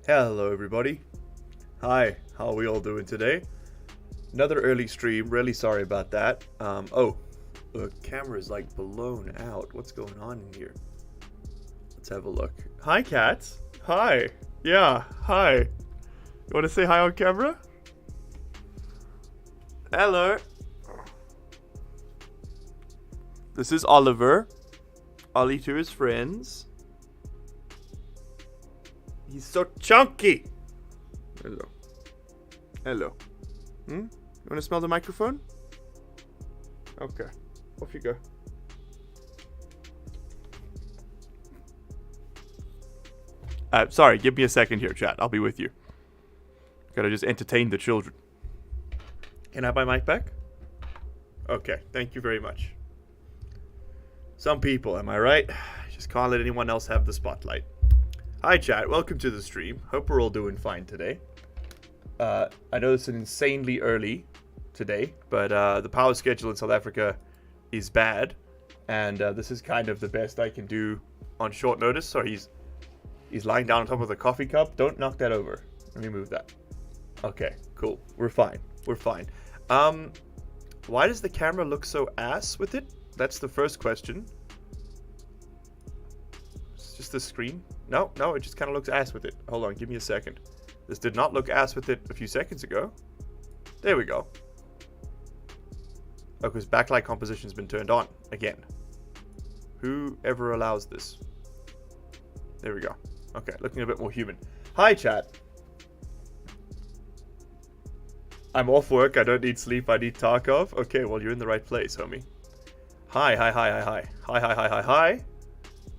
Hello everybody. Hi, how are we all doing today? Another early stream, really sorry about that. The camera's like blown out. What's going on in here? Let's have a look. Hi cats. Hi. Yeah, hi. You want to say hi on camera? Hello. This is Oliver. Ollie to his friends. He's so chunky. Hello. Hello. You want to smell the microphone? Okay. Off you go. Sorry, give me a second here, chat. I'll be with you. Gotta just entertain the children. Can I have my mic back? Okay, thank you very much. Some people, am I right? Just can't let anyone else have the spotlight. Hi chat, welcome to the stream. Hope we're all doing fine today. I know it's an insanely early today, but the power schedule in South Africa is bad, and this is kind of the best I can do on short notice. So he's lying down on top of the coffee cup. Don't knock that over. Let me move that. Okay, cool. We're fine. We're fine. Why does the camera look so ass with it? That's the first question. It's just the screen. No, it just kind of looks ass with it. Hold on, give me a second. This did not look ass with it a few seconds ago. There we go. Oh, because backlight composition's been turned on again. Who ever allows this? There we go. Okay, looking a bit more human. Hi, chat. I'm off work. I don't need sleep. I need Tarkov. Okay, well, you're in the right place, homie. Hi.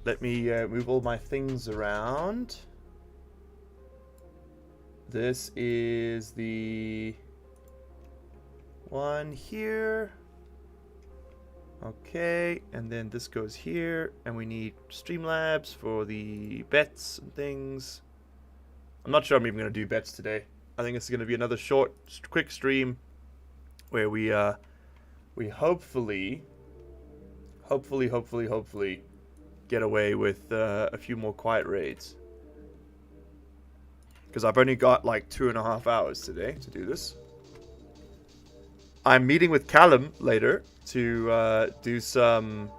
Let me move all my things around. This is the one here. Okay, and then this goes here, and we need Streamlabs for the bets and things. I'm not sure I'm even going to do bets today. I think it's going to be another short, quick stream where we hopefully get away with a few more quiet raids. Because I've only got like 2.5 hours today to do this. I'm meeting with Callum later to do some,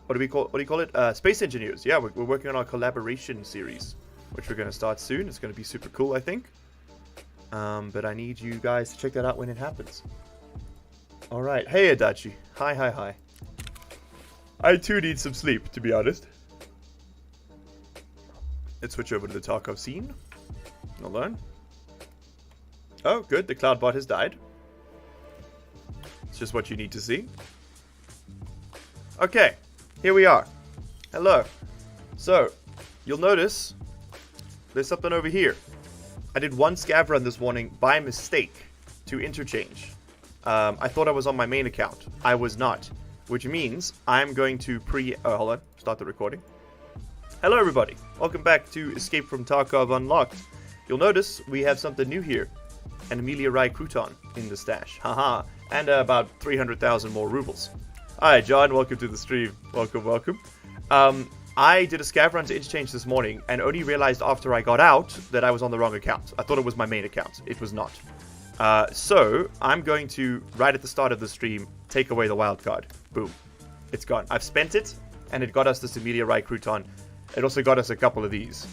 what do you call it? Space engineers. Yeah, we're working on our collaboration series, which we're going to start soon. It's going to be super cool, I think. But I need you guys to check that out when it happens. All right. Hey, Adachi. Hi. I too need some sleep, to be honest. Let's switch over to the Tarkov scene. Hold on. Oh, good. The cloud bot has died. It's just what you need to see. Okay. Here we are. Hello. So, you'll notice there's something over here. I did one scav run this morning by mistake to interchange. I thought I was on my main account. I was not. Which means I'm going to hold on. Start the recording. Hello, everybody. Welcome back to Escape from Tarkov Unlocked. You'll notice we have something new here. An Amelia Rye crouton in the stash. Haha. And about 300,000 more rubles. Hi, John. Welcome to the stream. Welcome. I did a scav run to interchange this morning and only realized after I got out that I was on the wrong account. I thought it was my main account. It was not. So I'm going to, right at the start of the stream, take away the wildcard. Boom. It's gone. I've spent it, and it got us this Amelia Rye crouton. It also got us a couple of these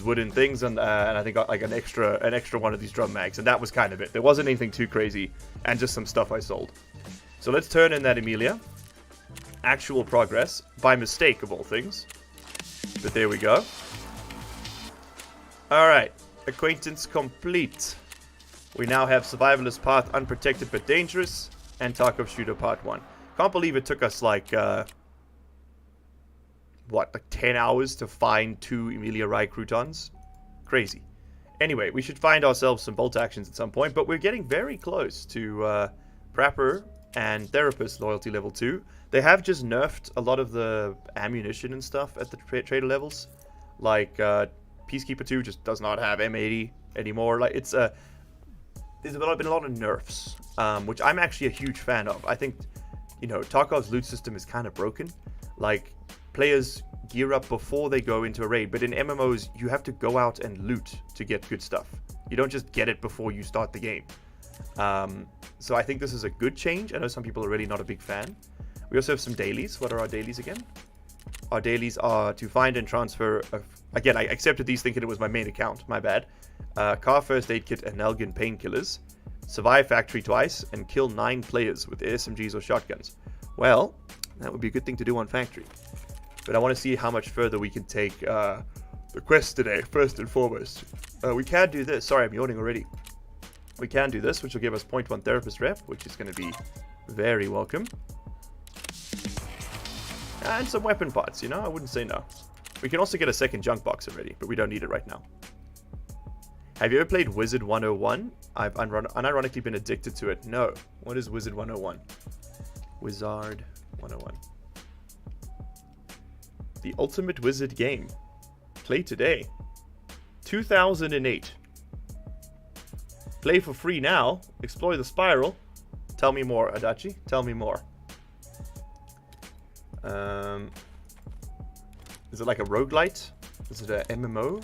wooden things, and I think got like an extra one of these drum mags, and that was kind of it. There wasn't anything too crazy, and just some stuff I sold. So let's turn in that Amelia. Actual progress, by mistake of all things. But there we go. Alright, acquaintance complete. We now have Survivalist Path, Unprotected but Dangerous, and Tarkov Shooter Part 1. Can't believe it took us like 10 hours to find 2 Amelia Rye croutons? Crazy. Anyway, we should find ourselves some bolt actions at some point, but we're getting very close to Prepper and Therapist Loyalty Level 2. They have just nerfed a lot of the ammunition and stuff at the trader levels. Like, Peacekeeper 2 just does not have M80 anymore. Like, it's there's been a lot of nerfs, which I'm actually a huge fan of. I think, Tarkov's loot system is kind of broken. Like, players gear up before they go into a raid. But in MMOs, you have to go out and loot to get good stuff. You don't just get it before you start the game. So I think this is a good change. I know some people are really not a big fan. We also have some dailies. What are our dailies again? Our dailies are to find and transfer... Again, I accepted these thinking it was my main account. My bad. Car first aid kit and Nalgene painkillers. Survive factory twice and kill 9 players with SMGs or shotguns. Well, that would be a good thing to do on factory. But I want to see how much further we can take the quest today, first and foremost. We can do this. Sorry, I'm yawning already. We can do this, which will give us 0.1 therapist rep, which is going to be very welcome. And some weapon parts, you know, I wouldn't say no. We can also get a second junk box already, but we don't need it right now. Have you ever played Wizard 101? I've unironically been addicted to it. No. What is Wizard 101? Wizard 101. The ultimate wizard game. Play today. 2008. Play for free now. Explore the spiral. Tell me more, Adachi. Tell me more. Is it like a roguelite? Is it a MMO?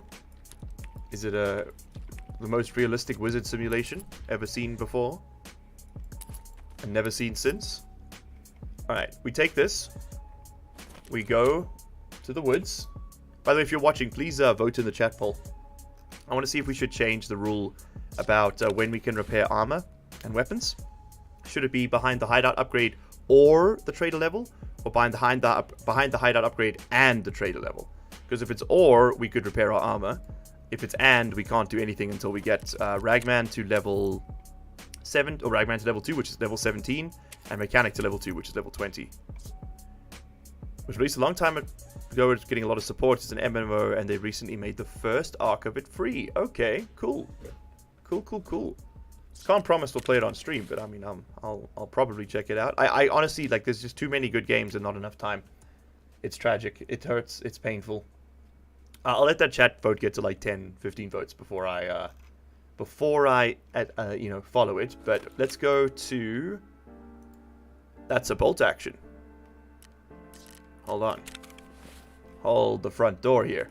Is it the most realistic wizard simulation ever seen before? And never seen since? Alright, we take this. We go to the woods. By the way, if you're watching, please vote in the chat poll. I want to see if we should change the rule about when we can repair armor and weapons. Should it be behind the hideout upgrade or the trader level? Or behind the hideout upgrade and the trader level? Because if it's or, we could repair our armor. If it's and, we can't do anything until we get Ragman to level 7, or Ragman to level 2, which is level 17, and Mechanic to level 2, which is level 20. It was released a long time ago, it's getting a lot of support. It's an MMO, and they recently made the first arc of it free. Okay, cool. Cool. Can't promise we'll play it on stream, but I mean, I'll probably check it out. I honestly, like, there's just too many good games and not enough time. It's tragic. It hurts. It's painful. I'll let that chat vote get to like 10, 15 votes before I you know, follow it. But let's go to... That's a bolt action. Hold on. Hold the front door here.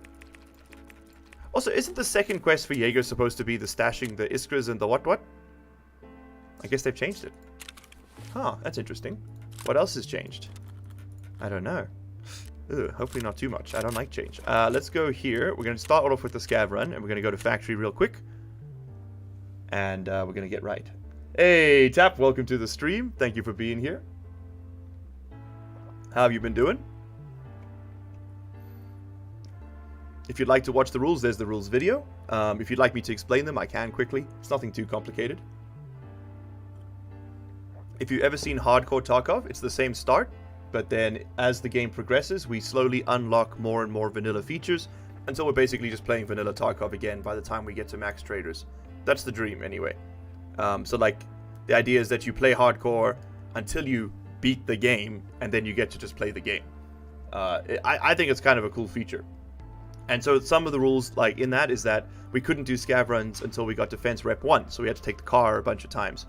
Also, isn't the second quest for Jaeger supposed to be the stashing the Iskras and the what? I guess they've changed it. Huh, that's interesting. What else has changed? I don't know. Ugh, hopefully not too much. I don't like change. Let's go here. We're going to start off with the scav run, and we're going to go to factory real quick. And we're going to get right. Hey, Tap, welcome to the stream. Thank you for being here. How have you been doing? If you'd like to watch the rules, there's the rules video. If you'd like me to explain them, I can quickly. It's nothing too complicated. If you've ever seen Hardcore Tarkov, it's the same start, but then as the game progresses, we slowly unlock more and more vanilla features until we're basically just playing vanilla Tarkov again by the time we get to max traders. That's the dream anyway. So like, the idea is that you play hardcore until you beat the game, and then you get to just play the game. I think it's kind of a cool feature. And so some of the rules, like in that, is that we couldn't do scav runs until we got defense rep 1, so we had to take the car a bunch of times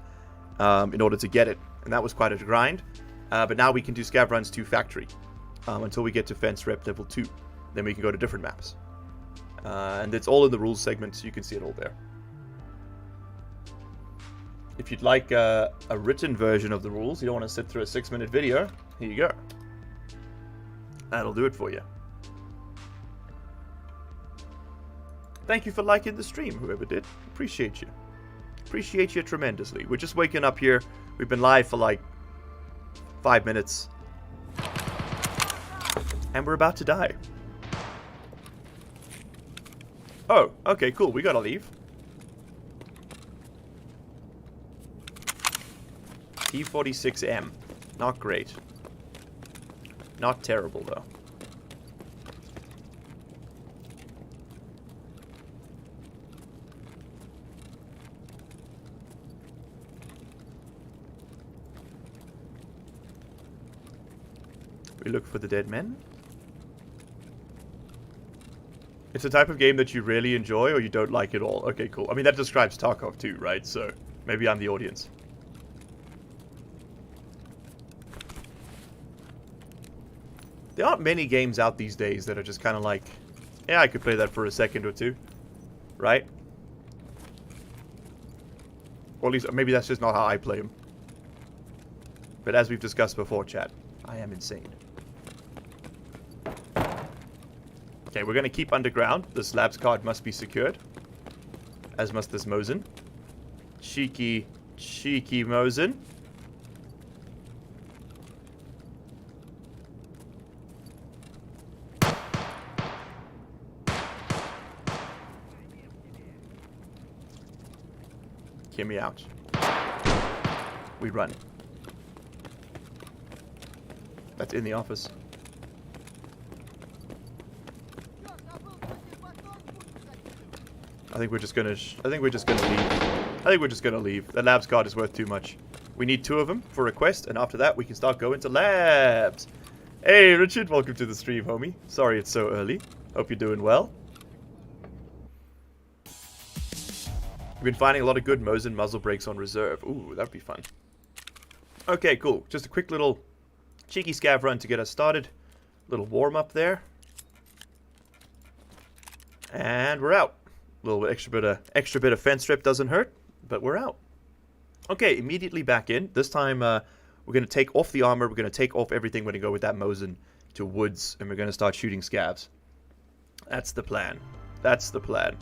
in order to get it, and that was quite a grind. But now we can do scav runs to factory until we get defense rep level 2. Then we can go to different maps. And it's all in the rules segment, so you can see it all there. If you'd like a written version of the rules, you don't want to sit through a 6-minute video, here you go. That'll do it for you. Thank you for liking the stream, whoever did. Appreciate you. Appreciate you tremendously. We're just waking up here. We've been live for like 5 minutes. And we're about to die. Oh, okay, cool. We gotta leave. T46M. Not great. Not terrible, though. We look for the dead men. It's a type of game that you really enjoy or you don't like at all. Okay, cool. I mean, that describes Tarkov too, right? So maybe I'm the audience. There aren't many games out these days that are just kind of like, yeah, I could play that for a second or two. Right? Or at least, maybe that's just not how I play them. But as we've discussed before, chat, I am insane. Okay, we're going to keep underground. This labs card must be secured. As must this Mosin. Cheeky, cheeky Mosin. Hear me out. We run. That's in the office. I think we're just gonna leave. I think we're just gonna leave. The labs card is worth too much. We need 2 of them for a quest, and after that we can start going to labs. Hey Richard, welcome to the stream, homie. Sorry it's so early. Hope you're doing well. We've been finding a lot of good Mosin muzzle brakes on reserve. Ooh, that'd be fun. Okay, cool. Just a quick little cheeky scav run to get us started. Little warm up there. And we're out. A little extra bit of fence strip doesn't hurt, but we're out. Okay, immediately back in. This time we're going to take off the armor. We're going to take off everything. We're going to go with that Mosin to woods, and we're going to start shooting scavs. That's the plan. That's the plan.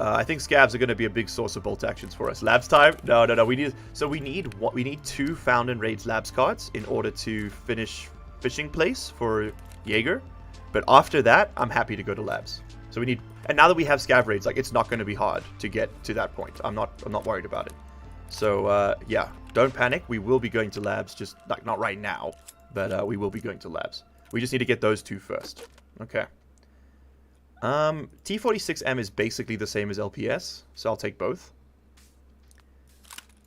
I think scavs are going to be a big source of bolt actions for us. Labs time? No. We need 2 found and raids labs cards in order to finish fishing place for Jaeger. But after that, I'm happy to go to labs. So we need, and now that we have scav raids, like, it's not going to be hard to get to that point. I'm not worried about it. So yeah, don't panic. We will be going to labs, just like not right now, but we will be going to labs. We just need to get those 2 first. Okay. T46M is basically the same as LPS, so I'll take both.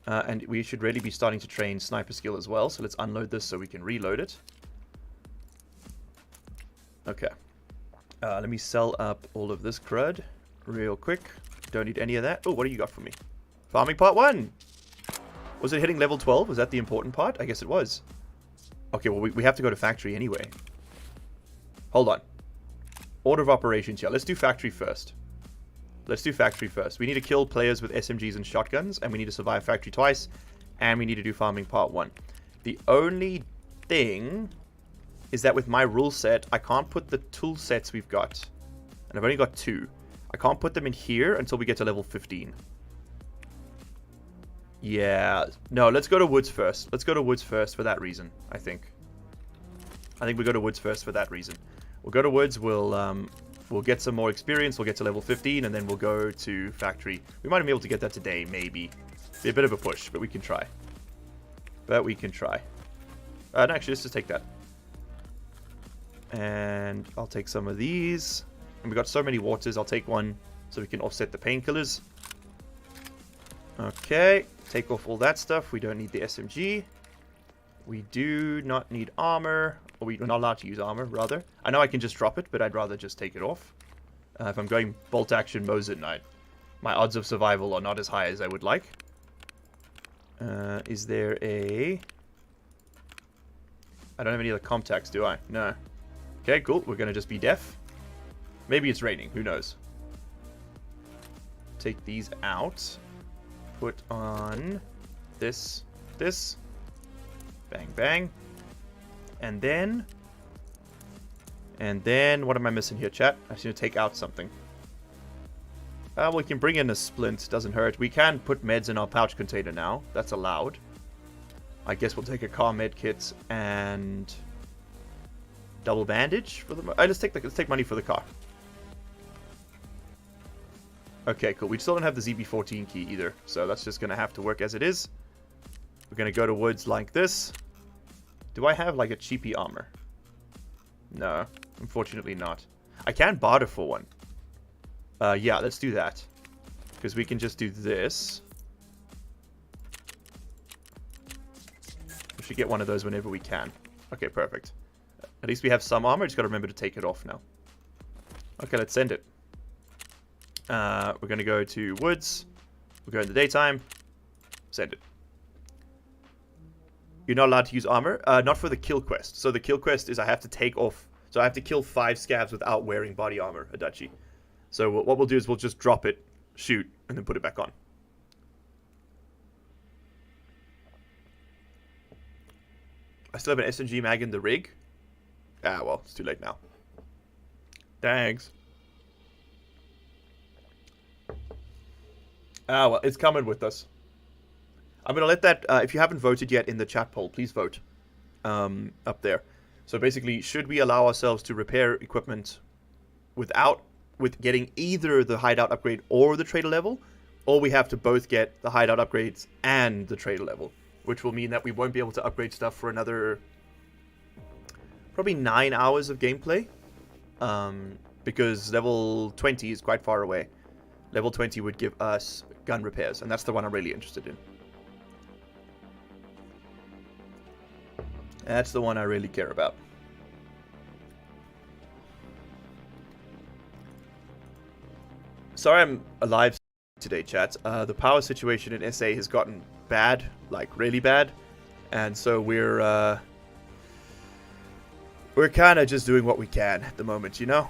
And we should really be starting to train sniper skill as well, so let's unload this so we can reload it. Okay. Let me sell up all of this crud real quick. Don't need any of that. Oh, what do you got for me? Farming part 1! Was it hitting level 12? Was that the important part? I guess it was. Okay, well, we have to go to factory anyway. Hold on. Order of operations here. Let's do factory first. Let's do factory first. We need to kill players with SMGs and shotguns, and we need to survive factory twice, and we need to do farming part 1. The only thing is that with my rule set, I can't put the tool sets we've got. And I've only got 2. I can't put them in here until we get to level 15. Yeah. No, let's go to woods first. Let's go to woods first for that reason, I think. I think we go to woods first for that reason. We'll go to woods, we'll get some more experience, we'll get to level 15, and then we'll go to factory. We might be able to get that today, maybe. Be a bit of a push, but we can try. No, actually, let's just take that. And I'll take some of these. And we've got so many waters, I'll take one so we can offset the painkillers. Okay, take off all that stuff. We don't need the SMG. We do not need armor. Or we're not allowed to use armor, rather. I know I can just drop it, but I'd rather just take it off. If I'm going bolt action Mosin, my odds of survival are not as high as I would like. Is there a... I don't have any other contacts, do I? No. Okay, cool. We're going to just be deaf. Maybe it's raining. Who knows? Take these out. Put on this. Bang, bang. And then, what am I missing here, chat? I just need to take out something. We can bring in a splint. Doesn't hurt. We can put meds in our pouch container now. That's allowed. I guess we'll take a car med kit and double bandage for the. Let's take money for the car. Okay, cool. We still don't have the ZB14 key either, so that's just gonna have to work as it is. We're gonna go to woods like this. Do I have like a cheapy armor? No, unfortunately not. I can barter for one. Yeah, let's do that. Because we can just do this. We should get one of those whenever we can. Okay, perfect. At least we have some armor. Just gotta remember to take it off now. Okay, let's send it. We're gonna go to woods. We'll go in the daytime. Send it. You're not allowed to use armor. Not for the kill quest. So the kill quest is I have to take off. So I have to kill 5 scavs without wearing body armor, Adachi. So what we'll do is we'll just drop it, shoot, and then put it back on. I still have an SMG mag in the rig. Ah, well, it's too late now. Thanks. Ah, well, it's coming with us. I'm going to let that, if you haven't voted yet in the chat poll, please vote up there. So basically, should we allow ourselves to repair equipment with getting either the hideout upgrade or the trader level, or we have to both get the hideout upgrades and the trader level, which will mean that we won't be able to upgrade stuff for another probably 9 hours of gameplay, because level 20 is quite far away. Level 20 would give us gun repairs, and that's the one I'm really interested in. That's the one I really care about. Sorry I'm alive today, chat. The power situation in SA has gotten bad, like really bad, and so we're kind of just doing what we can at the moment, you know?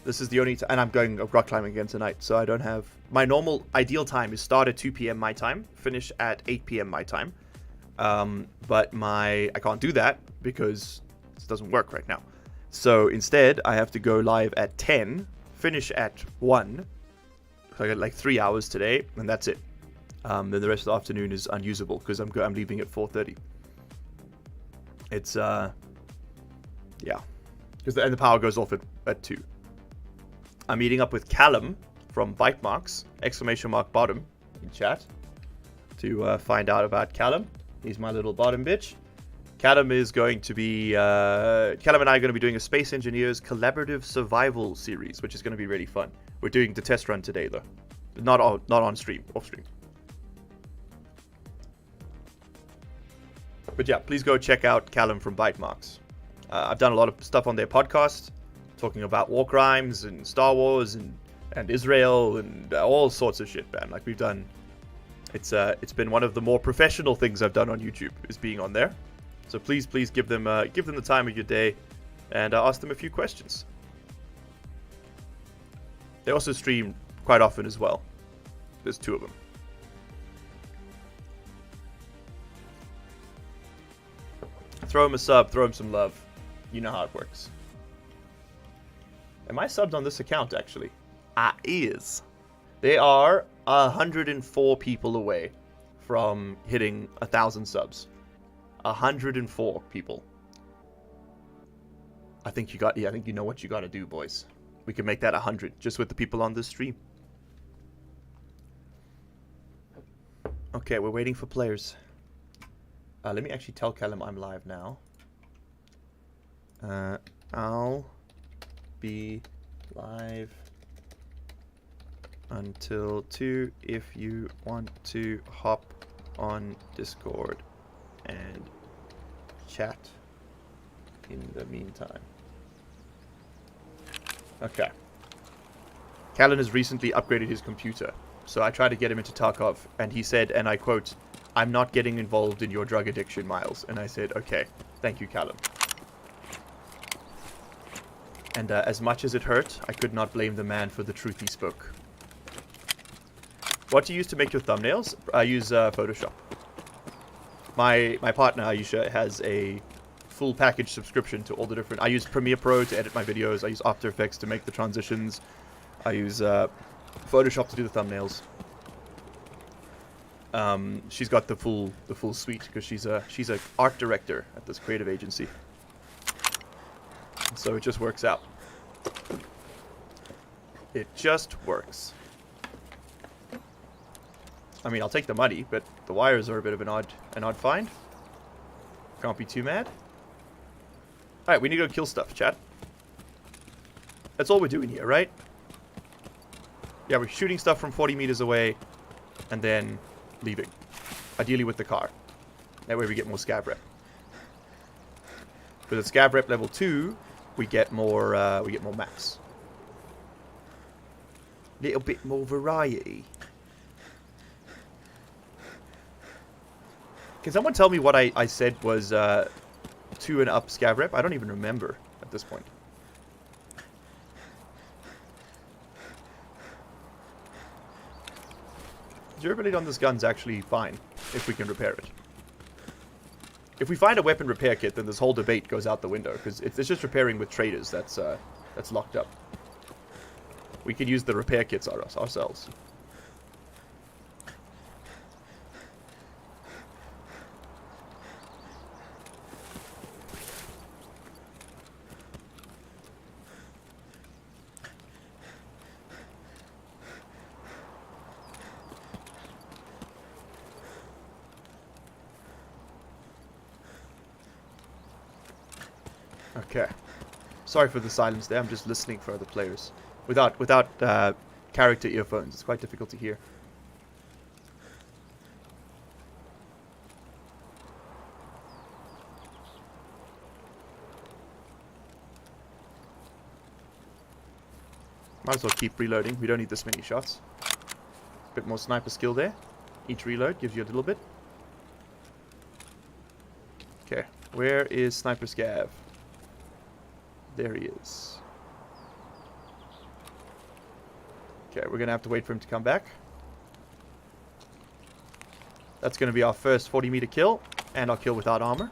This is the only time, and I'm going rock climbing again tonight, so I don't have... My normal ideal time is start at 2 p.m. my time, finish at 8 p.m. my time. But I can't do that because it doesn't work right now. So instead, I have to go live at 10, finish at 1. So I got like 3 hours today, and that's it. Then the rest of the afternoon is unusable because I'm leaving at 4:30. It's yeah, because the power goes off at 2. I'm meeting up with Callum from Bite Marks, !bottom in chat, to find out about Callum. He's my little bottom bitch. Callum is going to be... Callum and I are going to be doing a Space Engineers collaborative survival series, which is going to be really fun. We're doing the test run today, though. Not on stream, off stream. But yeah, please go check out Callum from Bite Marks. I've done a lot of stuff on their podcast, talking about war crimes and Star Wars and Israel and all sorts of shit, man. Like we've done... It's been one of the more professional things I've done on YouTube, is being on there. So please give them the time of your day, and ask them a few questions. They also stream quite often as well. There's 2 of them. Throw them a sub, throw them some love. You know how it works. Am I subbed on this account, actually? I is. They are 104 people away from hitting 1,000 subs. 104 people. I think you know what you gotta do, boys. We can make that 100 just with the people on this stream. Okay, we're waiting for players. Let me actually tell Callum I'm live now. I'll be live until 2 if you want to hop on Discord and chat in the meantime. Okay. Callan has recently upgraded his computer, so I tried to get him into Tarkov, and he said, and I quote, "I'm not getting involved in your drug addiction, Miles." And I said, okay, thank you, Callum. And as much as it hurt, I could not blame the man for the truth he spoke. What do you use to make your thumbnails? I use Photoshop. My partner, Aisha, has a full package subscription to all the different... I use Premiere Pro to edit my videos. I use After Effects to make the transitions. I use Photoshop to do the thumbnails. She's got the full suite because she's a art director at this creative agency. So it just works out. It just works. I mean, I'll take the money, but the wires are a bit of an odd find. Can't be too mad. Alright, we need to go kill stuff, chat. That's all we're doing here, right? Yeah, we're shooting stuff from 40 meters away and then leaving. Ideally with the car. That way we get more scav rep. With the scav rep level 2, we get more maps. Little bit more variety. Can someone tell me what I said was 2 and up scav rep? I don't even remember at this point. Durability on this gun's actually fine, if we can repair it. If we find a weapon repair kit, then this whole debate goes out the window, because it's just repairing with traders that's locked up. We can use the repair kits ourselves. Okay. Sorry for the silence there. I'm just listening for other players. Without character earphones, it's quite difficult to hear. Might as well keep reloading. We don't need this many shots. Bit more sniper skill there. Each reload gives you a little bit. Okay. Where is Sniper Scav? There he is. Okay, we're going to have to wait for him to come back. That's going to be our first 40-meter kill, and our kill without armor.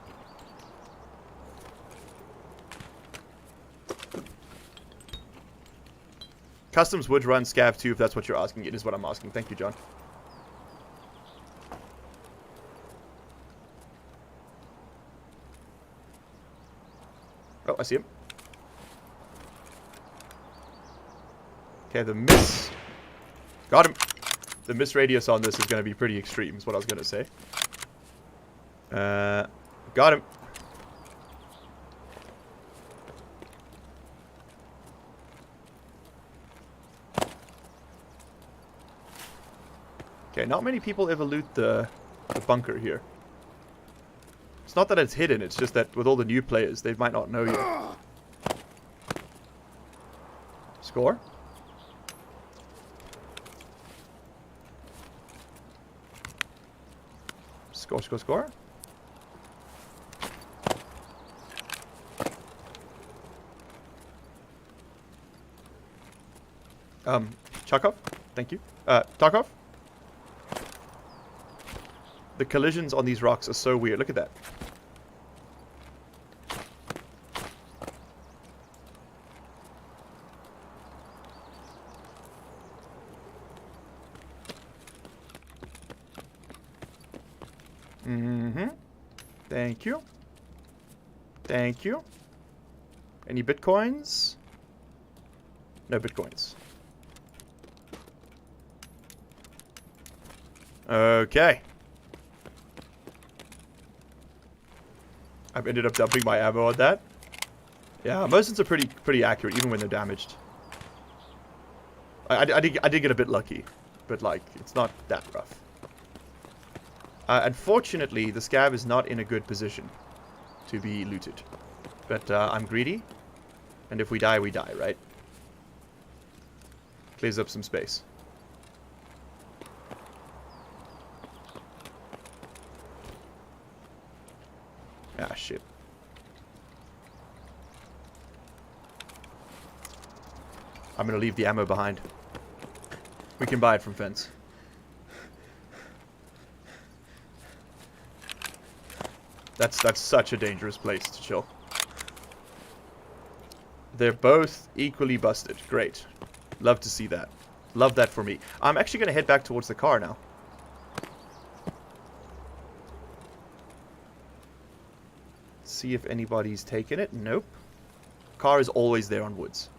Customs would run Scav too, if that's what you're asking. It is what I'm asking. Thank you, John. Oh, I see him. Okay, the miss. Got him. The miss radius on this is going to be pretty extreme, is what I was going to say. Got him. Okay, not many people ever loot the bunker here. It's not that it's hidden, it's just that with all the new players, they might not know yet. Score. Score, score, score. Chakov, thank you. Tarkov. The collisions on these rocks are so weird. Look at that. Thank you. Thank you. Any bitcoins? No bitcoins. Okay. I've ended up dumping my ammo on that. Yeah, Mosins are pretty accurate, even when they're damaged. I did get a bit lucky, but like, it's not that rough. Unfortunately, the Scav is not in a good position to be looted. But I'm greedy, and if we die, right? Clears up some space. Ah, shit. I'm gonna leave the ammo behind. We can buy it from Fence. That's such a dangerous place to chill. They're both equally busted. Great. Love to see that. Love that for me. I'm actually going to head back towards the car now. See if anybody's taken it. Nope. Car is always there on woods.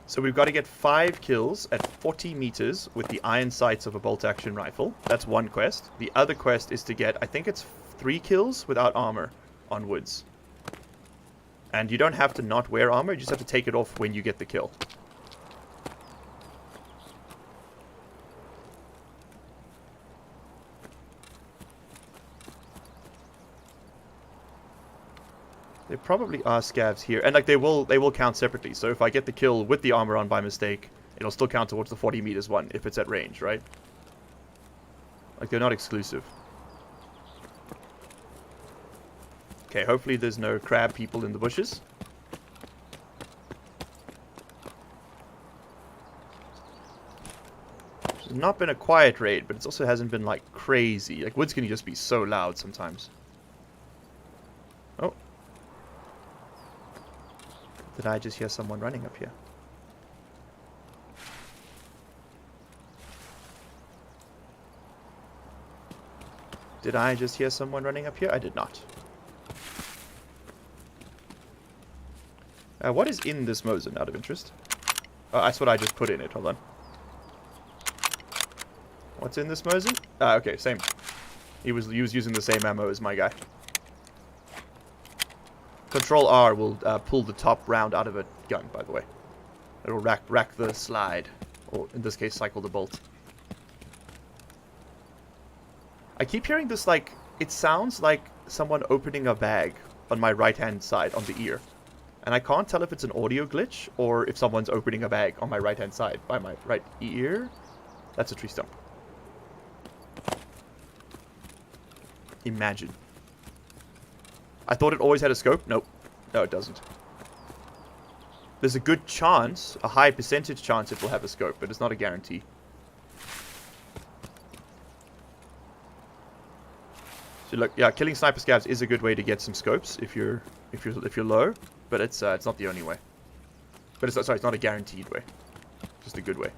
So we've got to get 5 kills at 40 meters with the iron sights of a bolt-action rifle. That's one quest. The other quest is to get, I think it's 3 kills without armor on woods. And you don't have to not wear armor, you just have to take it off when you get the kill. There probably are scavs here, and like they will count separately. So if I get the kill with the armor on by mistake, It'll still count towards the 40 meters one if it's at range, right? Like, they're not exclusive. Okay, hopefully there's no crab people in the bushes. It's not been a quiet raid, but it also hasn't been, like, crazy. Like, woods can just be so loud sometimes. Oh. Did I just hear someone running up here? Did I just hear someone running up here? I did not. What is in this Mosin, out of interest? Oh, that's what I just put in it. Hold on. What's in this Mosin? Okay, same. He was using the same ammo as my guy. Control R will pull the top round out of a gun, by the way. It'll rack the slide. Or, in this case, cycle the bolt. I keep hearing this, like... It sounds like someone opening a bag on my right-hand side, on the ear. And I can't tell if it's an audio glitch or if someone's opening a bag on my right-hand side by my right ear. That's a tree stump. Imagine. I thought it always had a scope. Nope. No, it doesn't. There's a good chance, a high percentage chance it will have a scope, but it's not a guarantee. So look, yeah, killing sniper scavs is a good way to get some scopes if you're low. But it's not the only way. But it's not a guaranteed way. Just a good way.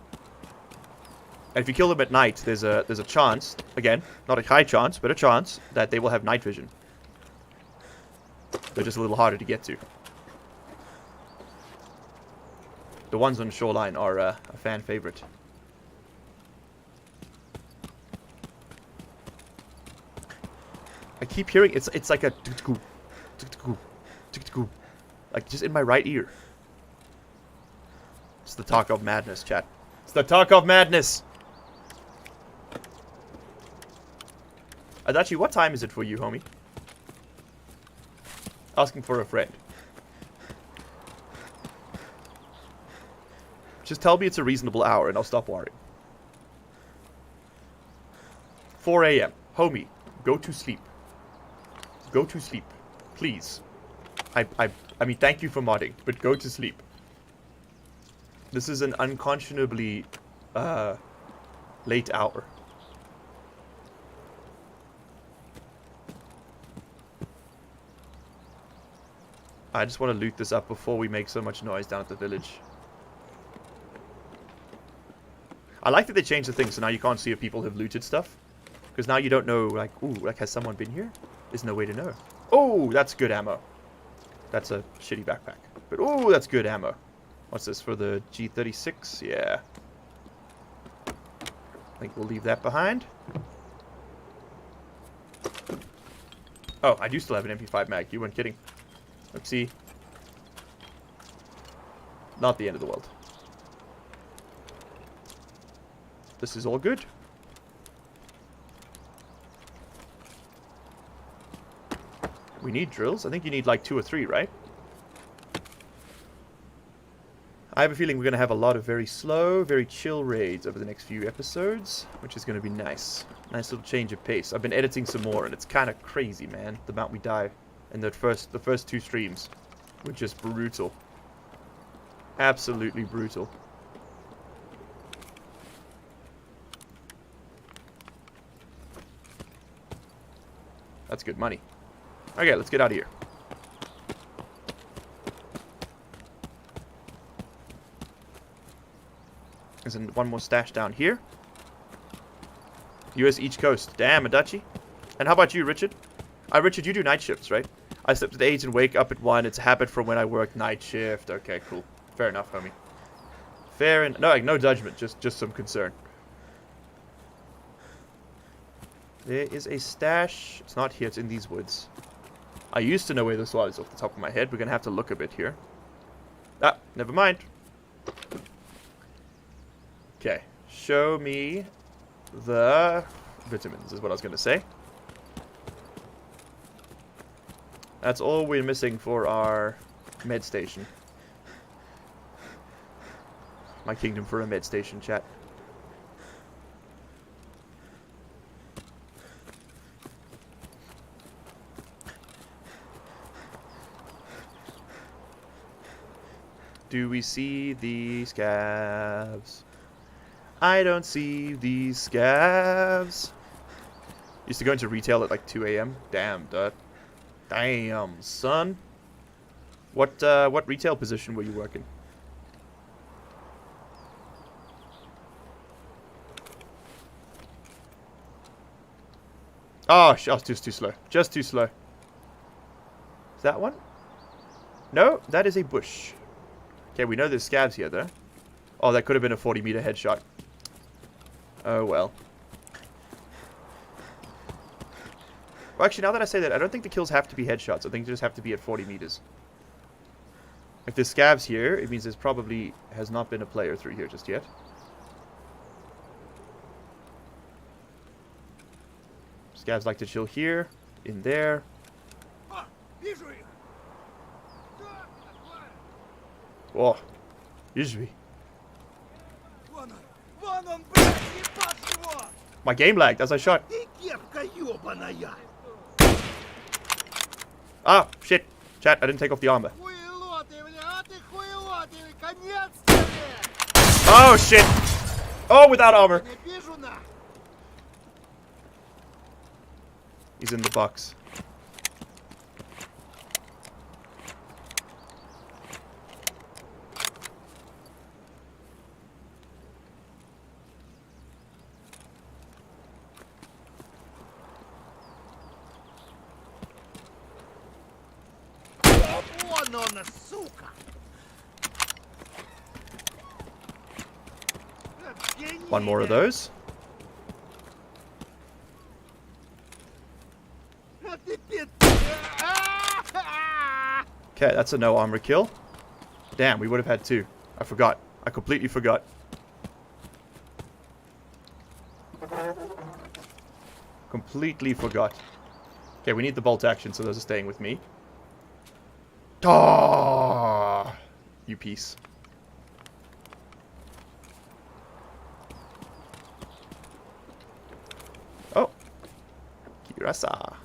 And if you kill them at night, there's a chance, again, not a high chance, but a chance that they will have night vision. They're just a little harder to get to. The ones on shoreline are a fan favorite. I keep hearing it's like a like just in my right ear. It's the Tarkov madness, chat. It's the Tarkov madness. Adachi, what time is it for you, homie? Asking for a friend. Just tell me it's a reasonable hour and I'll stop worrying. 4 a.m. Homie, go to sleep. Go to sleep. Please. I mean, thank you for modding, but go to sleep. This is an unconscionably late hour. I just want to loot this up before we make so much noise down at the village. I like that they changed the thing, so now you can't see if people have looted stuff. Because now you don't know, like, ooh, like, has someone been here? There's no way to know. Oh, that's good ammo. That's a shitty backpack. But, oh, that's good ammo. What's this, for the G36? Yeah. I think we'll leave that behind. Oh, I do still have an MP5 mag. You weren't kidding. Let's see. Not the end of the world. This is all good. We need drills. I think you need like 2 or 3, right? I have a feeling we're going to have a lot of very slow, very chill raids over the next few episodes, which is going to be nice. Nice little change of pace. I've been editing some more, and it's kind of crazy, man. The amount we die in the first 2 streams were just brutal. Absolutely brutal. That's good money. Okay, let's get out of here. There's one more stash down here. US East Coast. Damn, Adachi. And how about you, Richard? Richard, you do night shifts, right? I sleep at 8 and wake up at 1. It's a habit from when I work night shift. Okay, cool. Fair enough, homie. Fair and no judgment, just some concern. There is a stash. It's not here, it's in these woods. I used to know where this was off the top of my head. We're gonna have to look a bit here. Ah, never mind. Okay, show me the vitamins is what I was gonna say. That's all we're missing for our med station. my kingdom for a med station, chat. Do we see the scavs? I don't see these scavs. Used to go into retail at like 2 a.m. Damn, dude. Damn, son. What retail position were you working? Oh, just too slow. Just too slow. Is that one? No, that is a bush. Okay, we know there's scavs here, though. Oh, that could have been a 40-meter headshot. Oh, well. Well, actually, now that I say that, I don't think the kills have to be headshots. I think they just have to be at 40 meters. If there's scavs here, it means there's probably has not been a player through here just yet. Scavs like to chill here, in there. Oh, usually. My game lagged as I shot. Ah, shit. Chat, I didn't take off the armor. Oh, shit. Oh, without armor. He's in the box. One more of those. Okay, that's a no armor kill. Damn, we would have had two. I forgot. I completely forgot. Completely forgot. Okay, we need the bolt action, so those are staying with me. Oh, you piece. Oh, Kirasa.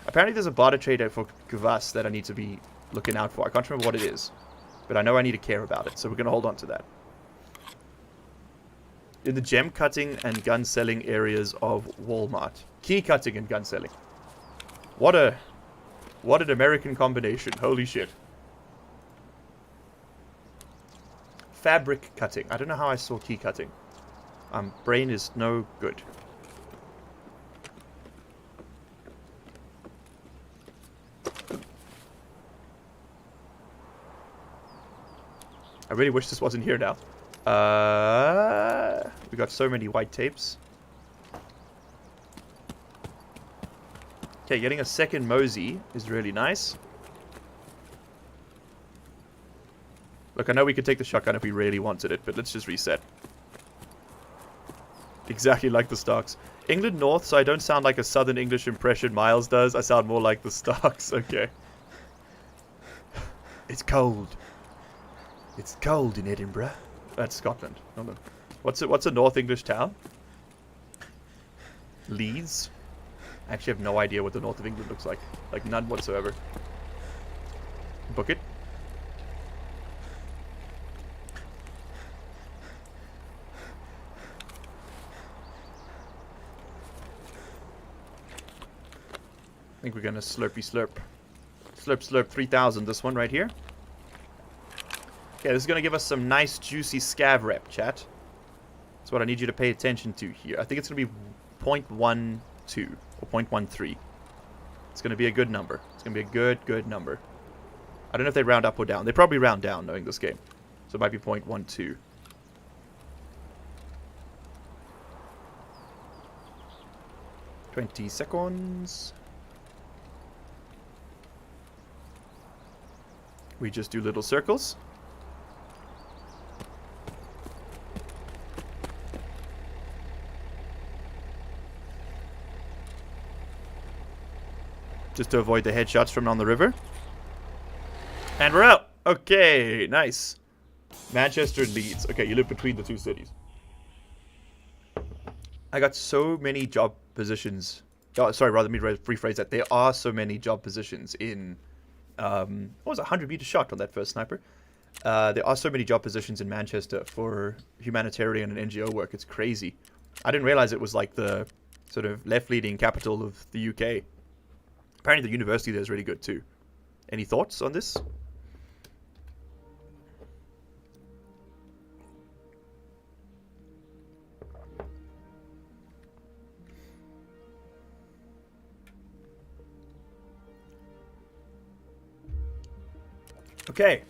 Apparently there's a barter trader for Kvass that I need to be looking out for. I can't remember what it is, but I know I need to care about it, so we're going to hold on to that. In the gem cutting and gun selling areas of Walmart. Key cutting and gun selling. What an American combination. Holy shit. Fabric cutting. I don't know how I saw key cutting. Brain is no good. I really wish this wasn't here now. We got so many white tapes. Okay, getting a second Mosey is really nice. Look, I know we could take the shotgun if we really wanted it, but let's just reset. Exactly like the Starks. England North, so I don't sound like a Southern English impression Miles does. I sound more like the Starks. Okay. It's cold. It's cold in Edinburgh. That's Scotland. Hold on. What's a North English town? Leeds? I actually have no idea what the north of England looks like. Like, none whatsoever. Book it. I think we're gonna slurpy slurp. Slurp slurp 3000, this one right here. Okay, this is gonna give us some nice juicy scav rep, chat. That's what I need you to pay attention to here. I think it's gonna be 0.12 or 0.13. It's gonna be a good number. It's gonna be a good number. I don't know if they round up or down. They probably round down knowing this game. So it might be 0.12. "20 seconds. We just do little circles. Just to avoid the headshots from on the river. And we're out. Okay, nice. Manchester and Leeds. Okay, you live between the two cities. I got so many job positions. Oh, sorry, rather me rephrase that. There are so many job positions in... what was it, 100 meter shot on that first sniper? There are so many job positions in Manchester for humanitarian and NGO work. It's crazy. I didn't realize it was like the sort of left-leaning capital of the UK. Apparently the university there is really good too. Any thoughts on this? Okay.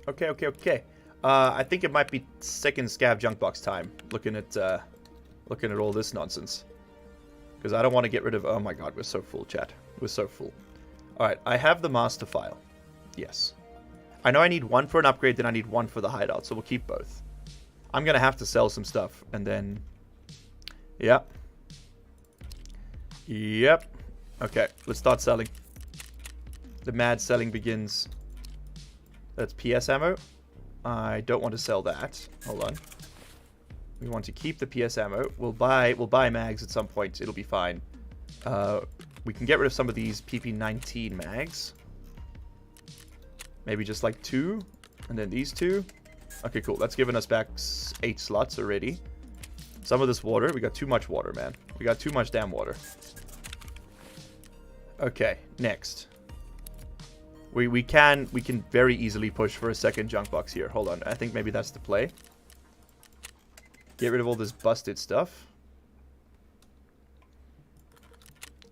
Okay. I think it might be second scav junk box time. Looking at all this nonsense. Because I don't want to get rid of... Oh my god, we're so full, chat. We're so full. Alright, I have the master file. Yes. I know I need one for an upgrade, then I need one for the hideout, so we'll keep both. I'm going to have to sell some stuff, and then... Yep. Okay, let's start selling. The mad selling begins. That's PS ammo. I don't want to sell that. Hold on. We want to keep the PS ammo. We'll buy mags at some point. It'll be fine. We can get rid of some of these PP19 mags. Maybe just like 2. And then these 2. Okay, cool. That's given us back 8 slots already. Some of this water. We got too much water, man. We got too much damn water. Okay, next. We can very easily push for a second junk box here. Hold on. I think maybe that's the play. Get rid of all this busted stuff.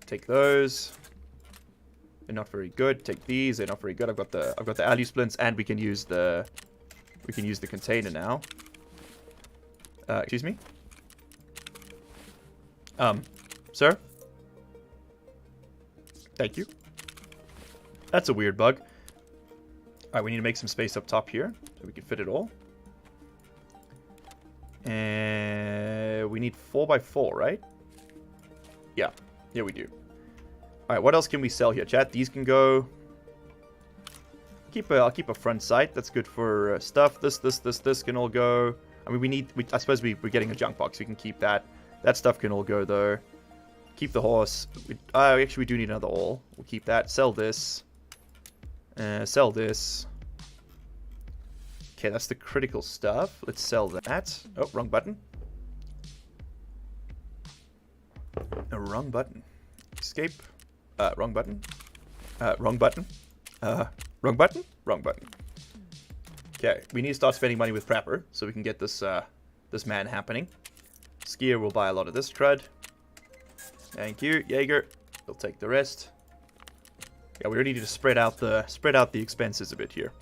Take those. They're not very good. Take these. They're not very good. I've got the alley splints, and we can use the container now. Excuse me. Sir. Thank you. That's a weird bug. Alright, we need to make some space up top here so we can fit it all. And we need 4x4, right? Yeah, we do. Alright, what else can we sell here, chat? These can go. I'll keep a front sight. That's good for stuff. This can all go. I mean, I suppose we're getting a junk box. We can keep that. That stuff can all go though. Keep the horse. Actually, we do need another all. We'll keep that. Sell this. Sell this. Okay, that's the critical stuff. Let's sell that. Oh, wrong button. Wrong button. Escape. Wrong button. Wrong button. Wrong button. Wrong button. Okay, we need to start spending money with Prepper so we can get this this man happening. Skier will buy a lot of this crud. Thank you, Jaeger. We'll take the rest. Yeah, we really need to spread out the expenses a bit here.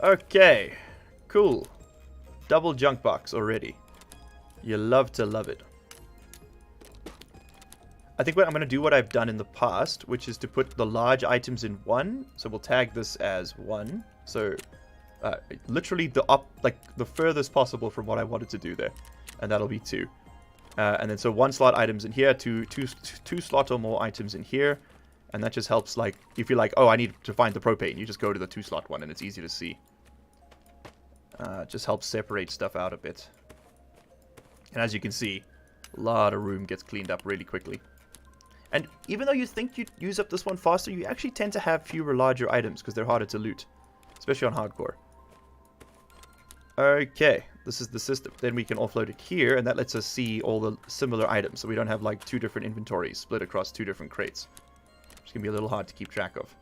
Okay, cool. Double junk box already. You love to love it. I think I'm going to do what I've done in the past, which is to put the large items in 1. So we'll tag this as 1. So literally the furthest possible from what I wanted to do there, and that'll be 2. And then so 1 slot items in here, two slot or more items in here, and that just helps. Like if you're like, oh, I need to find the propane, you just go to the 2 slot one, and it's easy to see. Just helps separate stuff out a bit. And as you can see, a lot of room gets cleaned up really quickly. And even though you think you'd use up this one faster, you actually tend to have fewer larger items because they're harder to loot, especially on hardcore. Okay, this is the system. Then we can offload it here, and that lets us see all the similar items, so we don't have like 2 different inventories split across 2 different crates. It's gonna be a little hard to keep track of.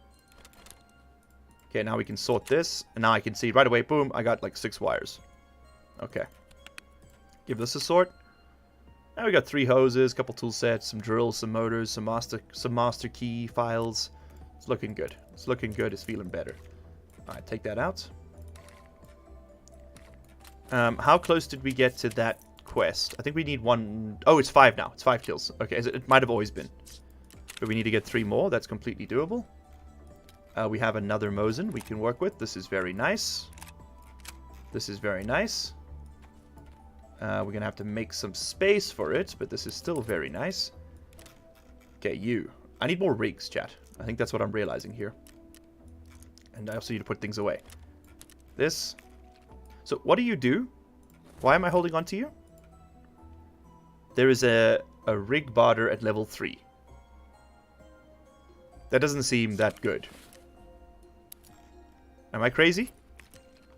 Okay, now we can sort this, and now I can see right away, boom, I got like 6 wires. Okay. Give this a sort. Now we got 3 hoses, a couple tool sets, some drills, some motors, some master key files. It's looking good. It's looking good. It's feeling better. Alright, take that out. How close did we get to that quest? I think we need 1... Oh, it's 5 now. It's 5 kills. Okay, it might have always been. But we need to get 3 more. That's completely doable. We have another Mosin we can work with. This is very nice. This is very nice. We're going to have to make some space for it, but this is still very nice. Okay, you. I need more rigs, chat. I think that's what I'm realizing here. And I also need to put things away. this. So what do you do? Why am I holding on to you? There is a rig barter at level 3. That doesn't seem that good. Am I crazy?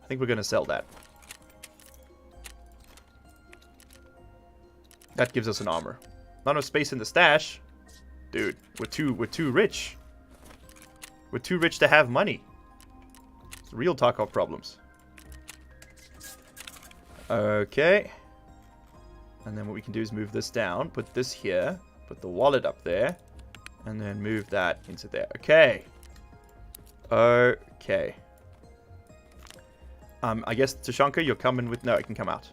I think we're going to sell that. That gives us an armor. Not enough space in the stash. Dude, we're too rich. We're too rich to have money. It's real Tarkov problems. Okay. And then what we can do is move this down, put this here, put the wallet up there, and then move that into there. Okay. Okay. I guess, Tashanka, you're coming with... No, it can come out.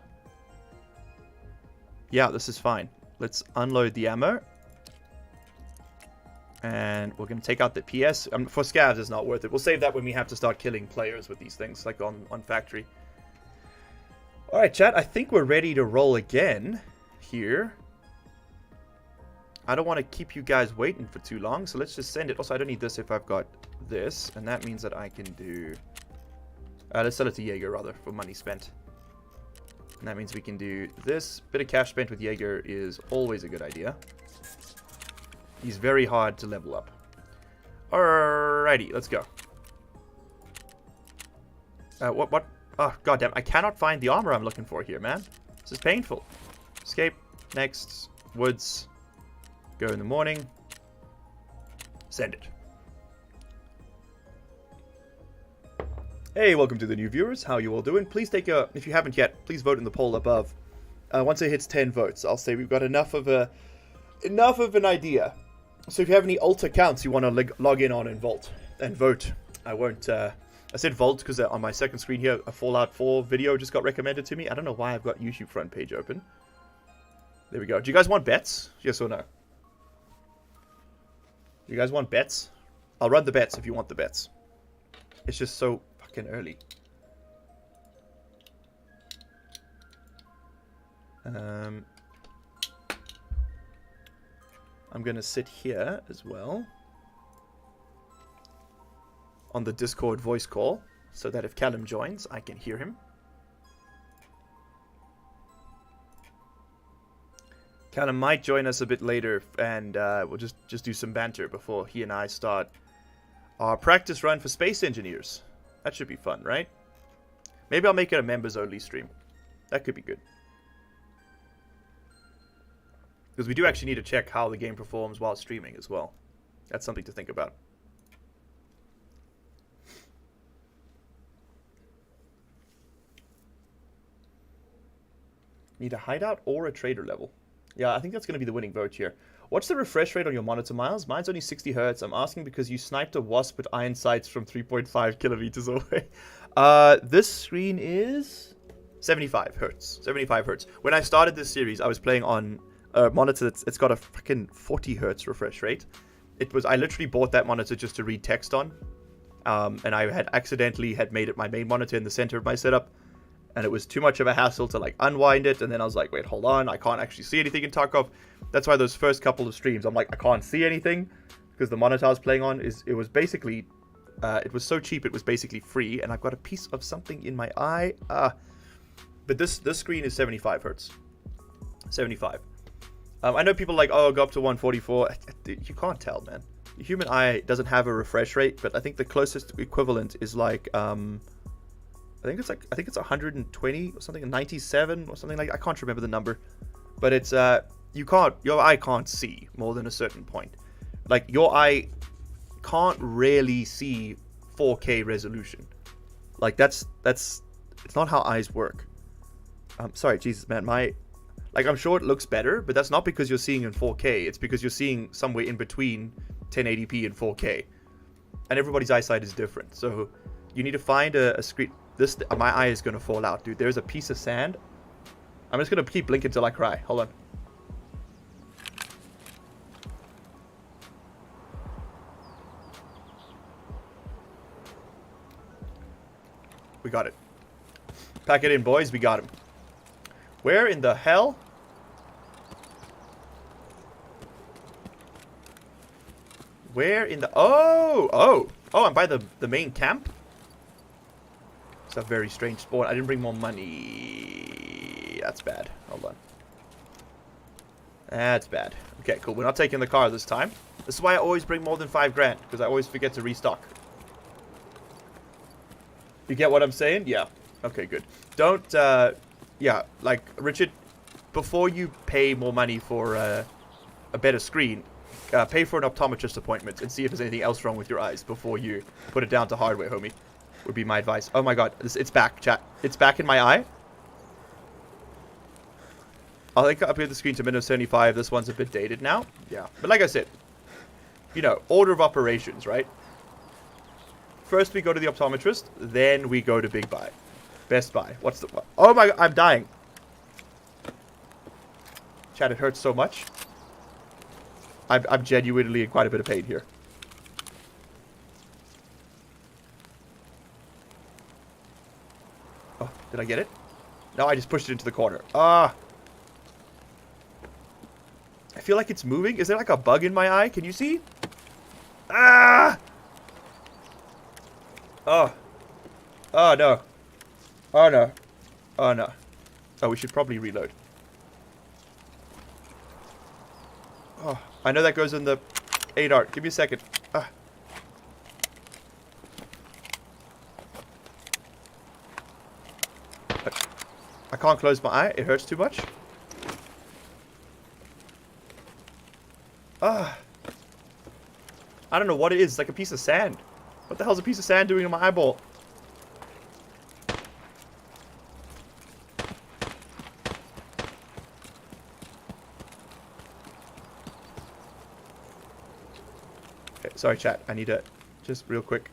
Yeah, this is fine. Let's unload the ammo. And we're going to take out the PS. For scavs, it's not worth it. We'll save that when we have to start killing players with these things, like on factory. Alright, chat. I think we're ready to roll again here. I don't want to keep you guys waiting for too long, so let's just send it. Also, I don't need this if I've got this, and that means that I can do... let's sell it to Jaeger, rather, for money spent. And that means we can do this. Bit of cash spent with Jaeger is always a good idea. He's very hard to level up. Alrighty, let's go. What? Oh, goddamn. I cannot find the armor I'm looking for here, man. This is painful. Escape. Next. Woods. Go in the morning. Send it. Hey, welcome to the new viewers. How you all doing? Please take a... If you haven't yet, please vote in the poll above. Once it hits 10 votes, I'll say we've got enough of an idea. So if you have any alt accounts you want to log in on and vote. I won't... I said Vault because on my second screen here, a Fallout 4 video just got recommended to me. I don't know why I've got YouTube front page open. There we go. Do you guys want bets? Yes or no? Do you guys want bets? I'll run the bets if you want the bets. It's just so fucking early. I'm going to sit here as well. On the Discord voice call, so that if Callum joins, I can hear him. Callum might join us a bit later, and we'll just do some banter before he and I start our practice run for Space Engineers. That should be fun, right? Maybe I'll make it a members-only stream. That could be good. Because we do actually need to check how the game performs while streaming as well. That's something to think about. Need a hideout or a trader level. Yeah, I think that's going to be the winning vote here. What's the refresh rate on your monitor, Miles? Mine's only 60 hertz. I'm asking because you sniped a wasp with iron sights from 3.5 kilometers away. This screen is 75 hertz. 75 hertz. When I started this series, I was playing on a monitor it's got a fucking 40 hertz refresh rate. I literally bought that monitor just to read text on. And I had accidentally made it my main monitor in the center of my setup. And it was too much of a hassle to like unwind it. And then I was like, wait, hold on. I can't actually see anything in Tarkov. That's why those first couple of streams, I'm like, I can't see anything. Because the monitor I was playing on, it was basically, it was so cheap, it was basically free. And I've got a piece of something in my eye. But this screen is 75 hertz. 75. I know people are like, oh, go up to 144. You can't tell, man. The human eye doesn't have a refresh rate. But I think the closest equivalent is like... I think it's 120 or something, 97 or something like that. I can't remember the number, but it's your eye can't see more than a certain point. Like your eye can't really see 4K resolution. Like that's it's not how eyes work. Sorry, Jesus, man, I'm sure it looks better, but that's not because you're seeing in 4K. It's because you're seeing somewhere in between 1080p and 4K, and everybody's eyesight is different. So you need to find a screen. My eye is going to fall out, dude. There's a piece of sand. I'm just going to keep blinking till I cry. Hold on. We got it. Pack it in, boys. We got him. Where in the hell? Where in the... Oh, I'm by the main camp. It's a very strange spawn. I didn't bring more money. That's bad. Hold on. That's bad. Okay, cool. We're not taking the car this time. This is why I always bring more than 5 grand, because I always forget to restock. You get what I'm saying? Yeah. Okay, good. Don't, yeah, like, Richard, before you pay more money for a better screen, pay for an optometrist appointment and see if there's anything else wrong with your eyes before you put it down to hardware, homie. Would be my advice. Oh my god, it's back, chat. It's back in my eye. I'll think upgrade the screen to Windows 75. This one's a bit dated now. Yeah. But like I said, you know, order of operations, right? First we go to the optometrist, then we go to Big Buy. Best Buy. What's the... Oh my... I'm dying. Chat, it hurts so much. I'm genuinely in quite a bit of pain here. Oh, did I get it? No, I just pushed it into the corner. Ah. I feel like it's moving. Is there like a bug in my eye? Can you see? Ah! Oh. Oh, no. Oh, no. Oh, no. Oh, we should probably reload. Oh, I know that goes in the 8 art. Give me a second. Ah. I can't close my eye. It hurts too much. Ah. I don't know what it is. It's like a piece of sand. What the hell's a piece of sand doing in my eyeball? Okay, sorry chat. I need to just real quick.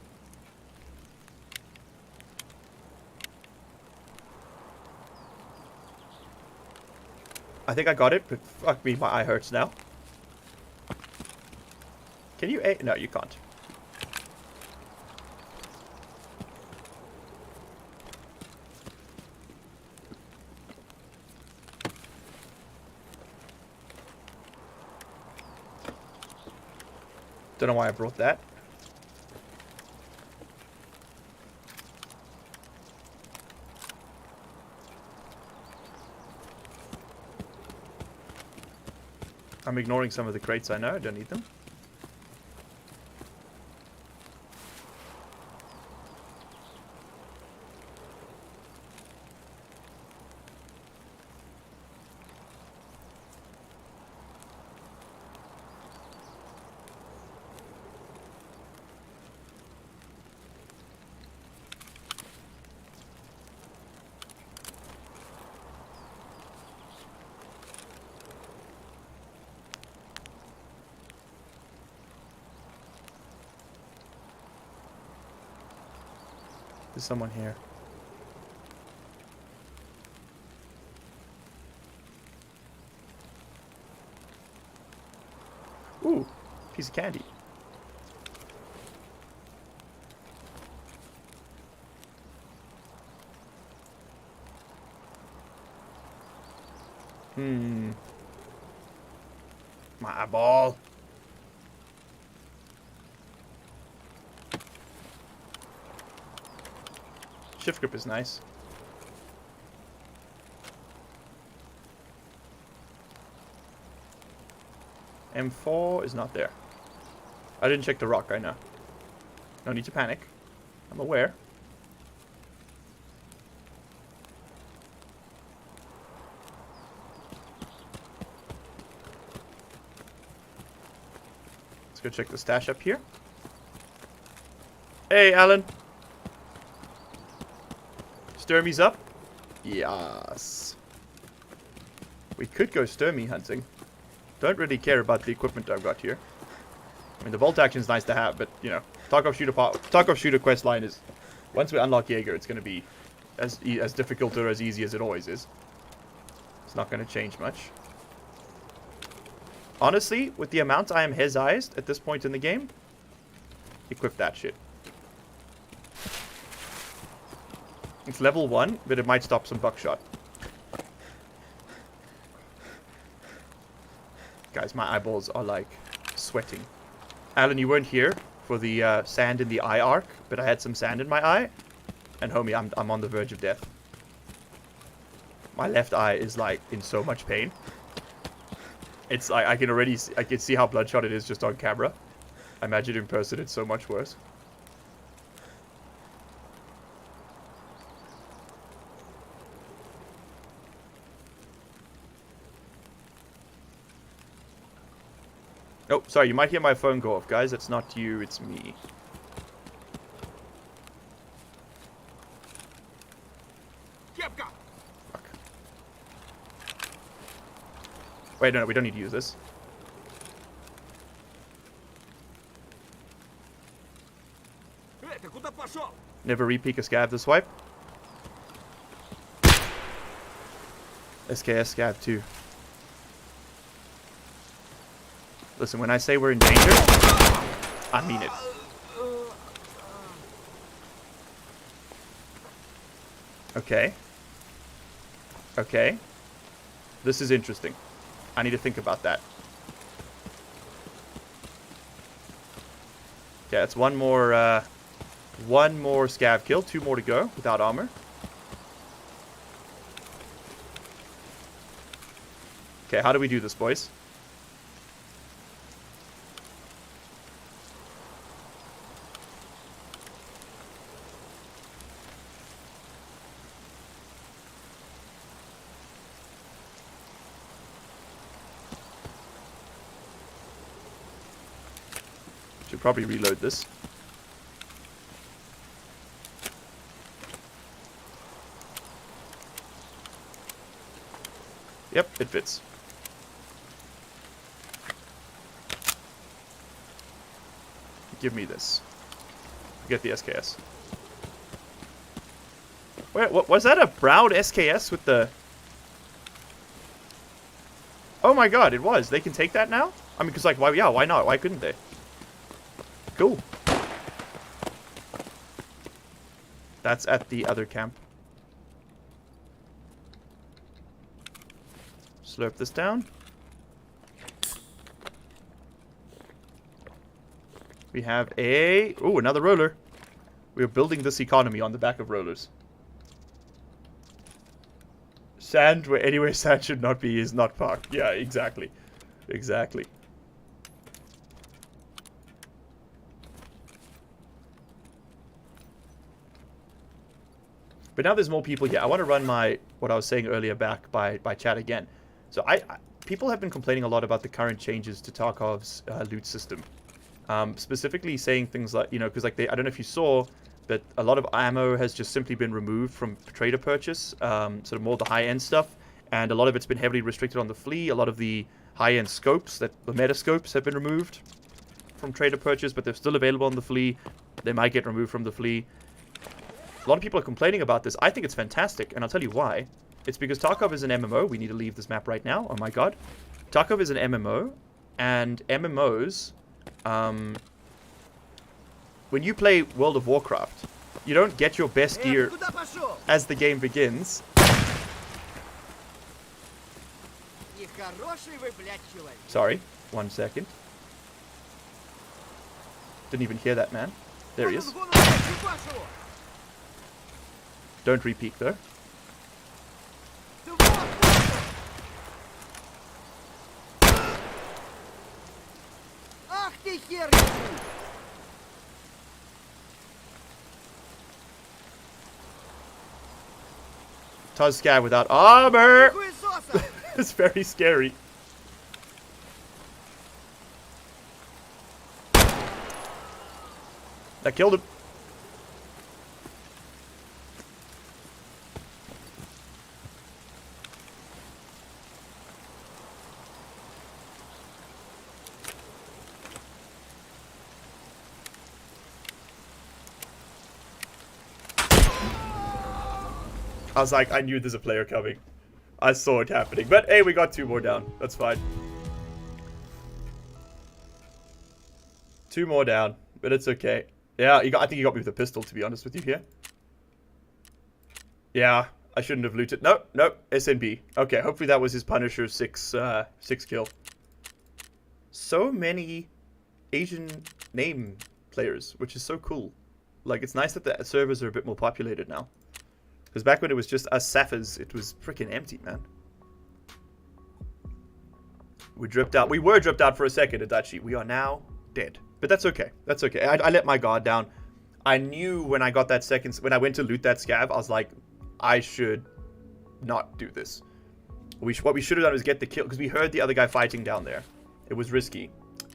I think I got it, but fuck me, my eye hurts now. Can you... No, you can't. Don't know why I brought that. I'm ignoring some of the crates I know. I don't need them. There's someone here. Ooh, piece of candy. My eyeball. Shift grip is nice. M4 is not there. I didn't check the rock, I know. No need to panic. I'm aware. Let's go check the stash up here. Hey, Alan. Sturmy's up? Yes. We could go Sturmy hunting. Don't really care about the equipment I've got here. I mean, the bolt action is nice to have, but, you know, Tarkov shooter quest line is... Once we unlock Jaeger, it's going to be as difficult or as easy as it always is. It's not going to change much. Honestly, with the amount I am his-eyed at this point in the game, equip that shit. It's level 1, but it might stop some buckshot. Guys, my eyeballs are like sweating. Alan, you weren't here for the sand in the eye arc, but I had some sand in my eye. And homie, I'm on the verge of death. My left eye is like in so much pain. It's like I can see how bloodshot it is just on camera. I imagine in person it's so much worse. Oh, sorry, you might hear my phone go off, guys. It's not you, it's me. Fuck. Wait, no, we don't need to use this. Never repeak a scav this wipe. SKS scav too. Listen, when I say we're in danger, I mean it. Okay. Okay. This is interesting. I need to think about that. Okay, that's one more scav kill. 2 more to go without armor. Okay, how do we do this, boys? Should probably reload this. Yep, it fits. Give me this. Get the SKS. Wait, what was that? A brown SKS with the... Oh my god, it was. They can take that now? I mean, because like, why? Yeah, why not? Why couldn't they? Cool. That's at the other camp. Slurp this down. We have a... Ooh, another roller. We're building this economy on the back of rollers. Sand, where anywhere sand should not be, is not park. Yeah, exactly. Exactly. But now there's more people here. I want to run what I was saying earlier back by chat again. So people have been complaining a lot about the current changes to Tarkov's loot system. Specifically saying things like, you know, because like I don't know if you saw, but a lot of ammo has just simply been removed from trader purchase, sort of more the high-end stuff, and a lot of it's been heavily restricted on the flea. A lot of the high-end scopes, the meta scopes, have been removed from trader purchase, but they're still available on the flea. They might get removed from the flea. A lot of people are complaining about this. I think it's fantastic, and I'll tell you why. It's because Tarkov is an MMO. We need to leave this map right now. Oh my god. Tarkov is an MMO, and MMOs... when you play World of Warcraft, you don't get your best gear as the game begins. Sorry, 1 second. Didn't even hear that, man. There he is. Don't re-peek, though. Tuz scav without armor! It's very scary. That killed him. I was like, I knew there's a player coming. I saw it happening. But hey, we got 2 more down. That's fine. 2 more down. But it's okay. Yeah, I think you got me with a pistol, to be honest with you here. Yeah, I shouldn't have looted. No, SNB. Okay, hopefully that was his Punisher 6 kill. So many Asian name players, which is so cool. Like, it's nice that the servers are a bit more populated now. Because back when it was just us Sapphirs, it was freaking empty, man. We dripped out. We were dripped out for a second, Adachi. We are now dead. But that's okay. That's okay. I let my guard down. I knew when I got that second... When I went to loot that scav, I was like, I should not do this. What we should have done was get the kill. Because we heard the other guy fighting down there. It was risky.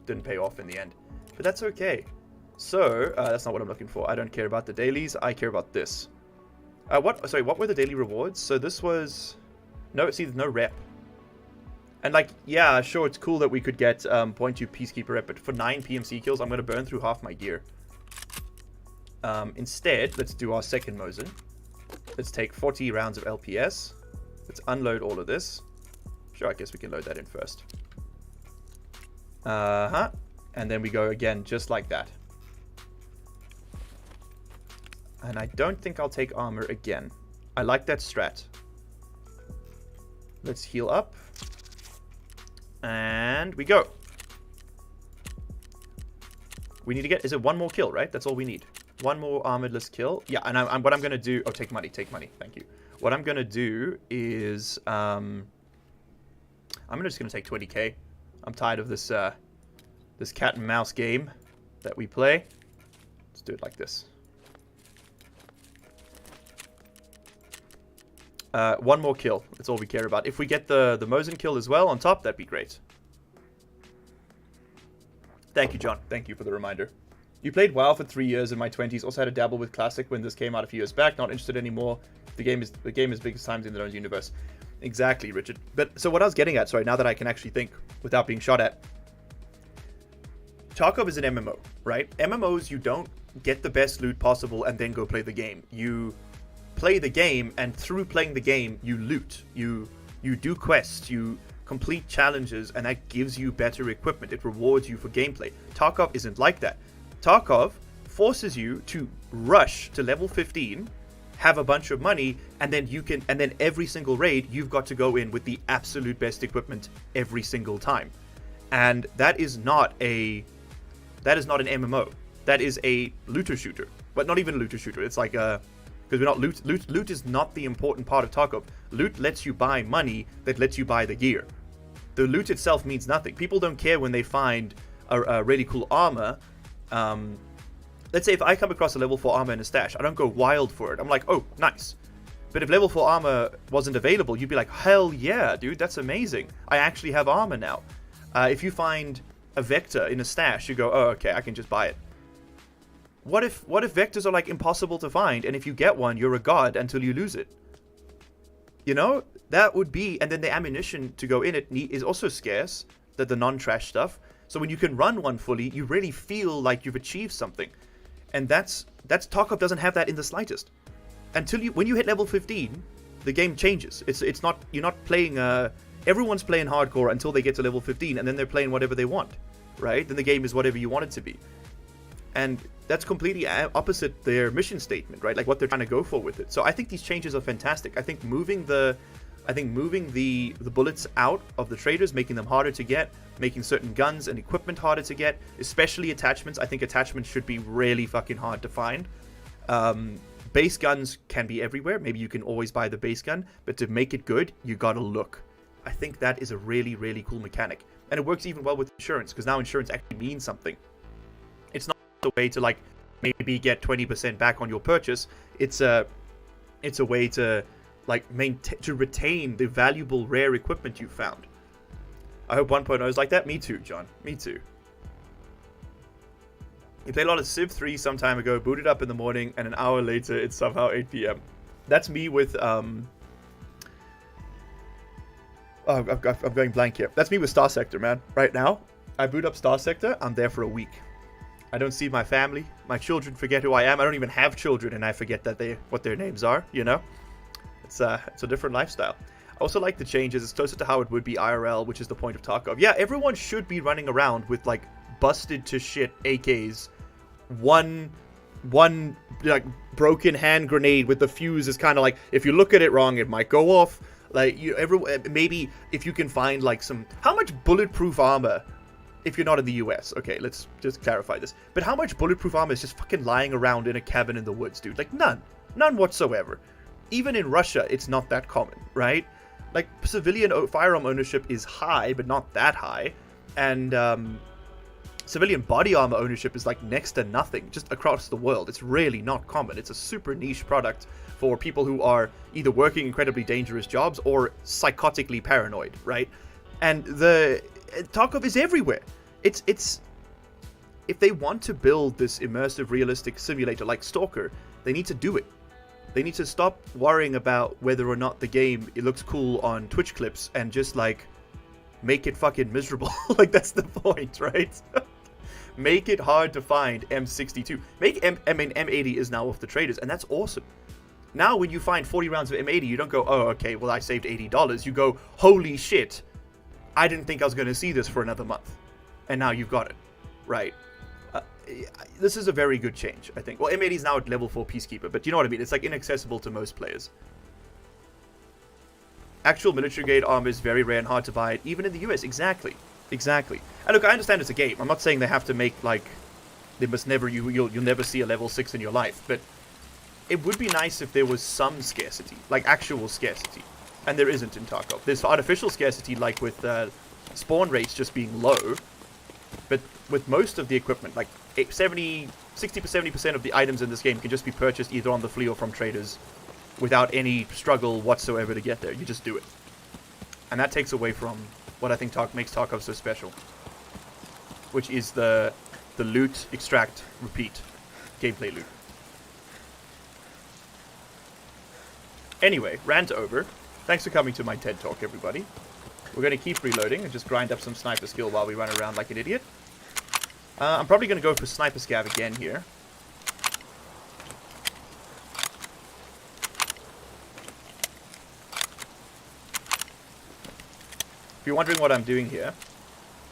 Didn't pay off in the end. But that's okay. So, that's not what I'm looking for. I don't care about the dailies. I care about this. What were the daily rewards? So this was... No, see, there's no rep. And like, yeah, sure, it's cool that we could get 0.2 Peacekeeper rep, but for 9 PMC kills, I'm going to burn through half my gear. Instead, let's do our second Mosin. Let's take 40 rounds of LPS. Let's unload all of this. Sure, I guess we can load that in first. And then we go again, just like that. And I don't think I'll take armor again. I like that strat. Let's heal up. And we go. We need to get... Is it one more kill, right? That's all we need. One more armoredless kill. Yeah, and what I'm going to do... Oh, take money. Take money. Thank you. What I'm going to do is... I'm just going to take 20k. I'm tired of this this cat and mouse game that we play. Let's do it like this. One more kill. That's all we care about. If we get the Mosin kill as well on top, that'd be great. Thank you, John. Thank you for the reminder. You played WoW for 3 years in my 20s. Also had a dabble with Classic when this came out a few years back. Not interested anymore. The game is biggest times in their own universe. Exactly, Richard. But so what I was getting at, sorry, now that I can actually think without being shot at. Tarkov is an MMO, right? MMOs, you don't get the best loot possible and then go play the game. You play the game, and through playing the game, you loot. You do quests, you complete challenges, and that gives you better equipment. It rewards you for gameplay. Tarkov isn't like that. Tarkov forces you to rush to level 15, have a bunch of money, and then every single raid, you've got to go in with the absolute best equipment every single time. And that is not an MMO. That is a looter shooter. But not even a looter shooter. It's like a... Because we're not loot is not the important part of Tarkov. Loot lets you buy money that lets you buy the gear. The loot itself means nothing. People don't care when they find a really cool armor. Let's say if I come across a level 4 armor in a stash, I don't go wild for it. I'm like, oh, nice. But if level 4 armor wasn't available, you'd be like, hell yeah, dude, that's amazing. I actually have armor now. If you find a Vector in a stash, you go, oh, okay, I can just buy it. What if Vectors are like impossible to find, and if you get one, you're a god until you lose it? You know, that would be, and then the ammunition to go in it is also scarce, the non-trash stuff. So when you can run one fully, you really feel like you've achieved something. And that's Tarkov doesn't have that in the slightest. When you hit level 15, the game changes. It's not, you're not playing, everyone's playing hardcore until they get to level 15, and then they're playing whatever they want, right? Then the game is whatever you want it to be. And that's completely opposite their mission statement, right? Like what they're trying to go for with it. So I think these changes are fantastic. I think moving the bullets out of the traders, making them harder to get, making certain guns and equipment harder to get, especially attachments. I think attachments should be really fucking hard to find. Base guns can be everywhere. Maybe you can always buy the base gun, but to make it good, you gotta look. I think that is a really, really cool mechanic. And it works even well with insurance, because now insurance actually means something. It's not a way to like maybe get 20% back on your purchase. It's a way to like to retain the valuable rare equipment you found. I hope 1.0 is like that. Me too, John. Me too. You played a lot of Civ 3 some time ago, booted up in the morning, and an hour later it's somehow 8 p.m. That's me with I'm going blank here. That's me with Star Sector, man. Right now, I boot up Star Sector, I'm there for a week. I don't see my family. My children forget who I am. I don't even have children, and I forget what their names are, you know? It's a different lifestyle. I also like the changes. It's closer to how it would be IRL, which is the point of Tarkov. Yeah, everyone should be running around with, like, busted to shit AKs. One like, broken hand grenade with the fuse is kind of like, if you look at it wrong, it might go off. Like, maybe if you can find, like, some... How much bulletproof armor If you're not in the US. Okay, let's just clarify this. But how much bulletproof armor is just fucking lying around in a cabin in the woods, dude? Like, none. None whatsoever. Even in Russia, it's not that common, right? Like, civilian firearm ownership is high, but not that high. And civilian body armor ownership is, like, next to nothing, just across the world. It's really not common. It's a super niche product for people who are either working incredibly dangerous jobs or psychotically paranoid, right? And the Tarkov is everywhere. It's if they want to build this immersive, realistic simulator like Stalker, they need to do it. They need to stop worrying about whether or not the game it looks cool on Twitch clips and just like make it fucking miserable. Like, that's the point, right? Make it hard to find M62. M80 is now off the traders, and that's awesome. Now when you find 40 rounds of M80, you don't go, oh, okay, well, I saved $80. You go, holy shit, I didn't think I was going to see this for another month. And now you've got it, right? This is a very good change, I think. Well, M80 is now at level 4 Peacekeeper, but you know what I mean? It's like inaccessible to most players. Actual military grade armor is very rare and hard to buy, even in the US. Exactly. Exactly. And look, I understand it's a game. I'm not saying they have to make, like, they must never, you'll never see a level 6 in your life, but it would be nice if there was some scarcity, like actual scarcity. And there isn't in Tarkov. There's artificial scarcity, like with spawn rates just being low, but with most of the equipment, like 60-70% of the items in this game can just be purchased either on the flea or from traders without any struggle whatsoever to get there. You just do it. And that takes away from what I think makes Tarkov so special, which is the loot, extract, repeat gameplay loop. Anyway, rant over. Thanks for coming to my TED Talk, everybody. We're going to keep reloading and just grind up some sniper skill while we run around like an idiot. I'm probably going to go for sniper scav again here. If you're wondering what I'm doing here,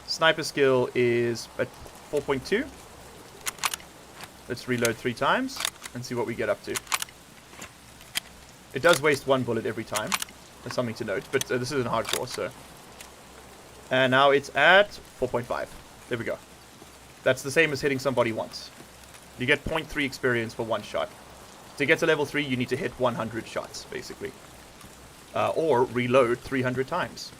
sniper skill is at 4.2. Let's reload 3 times and see what we get up to. It does waste 1 bullet every time. That's something to note, but this isn't hardcore, so. And now it's at 4.5. There we go. That's the same as hitting somebody once. You get 0.3 experience for 1 shot. To get to level 3, you need to hit 100 shots, basically. Or reload 300 times.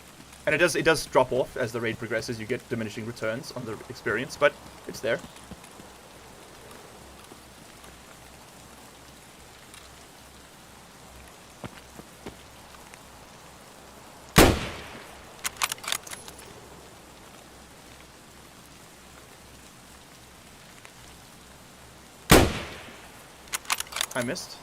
And it does drop off as the raid progresses. You get diminishing returns on the experience, but it's there. I missed.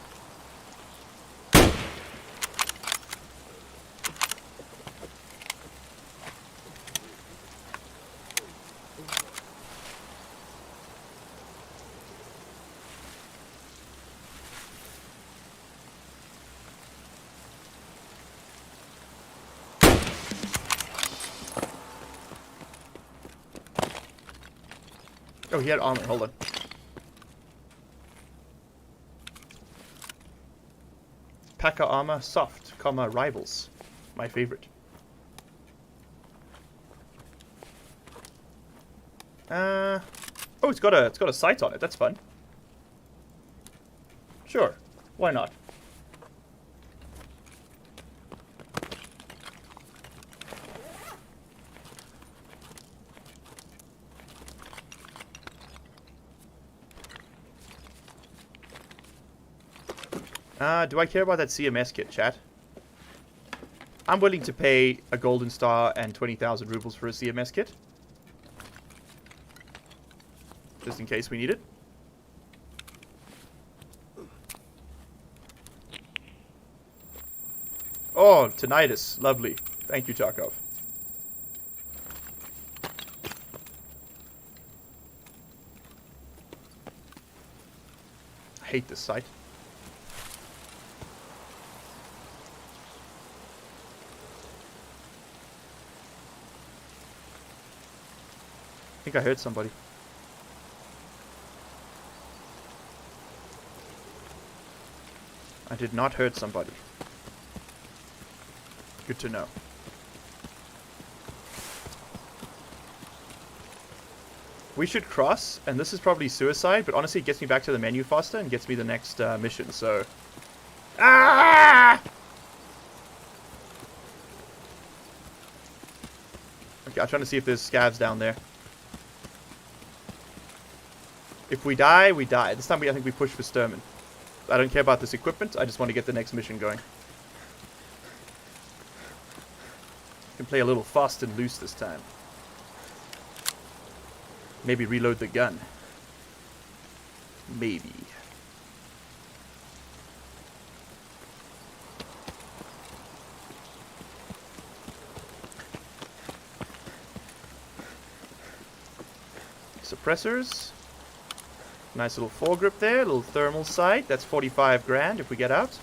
Oh, he had armor. Hold on. Packer armor, soft, comma, rivals. My favorite. Oh, it's got a sight on it. That's fun. Sure. Why not? Do I care about that CMS kit, chat? I'm willing to pay a golden star and 20,000 rubles for a CMS kit. Just in case we need it. Oh, tinnitus. Lovely. Thank you, Tarkov. I hate this site. I think I heard somebody. I did not hurt somebody. Good to know. We should cross, and this is probably suicide, but honestly it gets me back to the menu faster and gets me the next mission, so... Ah! Okay, I'm trying to see if there's scavs down there. If we die, we die. This time I think we push for Sturman. I don't care about this equipment, I just want to get the next mission going. Can play a little fast and loose this time. Maybe reload the gun. Maybe. Suppressors. Nice little foregrip there, little thermal sight. That's 45 grand if we get out.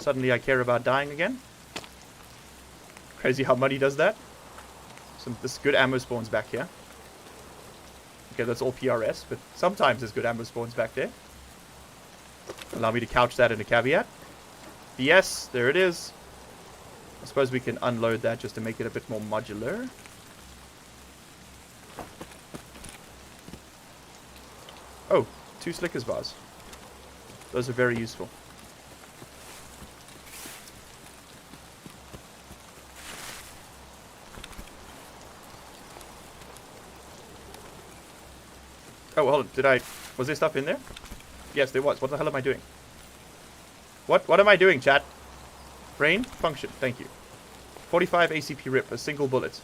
Suddenly I care about dying again. Crazy how money does that. This good ammo spawns back here. Okay, that's all PRS, but sometimes there's good ammo spawns back there. Allow me to couch that in a caveat. Yes, there it is. I suppose we can unload that just to make it a bit more modular. Oh, 2 Slickers bars. Those are very useful. Oh, hold on. Was there stuff in there? Yes, there was. What the hell am I doing? What am I doing, chat? Brain function. Thank you. 45 ACP rip, a single bullet.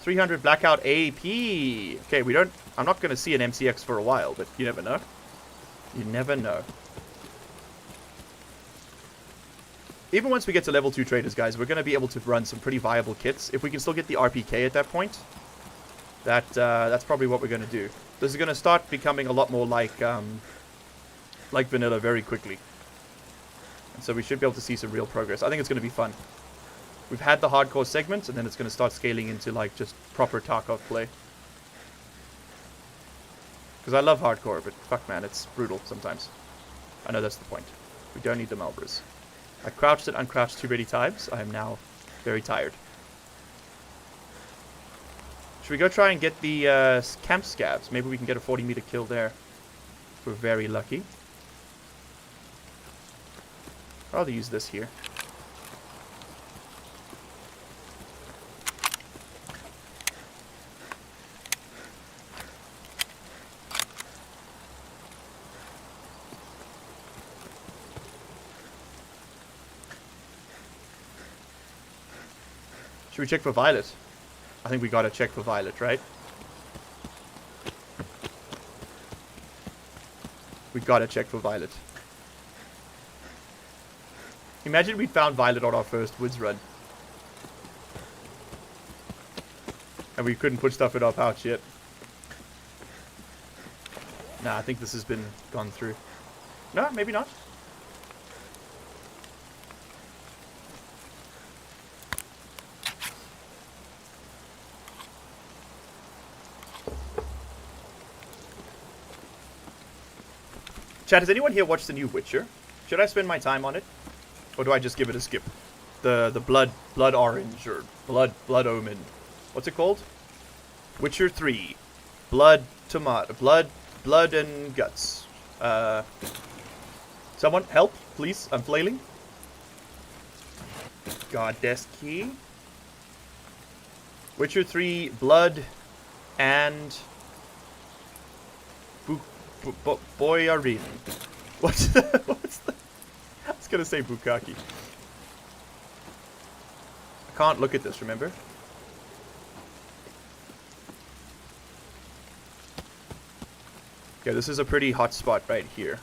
300 blackout AP. Okay, I'm not going to see an MCX for a while, but you never know. You never know. Even once we get to level 2 traders, guys, we're going to be able to run some pretty viable kits. If we can still get the RPK at that point, that's probably what we're going to do. This is going to start becoming a lot more like vanilla very quickly. And so we should be able to see some real progress. I think it's going to be fun. We've had the hardcore segment, and then it's going to start scaling into like just proper Tarkov play. Because I love hardcore, but fuck man, it's brutal sometimes. I know that's the point. We don't need the Malbras. I crouched and uncrouched too many times. I am now very tired. Should we go try and get the camp scavs? Maybe we can get a 40-meter kill there. If we're very lucky. I'd rather use this here. Should we check for Violet? I think we gotta check for Violet, right? We gotta check for Violet. Imagine we found Violet on our first woods run. And we couldn't put stuff in our pouch yet. Nah, I think this has been gone through. No, maybe not. Chat, has anyone here watched the new Witcher? Should I spend my time on it? Or do I just give it a skip? The blood orange or blood omen. What's it called? Witcher 3. Blood and guts. Someone help, please. I'm flailing. Goddess key. Witcher 3 blood and Boyarin. What's the I was gonna say Bukaki. I can't look at this, remember? Okay, this is a pretty hot spot right here.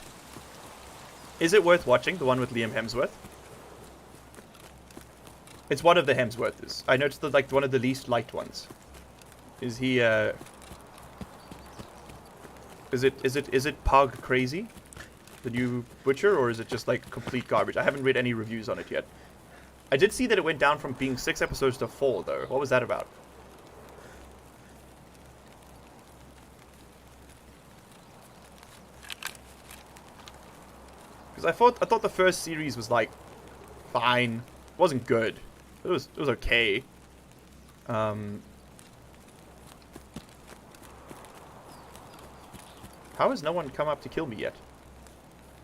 Is it worth watching? The one with Liam Hemsworth? It's one of the Hemsworths. I noticed that like one of the least liked ones. Is he Is it Pog crazy? The new Butcher, or is it just like complete garbage? I haven't read any reviews on it yet. I did see that it went down from being 6 episodes to 4 though. What was that about? Because I thought the first series was like fine. It wasn't good. It was okay. How has no one come up to kill me yet?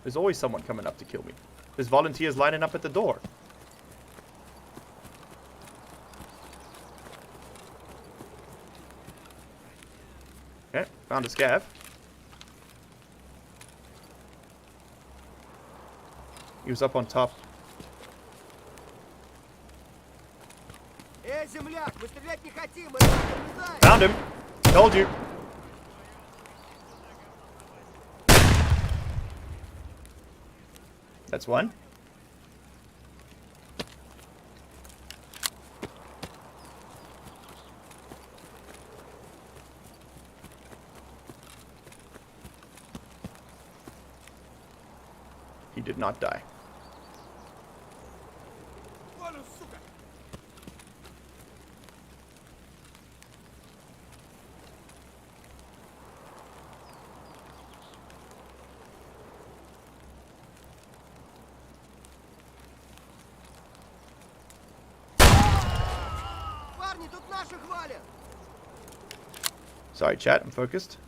There's always someone coming up to kill me. There's volunteers lining up at the door. Okay, found a scav. He was up on top. Found him! Told you! That's one. He did not die. Sorry, chat, I'm focused.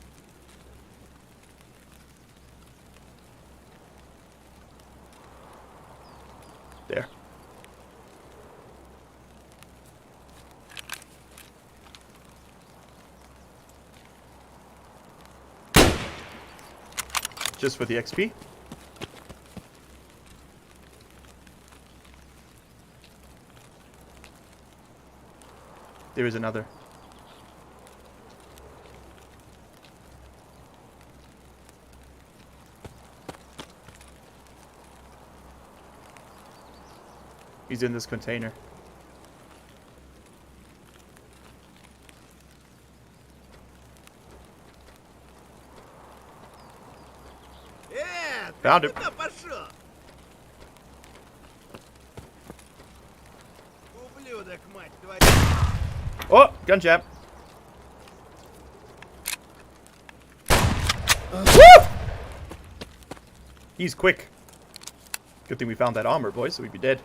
There. Just for the XP. There is another. He's in this container. Found him. Oh, gun jab. Woo! He's quick. Good thing we found that armor, boys, so we'd be dead.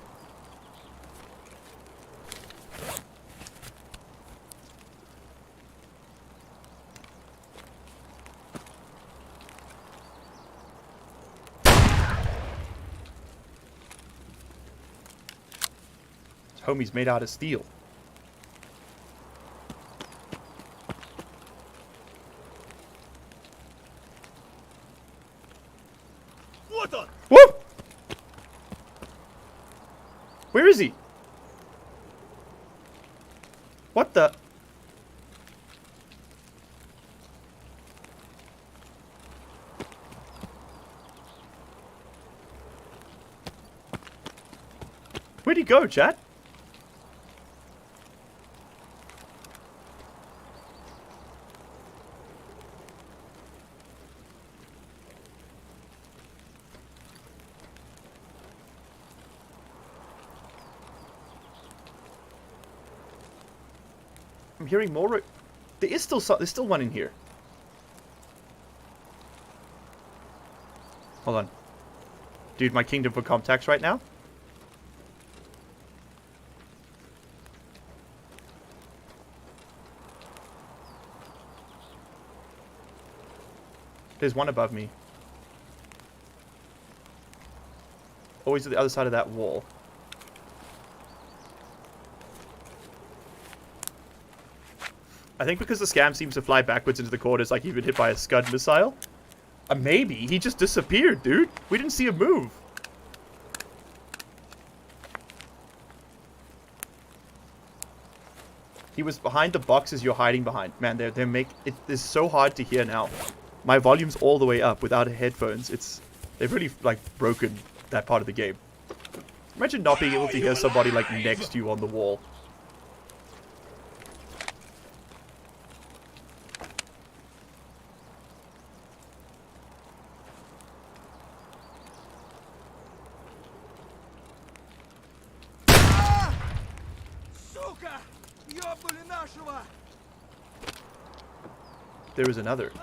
His homie's made out of steel. Woo! Where is he? What the? Where'd he go, chat? I'm hearing more. There is still there's still one in here. Hold on. Dude, my kingdom for contacts right now. There's one above me. Always at the other side of that wall. I think because the scam seems to fly backwards into the corners like he'd been hit by a Scud missile. Maybe. He just disappeared, dude. We didn't see him move. He was behind the boxes you're hiding behind. Man, it is so hard to hear now. My volume's all the way up without headphones. They've really, like, broken that part of the game. Imagine not being able to hear somebody, like, next to you on the wall. There is another.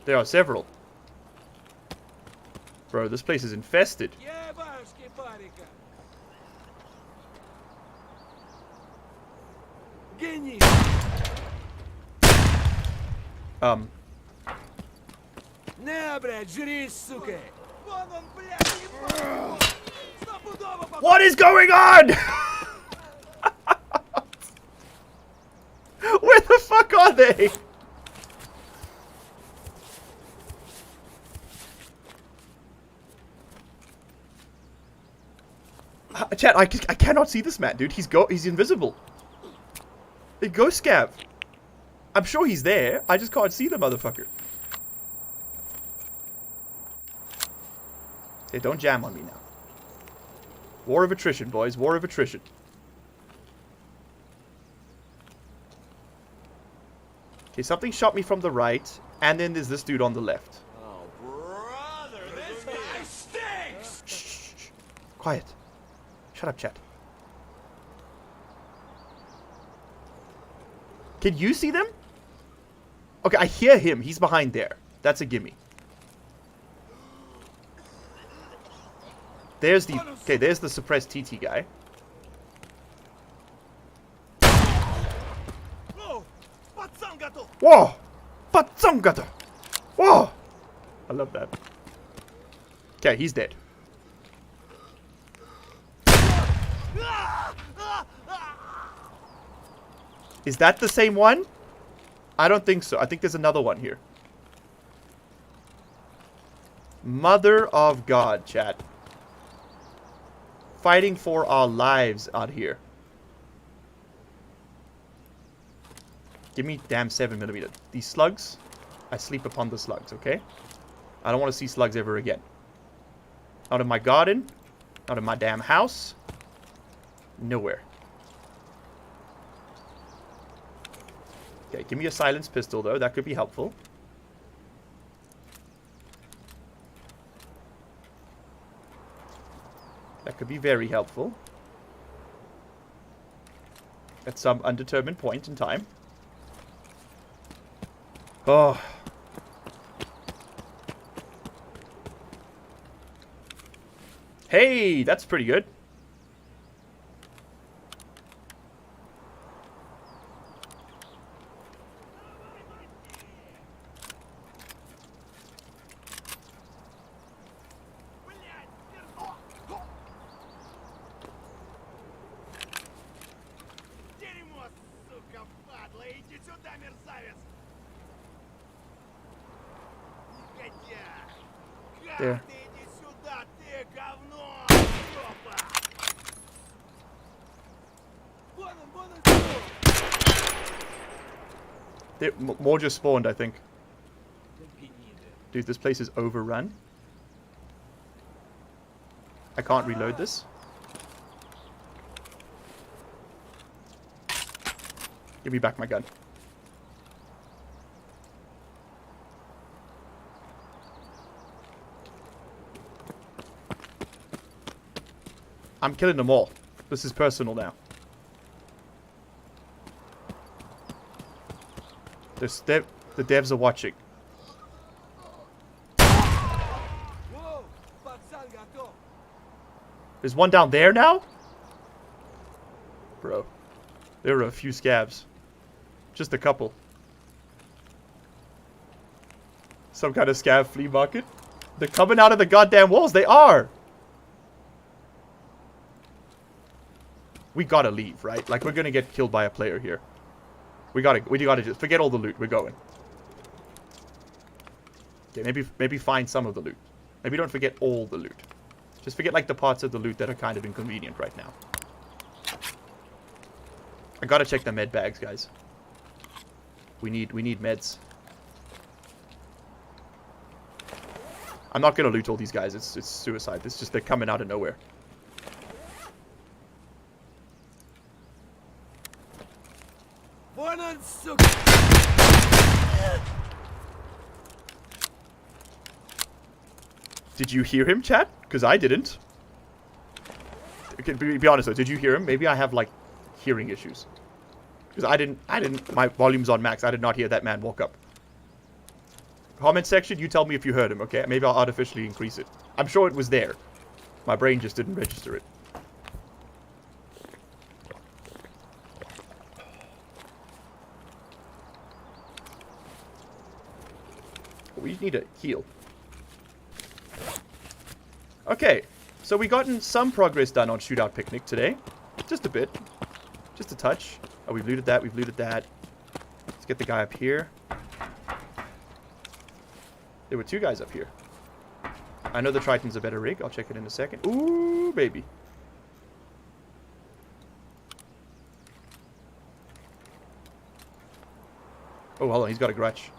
There are several. Bro, this place is infested. What is going on? Where the fuck are they? Chat, I cannot see this man, dude. He's invisible. The ghost scav. I'm sure he's there. I just can't see the motherfucker. Hey, don't jam on me now. War of attrition, boys. War of attrition. Okay, something shot me from the right, and then there's this dude on the left. Oh, brother, this guy stinks! Shh, shh, shh. Quiet. Shut up, chat. Can you see them? Okay, I hear him. He's behind there. That's a gimme. There's the... Okay, there's the suppressed TT guy. Whoa! Patsangata! Whoa! I love that. Okay, he's dead. Is that the same one? I don't think so. I think there's another one here. Mother of God, chat. Fighting for our lives out here. Give me damn 7mm. These slugs, I sleep upon the slugs, okay? I don't want to see slugs ever again. Not in my garden. Not in my damn house. Nowhere. Okay, give me a silenced pistol, though. That could be helpful. That could be very helpful. At some undetermined point in time. Oh. Hey, that's pretty good. There. More just spawned, I think. Dude, this place is overrun. I can't reload this. Give me back my gun. I'm killing them all. This is personal now. The devs are watching. There's one down there now? Bro. There are a few scabs. Just a couple. Some kind of scab flea market? They're coming out of the goddamn walls. They are! We gotta leave, right? Like, we're gonna get killed by a player here. We gotta just forget all the loot. We're going. Okay, maybe find some of the loot. Maybe don't forget all the loot. Just forget, like, the parts of the loot that are kind of inconvenient right now. I gotta check the med bags, guys. We need meds. I'm not gonna loot all these guys. It's suicide. It's just they're coming out of nowhere. Did you hear him, chat? Because I didn't. Okay, be honest though, did you hear him? Maybe I have, like, hearing issues. Because I didn't, my volume's on max. I did not hear that man walk up. Comment section, you tell me if you heard him, okay? Maybe I'll artificially increase it. I'm sure it was there. My brain just didn't register it. We need to heal. Okay, so we gotten some progress done on Shootout Picnic today. Just a bit. Just a touch. Oh, we've looted that. We've looted that. Let's get the guy up here. There were 2 guys up here. I know the Triton's a better rig. I'll check it in a second. Ooh, baby. Oh, hold on. He's got a grudge.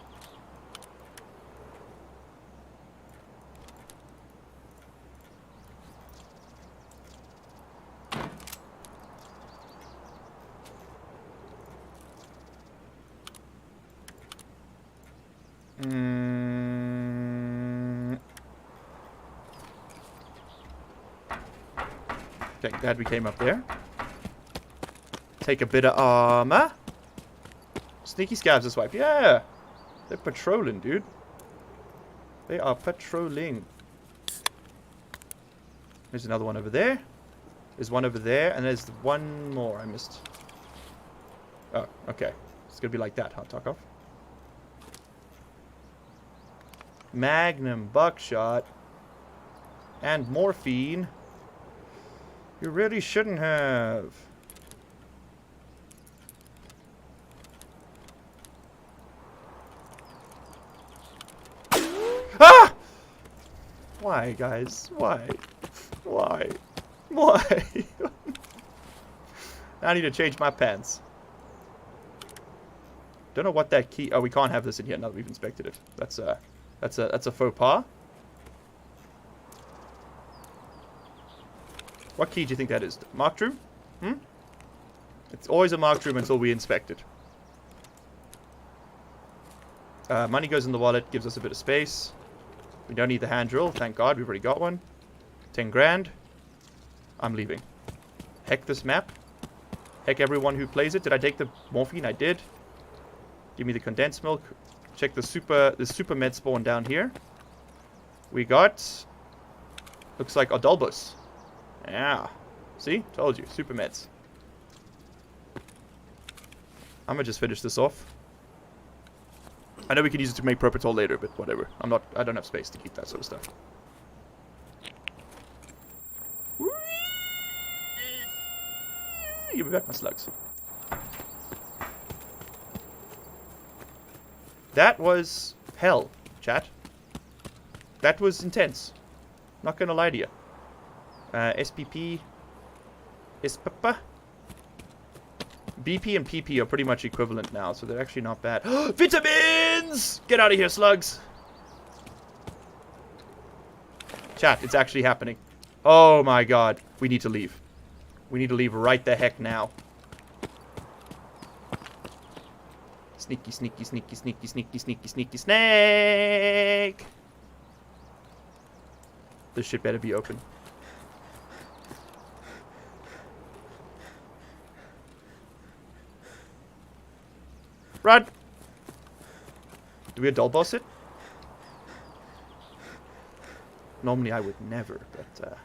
Okay, glad we came up there. Take a bit of armor. Sneaky scavs this wipe. Yeah. They're patrolling, dude. They are patrolling. There's another one over there. There's one over there. And there's one more I missed. Oh, okay. It's going to be like that, huh, Tarkov? Magnum, buckshot. And morphine. You really shouldn't have. Ah! Why, guys? Why? Why? Why? I need to change my pants. Don't know what that key. Oh, we can't have this in here now that we've inspected it. That's a faux pas. What key do you think that is? Marked room? Hmm? It's always a marked room until we inspect it. Money goes in the wallet, gives us a bit of space. We don't need the hand drill, thank God, we've already got one. 10 grand. I'm leaving. Heck this map. Heck everyone who plays it. Did I take the morphine? I did. Give me the condensed milk. Check the super med spawn down here. We got... looks like Odolbus. Yeah. See? Told you. Super meds. I'm gonna just finish this off. I know we can use it to make Propitol later, but whatever. I don't have space to keep that sort of stuff. Give me back my slugs. That was hell, chat. That was intense. Not gonna lie to you. SPP. SPP. BP and PP are pretty much equivalent now, so they're actually not bad. Vitamins! Get out of here, slugs! Chat, it's actually happening. Oh my god. We need to leave. We need to leave right the heck now. Sneaky, sneaky, sneaky, sneaky, sneaky, sneaky, sneaky, snake! This shit better be open. Run! Do we adult boss it? Normally I would never, but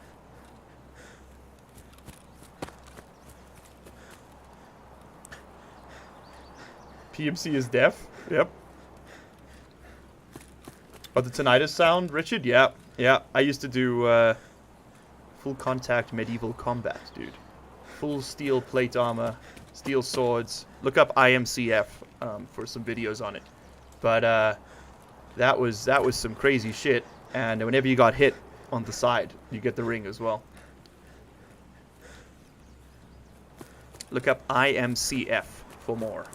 PMC is deaf? Yep. But the tinnitus sound, Richard? Yeah. Yeah. I used to do full contact medieval combat, dude. Full steel plate armor, steel swords. Look up IMCF for some videos on it. But that was some crazy shit. And whenever you got hit on the side, you get the ring as well. Look up IMCF for more.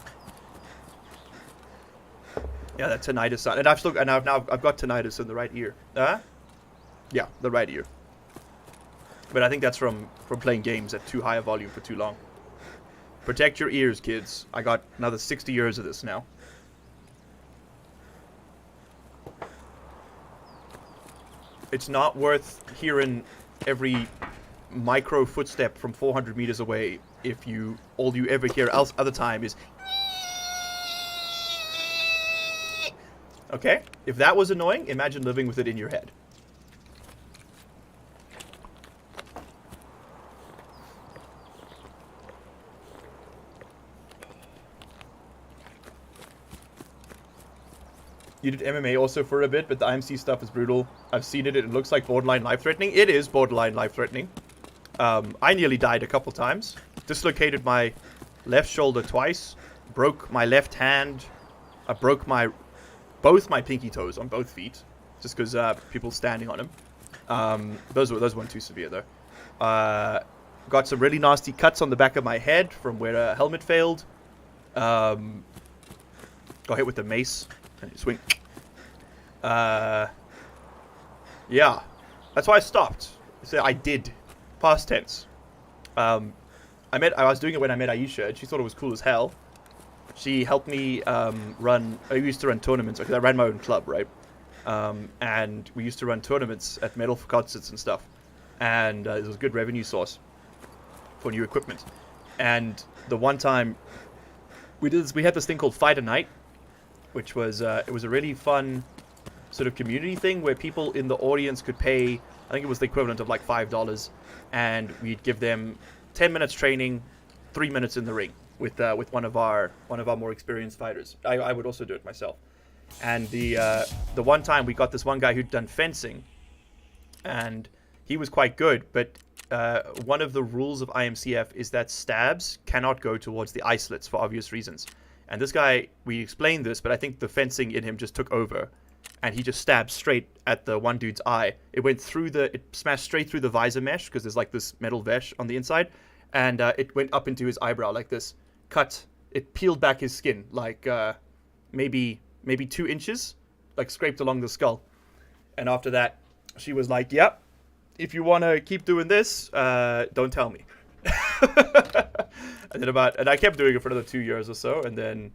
Yeah, that tinnitus sound. And I've got tinnitus in the right ear. Yeah, the right ear. But I think that's from playing games at too high a volume for too long. Protect your ears, kids. I got another 60 years of this now. It's not worth hearing every micro footstep from 400 meters away if all you ever hear other time is... Okay? If that was annoying, imagine living with it in your head. You did MMA also for a bit, but the IMC stuff is brutal. I've seen it. It looks like borderline life-threatening. It is borderline life-threatening. I nearly died a couple times. Dislocated my left shoulder twice. Broke my left hand. I broke both my pinky toes on both feet. Just because people standing on them. Those weren't too severe, though. Got some really nasty cuts on the back of my head from where a helmet failed. Got hit with the mace. Swing. Yeah. That's why I stopped. So I did. Past tense. I was doing it when I met Aisha, and she thought it was cool as hell. She helped me run. I used to run tournaments because I ran my own club, right? And we used to run tournaments at metal concerts and stuff. And it was a good revenue source for new equipment. And the one time we had this thing called Fight a Night, which was it was a really fun sort of community thing where people in the audience could pay. I think it was the equivalent of like $5, and we'd give them 10 minutes training, 3 minutes in the ring with one of our more experienced fighters. I would also do it myself. And the one time we got this one guy who'd done fencing, and he was quite good, but one of the rules of IMCF is that stabs cannot go towards the eye slits for obvious reasons. And this guy, we explained this, but I think the fencing in him just took over, and he just stabbed straight at the one dude's eye. It smashed straight through the visor mesh, because there's like this metal mesh on the inside, and it went up into his eyebrow like this. It peeled back his skin like maybe 2 inches, like scraped along the skull. And after that, she was like, "Yep, if you want to keep doing this, don't tell me." and I kept doing it for another 2 years or so, and then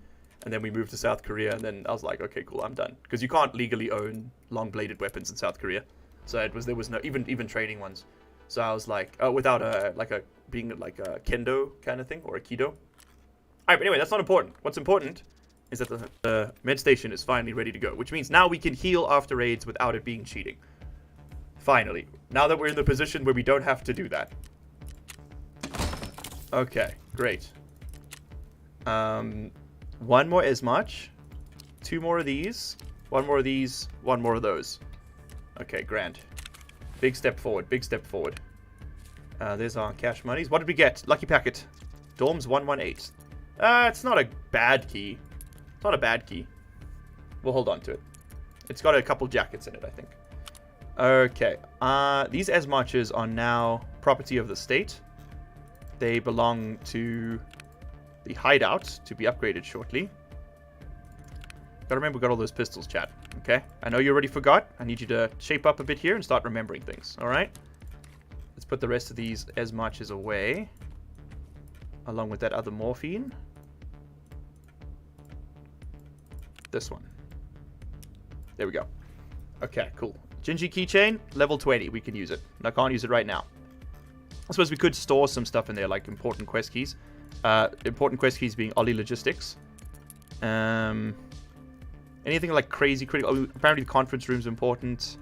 we moved to South Korea, and then I was like, okay, cool, I'm done, because you can't legally own long-bladed weapons in South Korea, so there was no even training ones. So I was like, without being like a kendo kind of thing or a kido. All right, but anyway, that's not important. What's important is that the med station is finally ready to go, which means now we can heal after raids without it being cheating. Finally, now that we're in the position where we don't have to do that. Okay, great. One more Esmach, 2 more of these, 1 more of these, 1 more of those. Okay, grand. Big step forward, big step forward. There's our cash monies. What did we get? Lucky packet. Dorms 118. It's not a bad key. It's not a bad key. We'll hold on to it. It's got a couple jackets in it, I think. Okay. These Esmaches are now property of the state. They belong to the hideout to be upgraded shortly. Gotta remember we got all those pistols, chat. Okay? I know you already forgot. I need you to shape up a bit here and start remembering things. Alright? Let's put the rest of these Esmaches away. Along with that other morphine. This one. There we go. Okay, cool. Gingy keychain, level 20. We can use it. I can't use it right now. I suppose we could store some stuff in there, like important quest keys. Important quest keys being Ollie Logistics. Anything like crazy critical. Oh, apparently the conference room's important.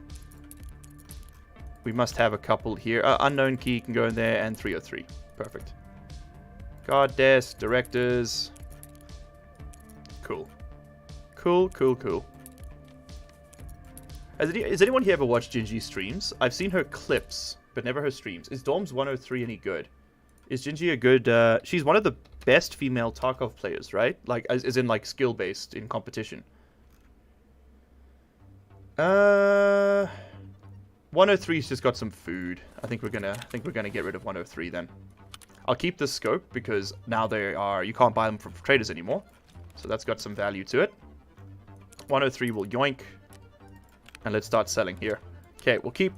We must have a couple here. Unknown key can go in there, and 303. Perfect. Guard desk, directors. Cool. Cool, cool, cool. Has anyone here ever watched Gingy streams? I've seen her clips, but never her streams. Is Dorms 103 any good? Is Gingy a good... she's one of the best female Tarkov players, right? Like, as in, like, skill-based in competition. 103's just got some food. I think we're gonna get rid of 103 then. I'll keep the scope because now you can't buy them from traders anymore. So that's got some value to it. 103 will yoink. And let's start selling here. Okay, we'll keep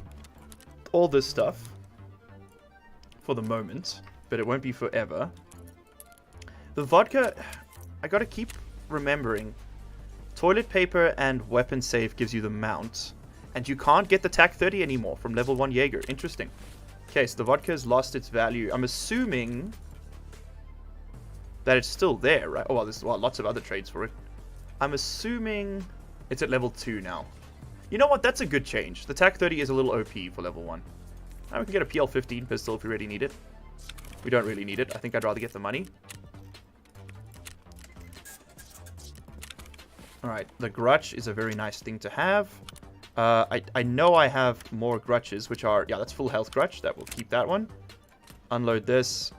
all this stuff for the moment, but it won't be forever. The vodka, I gotta keep remembering. Toilet paper and weapon safe gives you the mount. And you can't get the TAC 30 anymore from level 1 Jaeger. Interesting. Okay, so the vodka has lost its value. I'm assuming that it's still there, right? Oh, well, there's lots of other trades for it. I'm assuming it's at level 2 now. You know what? That's a good change. The TAC 30 is a little OP for level 1. Now we can get a PL-15 pistol if we really need it. We don't really need it. I think I'd rather get the money. Alright, the grutch is a very nice thing to have. I know I have more grutches, which are... Yeah, that's full health grutch. That will keep that one. Unload this.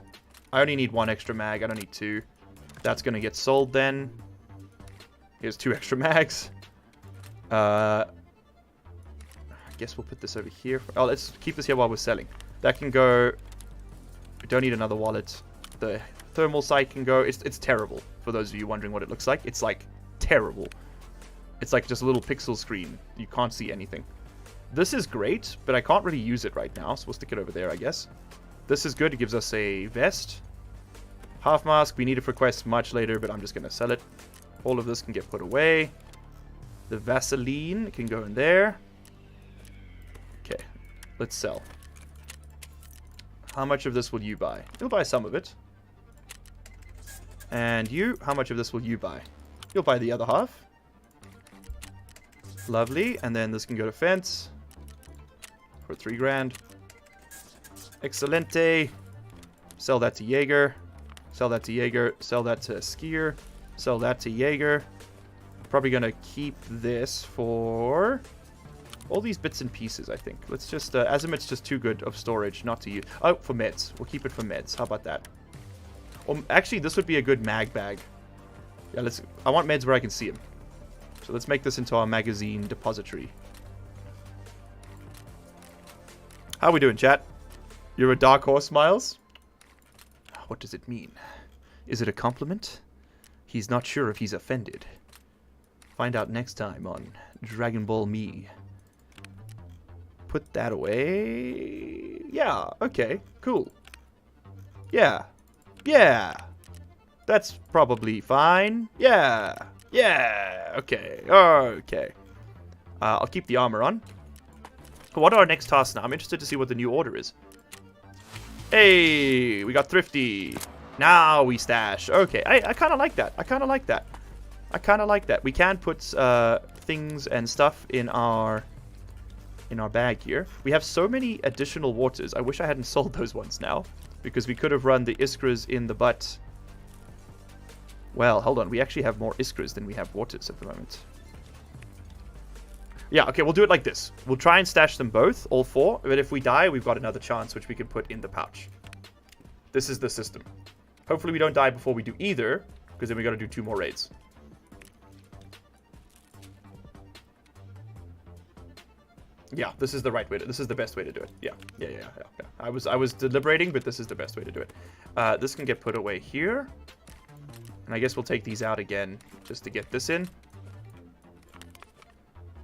I only need 1 extra mag. I don't need 2. That's going to get sold then. Here's 2 extra mags. I guess we'll put this over here. Oh, let's keep this here while we're selling. That can go... We don't need another wallet. The thermal sight can go... It's terrible, for those of you wondering what it looks like. It's, like, terrible. It's like just a little pixel screen. You can't see anything. This is great, but I can't really use it right now, so we'll stick it over there, I guess. This is good. It gives us a vest. Half mask. We need it for quests much later, but I'm just going to sell it. All of this can get put away. The Vaseline can go in there. Okay, let's sell. How much of this will you buy? You'll buy some of it. And you, how much of this will you buy? You'll buy the other half. Lovely. And then this can go to fence for 3 grand. Excelente. Sell that to Jaeger. Sell that to Jaeger. Sell that to Skier. Sell that to Jaeger. Probably going to keep this for all these bits and pieces, I think. Let's just... Azimuth's just too good of storage not to use. Oh, for meds. We'll keep it for meds. How about that? Actually, this would be a good mag bag. Yeah, let's... I want meds where I can see them. So let's make this into our magazine depository. How we doing, chat? You're a dark horse, Miles? What does it mean? Is it a compliment? He's not sure if he's offended. Find out next time on Dragon Ball Me. Put that away. Yeah, okay, cool. Yeah. Yeah. That's probably fine. Yeah. Yeah. Okay. Okay. I'll keep the armor on. What are our next tasks now? I'm interested to see what the new order is. Hey, we got thrifty. Now we stash. Okay, I kind of like that. I kind of like that. I kind of like that. We can put things and stuff in our bag here. We have so many additional waters. I wish I hadn't sold those ones now, because we could have run the Iskras in the butt. Well, hold on. We actually have more Iskras than we have waters at the moment. Yeah, okay, we'll do it like this. We'll try and stash them both, all 4. But if we die, we've got another chance, which we can put in the pouch. This is the system. Hopefully we don't die before we do either, because then we got to do 2 more raids. Yeah, this is the right way to... This is the best way to do it. Yeah. I was deliberating, but this is the best way to do it. This can get put away here. And I guess we'll take these out again, just to get this in.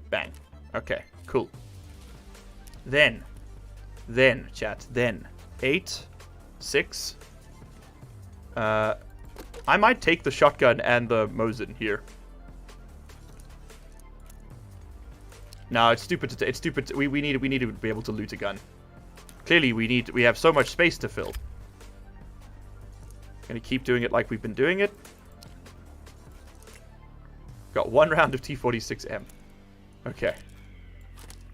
Bang. Okay, cool. Then, chat, 8, 6. I might take the shotgun and the Mosin here. No, it's stupid to it's stupid. We need to be able to loot a gun. Clearly, we have so much space to fill. Gonna keep doing it like we've been doing it. Got 1 round of T46M. Okay.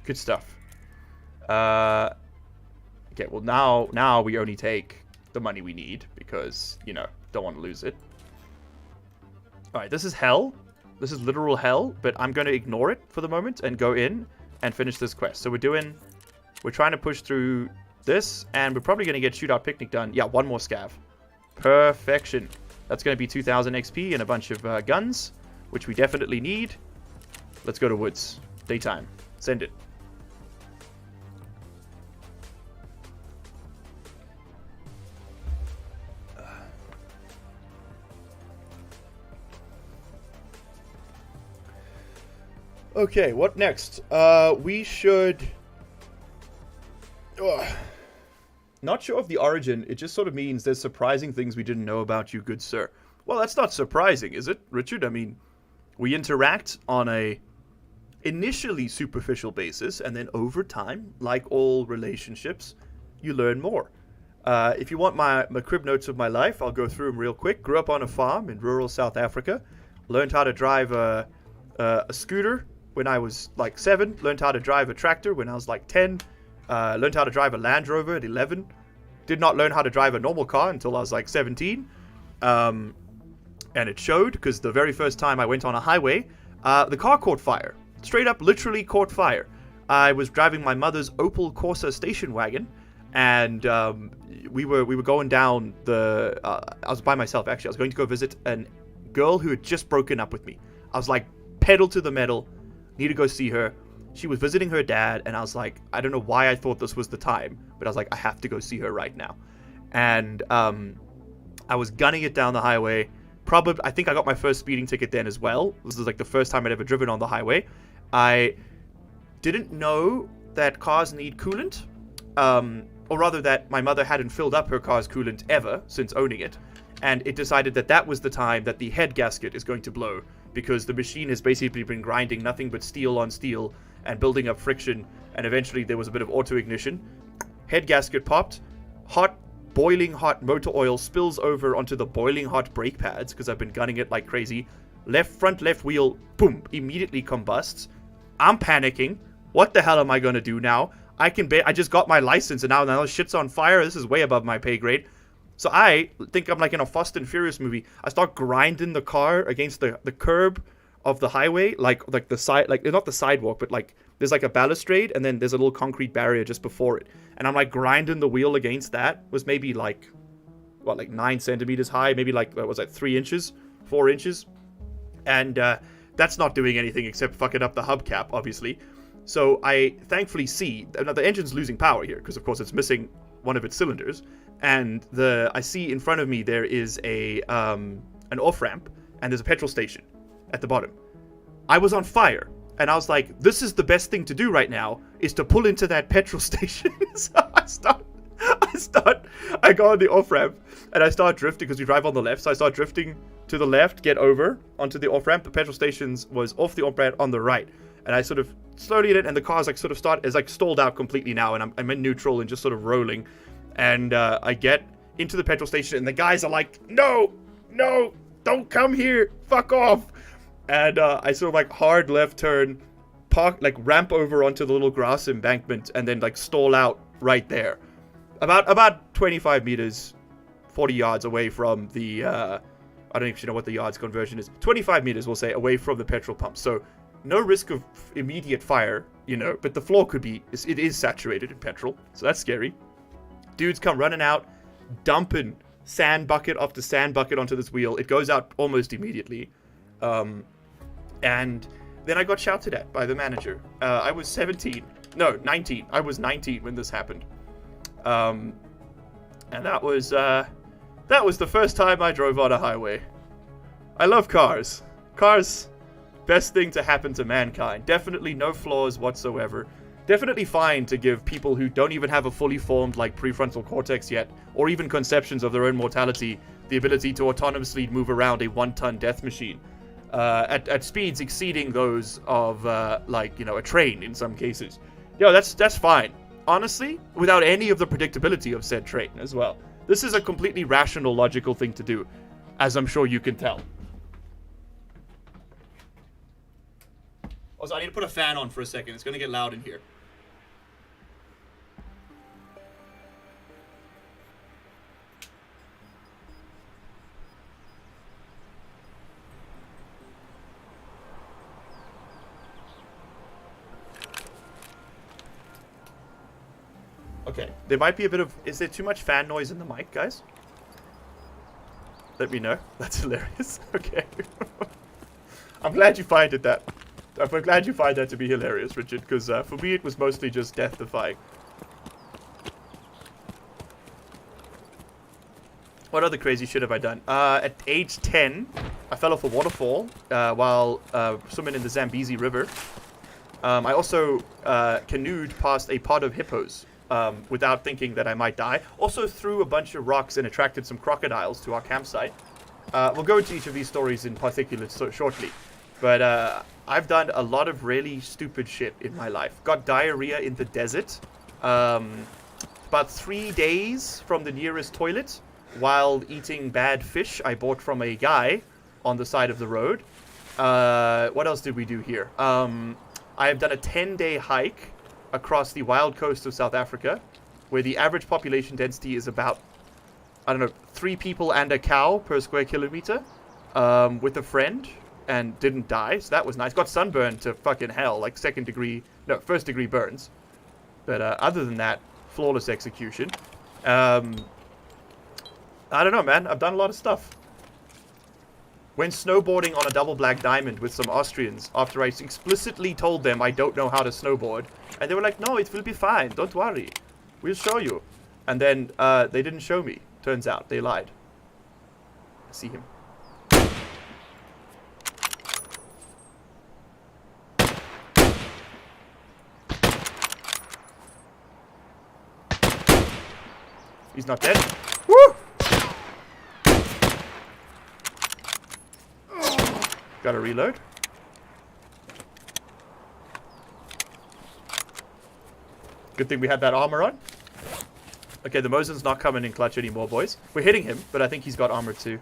Good stuff. Okay, well now we only take the money we need because, you know, don't want to lose it. Alright, this is hell. This is literal hell, but I'm going to ignore it for the moment and go in and finish this quest. So we're trying to push through this, and we're probably going to get Shootout Picnic done. Yeah, 1 more scav. Perfection. That's going to be 2,000 XP and a bunch of guns, which we definitely need. Let's go to woods. Daytime. Send it. Okay, what next? We should... Not sure of the origin. It just sort of means there's surprising things we didn't know about you, good sir. Well, that's not surprising, is it, Richard? I mean, we interact on a initially superficial basis, and then over time, like all relationships, you learn more. If you want my crib notes of my life, I'll go through them real quick. Grew up on a farm in rural South Africa. Learned how to drive a scooter when I was like 7. Learned how to drive a tractor when I was like 10. Learned how to drive a Land Rover at 11. Did not learn how to drive a normal car until I was like 17. And it showed, because the very first time I went on a highway, The car caught fire. Straight up, literally caught fire. I was driving my mother's Opel Corsa station wagon, and we were going down the... I was by myself, actually. I was going to go visit a girl who had just broken up with me. I was like, pedal to the metal, need to go see her. She was visiting her dad, and I was like, I don't know why I thought this was the time, but I was like, I have to go see her right now. And I was gunning it down the highway. Probably, I think I got my first speeding ticket then as well. This is like the first time I'd ever driven on the highway. I didn't know that cars need coolant, or rather that my mother hadn't filled up her car's coolant ever since owning it. And it decided that that was the time that the head gasket is going to blow, because the machine has basically been grinding nothing but steel on steel and building up friction, and eventually there was a bit of auto ignition. Head gasket popped, boiling hot motor oil spills over onto the boiling hot brake pads, because I've been gunning it like crazy. Front left wheel, boom, immediately combusts. I'm panicking. What the hell am I going to do now? I just got my license, and now shit's on fire. This is way above my pay grade. So I think I'm like in a Fast and Furious movie. I start grinding the car against the curb of the highway, like the side, like not the sidewalk, but like there's like a balustrade, and then there's a little concrete barrier just before it. And I'm like grinding the wheel against that. Was maybe like, what, like 9 centimeters high, maybe like, what was that, 3 inches, 4 inches? And that's not doing anything except fucking up the hubcap, obviously. So I thankfully see, now the engine's losing power here, because of course it's missing one of its cylinders. And I see in front of me there is an off-ramp, and there's a petrol station at the bottom. I was on fire, and I was like, this is the best thing to do right now, is to pull into that petrol station. So I go on the off-ramp, and I start drifting, because we drive on the left, so I start drifting to the left, get over onto the off-ramp. The petrol stations was off the off-ramp on the right, and I sort of slowly hit it, and the car's like sort of is like stalled out completely now, and I'm in neutral and just sort of rolling. And I get into the petrol station, and the guys are like, no, don't come here, fuck off. And I sort of like hard left turn, ramp over onto the little grass embankment, and then like stall out right there. About 25 meters, 40 yards away from the, I don't actually know what the yards conversion is. 25 meters, we'll say, away from the petrol pump. So no risk of immediate fire, but the floor it is saturated in petrol. So that's scary. Dudes come running out, dumping sand bucket after sand bucket onto this wheel. It goes out almost immediately. And then I got shouted at by the manager. I was 19. I was 19 when this happened. And that was the first time I drove on a highway. I love cars. Cars, best thing to happen to mankind. Definitely no flaws whatsoever. Definitely fine to give people who don't even have a fully formed like prefrontal cortex yet, or even conceptions of their own mortality, the ability to autonomously move around a 1-ton death machine at speeds exceeding those of a train in some cases. That's fine. Honestly, without any of the predictability of said train as well. This is a completely rational, logical thing to do, as I'm sure you can tell. Also, I need to put a fan on for a second. It's going to get loud in here. Okay, there might be a bit of... Is there too much fan noise in the mic, guys? Let me know. That's hilarious. Okay. I'm glad you find it that... I'm glad you find that to be hilarious, Richard, because for me it was mostly just death-defying. What other crazy shit have I done? At age 10, I fell off a waterfall while swimming in the Zambezi River. I also canoed past a pod of hippos without thinking that I might die. Also threw a bunch of rocks and attracted some crocodiles to our campsite. We'll go into each of these stories in particular shortly. But I've done a lot of really stupid shit in my life. Got diarrhea in the desert. About 3 days from the nearest toilet while eating bad fish I bought from a guy on the side of the road. What else did we do here? I have done a 10-day hike across the wild coast of South Africa, where the average population density is about, 3 people and a cow per square kilometer, with a friend. and didn't die, so that was nice. Got sunburned to fucking hell, like first degree burns. But other than that, flawless execution. I don't know, man. I've done a lot of stuff. Went snowboarding on a double black diamond with some Austrians after I explicitly told them I don't know how to snowboard. And they were like, no, it will be fine. Don't worry. We'll show you. And then they didn't show me. Turns out they lied. I see him. He's not dead. Woo! Gotta reload. Good thing we had that armor on. Okay, the Mosin's not coming in clutch anymore, boys. We're hitting him, but I think he's got armor too.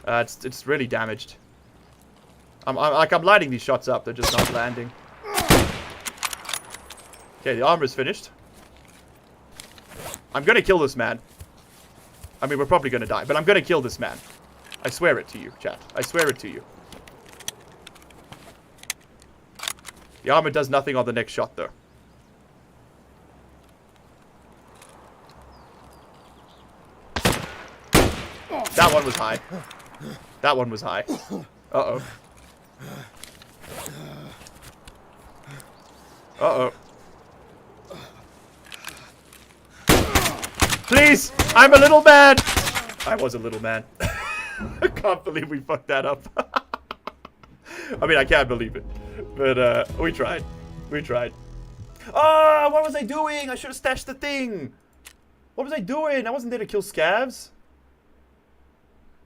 It's really damaged. I'm lighting these shots up. They're just not landing. Okay, the armor's finished. I'm gonna kill this man. I mean, we're probably gonna die, but I'm gonna kill this man. I swear it to you, chat. I swear it to you. The armor does nothing on the next shot, though. That one was high. That one was high. Uh-oh. Uh-oh. Please! I'm a little man! I was a little man. I can't believe we fucked that up. I mean, I can't believe it. But, we tried. We tried. Oh, what was I doing? I should have stashed the thing. What was I doing? I wasn't there to kill scavs.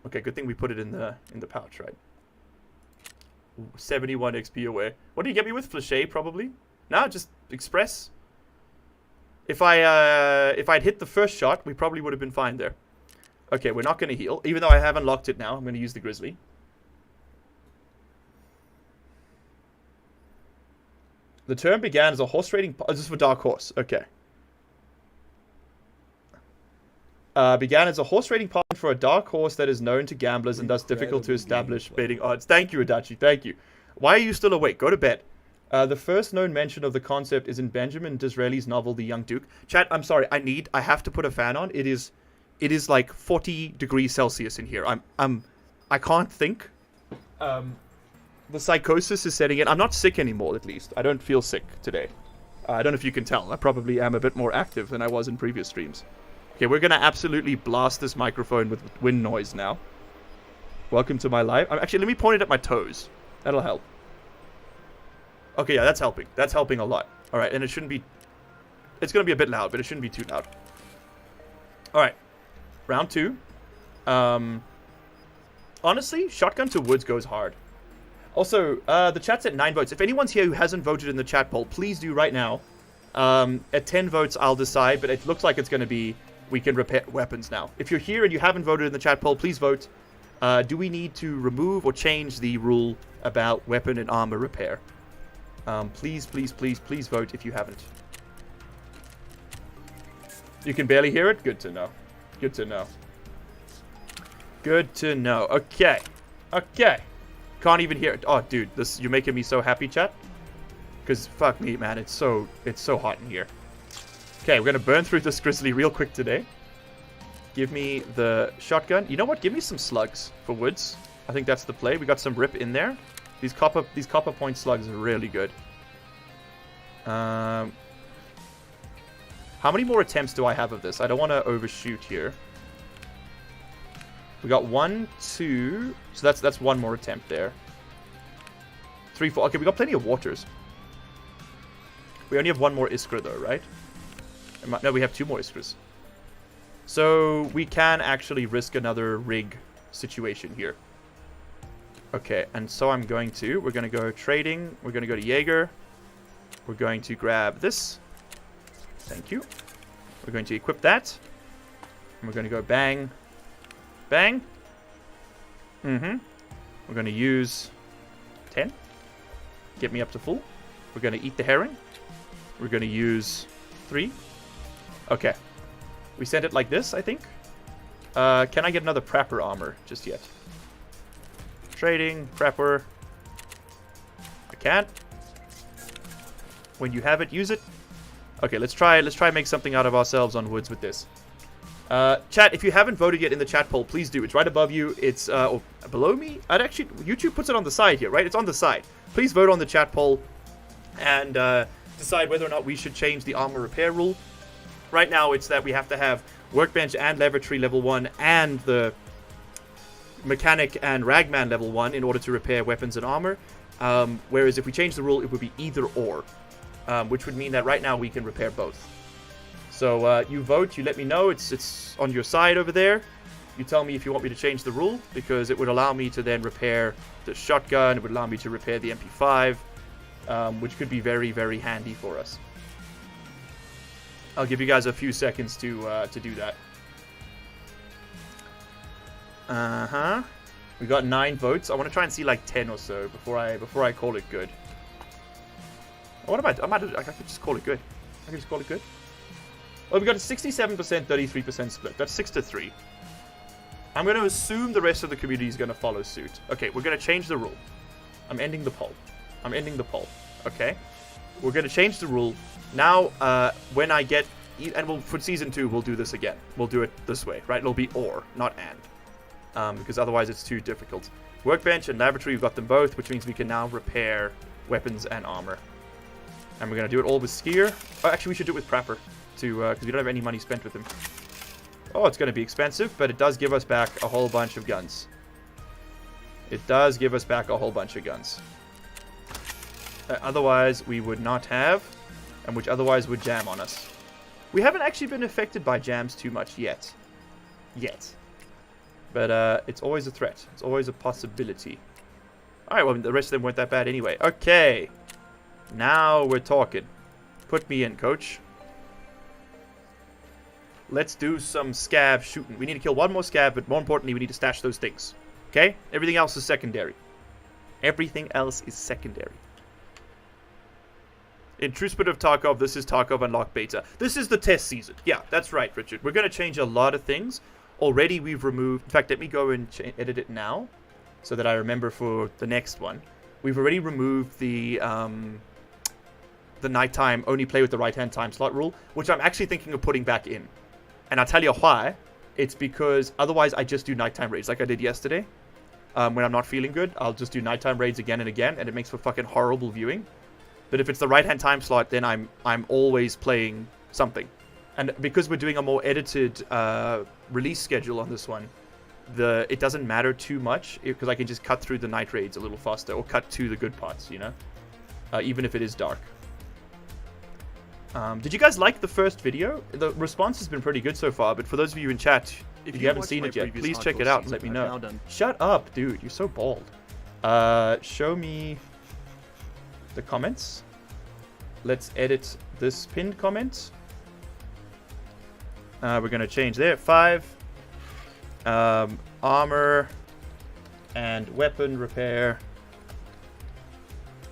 Okay, good thing we put it in the pouch, right? Ooh, 71 XP away. What did you get me with? Flèche, probably? No, just Express. If I'd hit the first shot, we probably would have been fine there. Okay, we're not going to heal. Even though I have unlocked it now, I'm going to use the Grizzly. The term began as a horse trading... this is for Dark Horse. Okay. Began as a horse trading partner for a dark horse that is known to gamblers and thus difficult to establish betting odds. Thank you, Adachi. Thank you. Why are you still awake? Go to bed. The first known mention of the concept is in Benjamin Disraeli's novel, The Young Duke. Chat, I'm sorry. I have to put a fan on. It is like 40 degrees Celsius in here. I can't think. The psychosis is setting in. I'm not sick anymore, at least. I don't feel sick today. I don't know if you can tell. I probably am a bit more active than I was in previous streams. Okay, we're going to absolutely blast this microphone with wind noise now. Welcome to my life. Actually, let me point it at my toes. That'll help. Okay, yeah, that's helping. That's helping a lot. All right, and it shouldn't be... It's going to be a bit loud, but it shouldn't be too loud. All right. Round 2. Honestly, shotgun to woods goes hard. Also, the chat's at 9 votes. If anyone's here who hasn't voted in the chat poll, please do right now. At 10 votes, I'll decide, but it looks like it's going to be we can repair weapons now. If you're here and you haven't voted in the chat poll, please vote. Do we need to remove or change the rule about weapon and armor repair? Please, please, please, please vote if you haven't. You can barely hear it? Good to know. Good to know. Good to know. Okay. Okay. Can't even hear it. Oh, dude, you're making me so happy, chat. Because, fuck me, man, it's so hot in here. Okay, we're going to burn through this grizzly real quick today. Give me the shotgun. You know what? Give me some slugs for woods. I think that's the play. We got some rip in there. These copper point slugs are really good. How many more attempts do I have of this? I don't want to overshoot here. We got 1, 2... So that's one more attempt there. 3, 4... Okay, we got plenty of waters. We only have 1 more Iskra, though, right? No, we have 2 more Iskras. So we can actually risk another rig situation here. Okay, and so we're going to go trading. We're going to go to Jaeger. We're going to grab this. Thank you. We're going to equip that. And we're going to go bang. Bang. We're going to use 10. Get me up to full. We're going to eat the herring. We're going to use 3. Okay. We send it like this, I think. Can I get another prepper armor just yet? Trading, prepper. I can't. When you have it, use it. Okay, let's try and make something out of ourselves on woods with this. Chat, if you haven't voted yet in the chat poll, please do. It's right above you. It's or below me. YouTube puts it on the side here, right? It's on the side. Please vote on the chat poll and decide whether or not we should change the armor repair rule. Right now, it's that we have to have workbench and lavatory level 1 and the mechanic and ragman level 1 in order to repair weapons and armor. Whereas if we change the rule, it would be either or, which would mean that right now we can repair both. So you vote, you let me know. It's on your side over there. You tell me if you want me to change the rule, because it would allow me to then repair the shotgun. It would allow me to repair the MP5, which could be very, very handy for us. I'll give you guys a few seconds to do that. We got 9 votes. I want to try and see like 10 or so before I call it good. What am I could just call it good. I can just call it good. Well, we got a 67%, 33% split. That's 6-3. I'm going to assume the rest of the community is going to follow suit. Okay, we're going to change the rule. I'm ending the poll. Okay? We're going to change the rule. Now, when I get... And for Season 2, we'll do this again. We'll do it this way, right? It'll be or, not and. Because otherwise it's too difficult. Workbench and lavatory, we've got them both, which means we can now repair weapons and armor. And we're going to do it all with skier. Oh, actually, we should do it with prepper, too, because we don't have any money spent with him. Oh, it's going to be expensive, but it does give us back a whole bunch of guns. Otherwise, we would not have, and which otherwise would jam on us. We haven't actually been affected by jams too much yet. But it's always a threat. It's always a possibility. Alright, well, the rest of them weren't that bad anyway. Okay. Now we're talking. Put me in, coach. Let's do some scav shooting. We need to kill one more scav, but more importantly, we need to stash those things. Okay? Everything else is secondary. In true spirit of Tarkov, this is Tarkov Unlocked Beta. This is the test season. Yeah, that's right, Richard. We're going to change a lot of things. Already we've removed... In fact, let me go and edit it now so that I remember for the next one. We've already removed the nighttime only play with the right-hand time slot rule, which I'm actually thinking of putting back in. And I'll tell you why. It's because otherwise I just do nighttime raids like I did yesterday. When I'm not feeling good, I'll just do nighttime raids again and again, and it makes for fucking horrible viewing. But if it's the right-hand time slot, then I'm always playing something. And because we're doing a more edited release schedule on this one, it doesn't matter too much, because I can just cut through the night raids a little faster, or cut to the good parts, you know? Even if it is dark. Did you guys like the first video? The response has been pretty good so far, but for those of you in chat, if you haven't seen it yet, please check it out and let me know. Shut up, dude. You're so bald. Show me the comments. Let's edit this pinned comment. We're going to change there. 5. Armor and weapon repair.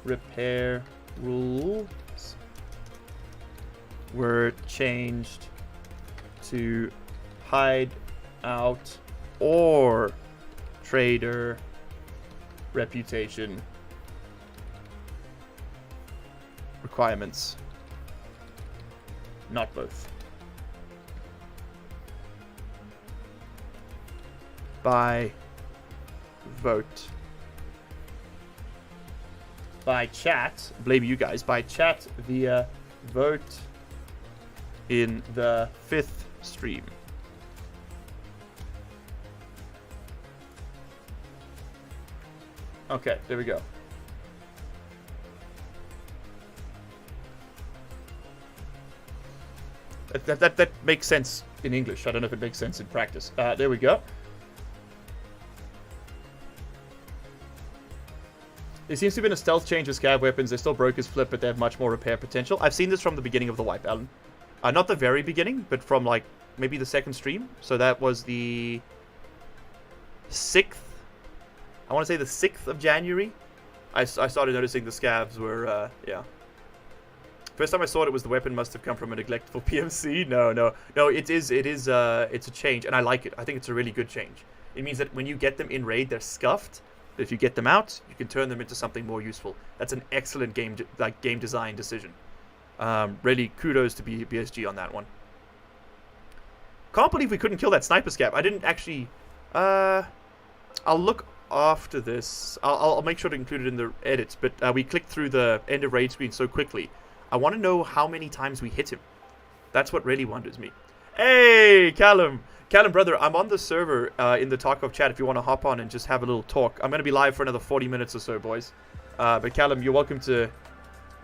Repair rules were changed to hide out or trader reputation requirements. Not both. By vote. By chat. Blame you guys. By chat via vote in the 5th stream. Okay, there we go. That makes sense in English. I don't know if it makes sense in practice. There we go. There seems to have been a stealth change with scav weapons. They're still broke as flip, but they have much more repair potential. I've seen this from the beginning of the wipe, Alan. Not the very beginning, but from like maybe the 2nd stream. So that was the 6th. I want to say the 6th of January. I started noticing the scavs were, yeah. First time I saw it, was the weapon must have come from a neglectful PMC. No. It's a change, and I like it. I think it's a really good change. It means that when you get them in raid, they're scuffed. But if you get them out, you can turn them into something more useful. That's an excellent game design decision. Really, kudos to BSG on that one. Can't believe we couldn't kill that sniper scav. I didn't actually. I'll look after this. I'll make sure to include it in the edits. But we clicked through the end of raid screen so quickly. I want to know how many times we hit him. That's what really wonders me. Hey, Callum, brother, I'm on the server in the Tarkov chat if you want to hop on and just have a little talk. I'm going to be live for another 40 minutes or so, boys. But Callum, you're welcome to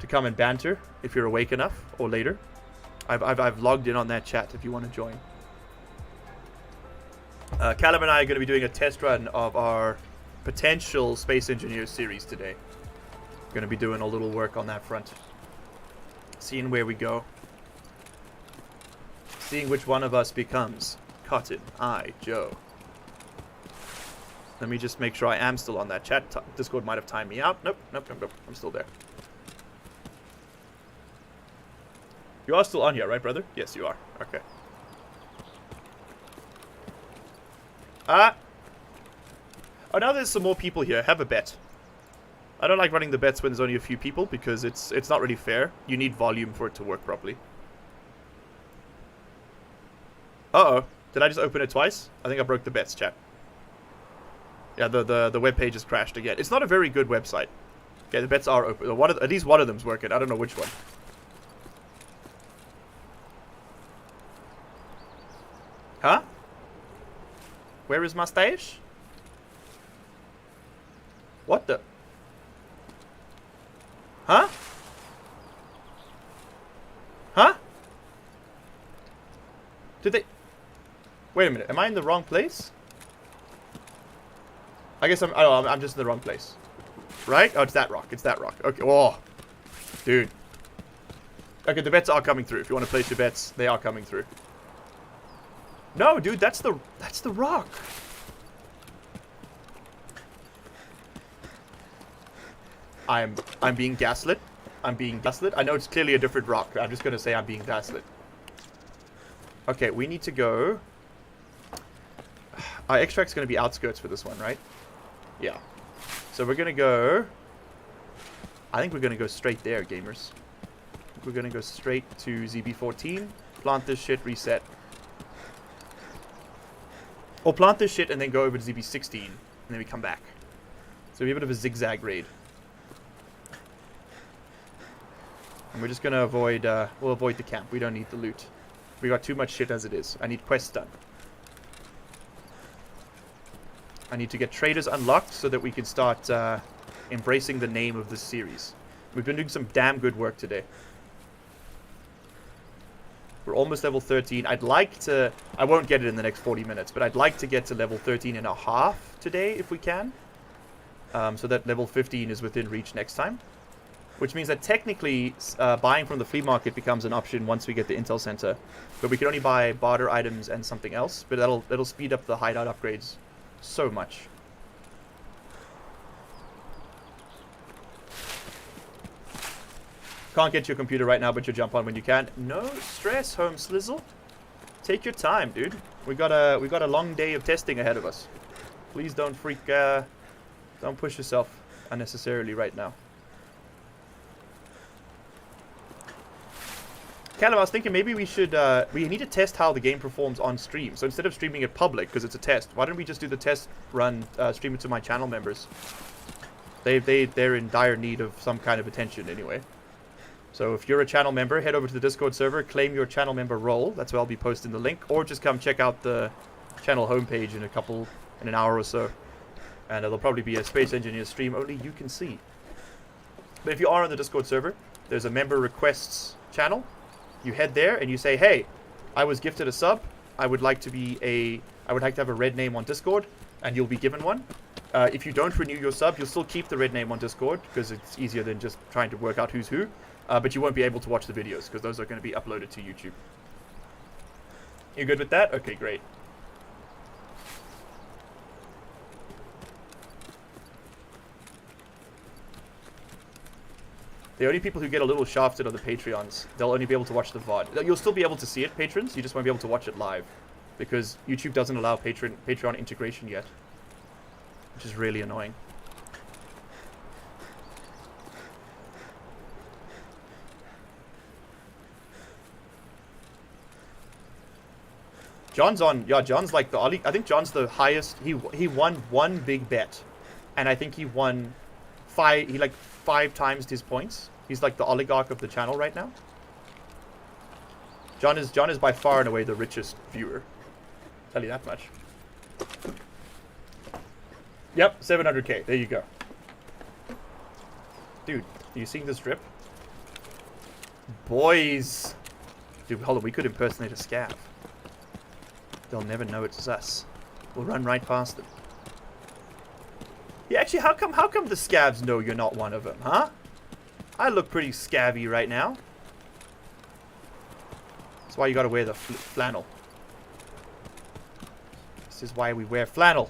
come and banter if you're awake enough, or later. I've logged in on that chat if you want to join. Callum and I are going to be doing a test run of our potential Space Engineers series today. Going to be doing a little work on that front. Seeing where we go. Seeing which one of us becomes Cotton Eye Joe. Let me just make sure I am still on that chat. Discord might have timed me out. Nope. I'm still there. You are still on here, right, brother? Yes, you are. Okay. Oh, now there's some more people here. Have a bet. I don't like running the bets when there's only a few people because it's not really fair. You need volume for it to work properly. Uh-oh. Did I just open it twice? I think I broke the bets, chat. Yeah, the web page has crashed again. It's not a very good website. Okay, the bets are open. At least one of them's working. I don't know which one. Huh? Where is my stash? What the? Huh? Huh? Did they... Wait a minute. Am I in the wrong place? I guess I'm just in the wrong place. Right? Oh, it's that rock. It's that rock. Okay. Oh. Dude. Okay, the bets are coming through. If you want to place your bets, they are coming through. No, dude, that's the rock. I'm being gaslit. I'm being gaslit. I know it's clearly a different rock. I'm just gonna say I'm being gaslit. Okay, we need to go. Our extract's gonna be outskirts for this one, right? Yeah. So we're gonna go. I think we're gonna go straight there, gamers. We're gonna go straight to ZB14. Plant this shit, reset. Or plant this shit and then go over to ZB16, and then we come back. So we have a bit of a zigzag raid. And we're just gonna avoid, we'll avoid the camp. We don't need the loot. We got too much shit as it is. I need quests done. I need to get traders unlocked so that we can start embracing the name of this series. We've been doing some damn good work today. We're almost level 13. I'd like to... I won't get it in the next 40 minutes, but I'd like to get to level 13 and a half today if we can. So that level 15 is within reach next time. Which means that technically buying from the flea market becomes an option once we get the intel center. But we can only buy barter items and something else. But that'll speed up the hideout upgrades so much. Can't get your computer right now, but you'll jump on when you can. No stress, Home Slizzle. Take your time, dude. We got a long day of testing ahead of us. Please don't don't push yourself unnecessarily right now. Callum, I was thinking maybe we should, we need to test how the game performs on stream. So instead of streaming it public, because it's a test, why don't we just do the test run, stream it to my channel members? They're in dire need of some kind of attention anyway. So if you're a channel member, head over to the Discord server, claim your channel member role. That's where I'll be posting the link. Or just come check out the channel homepage in an hour or so. And there'll probably be a Space Engineer stream only you can see. But if you are on the Discord server, there's a member requests channel. You head there and you say, hey, I was gifted a sub. I would like to have a red name on Discord, and you'll be given one. If you don't renew your sub, you'll still keep the red name on Discord because it's easier than just trying to work out who's who. But you won't be able to watch the videos because those are going to be uploaded to YouTube. You good with that? Okay, great. The only people who get a little shafted are the Patreons. They'll only be able to watch the VOD. You'll still be able to see it, patrons. You just won't be able to watch it live. Because YouTube doesn't allow Patreon integration yet. Which is really annoying. John's on, yeah, John's like the Ollie. I think John's the highest. He won one big bet, and I think he won he like 5 times his points. He's like the oligarch of the channel right now. John is by far and away the richest viewer. Tell you that much. Yep, 700k. There you go. Dude, are you seeing this drip? Boys. Dude, hold on. We could impersonate a scav. They'll never know it's us. We'll run right past them. Yeah, actually, how come the scavs know you're not one of them, huh? I look pretty scabby right now. That's why you gotta wear the flannel. This is why we wear flannel.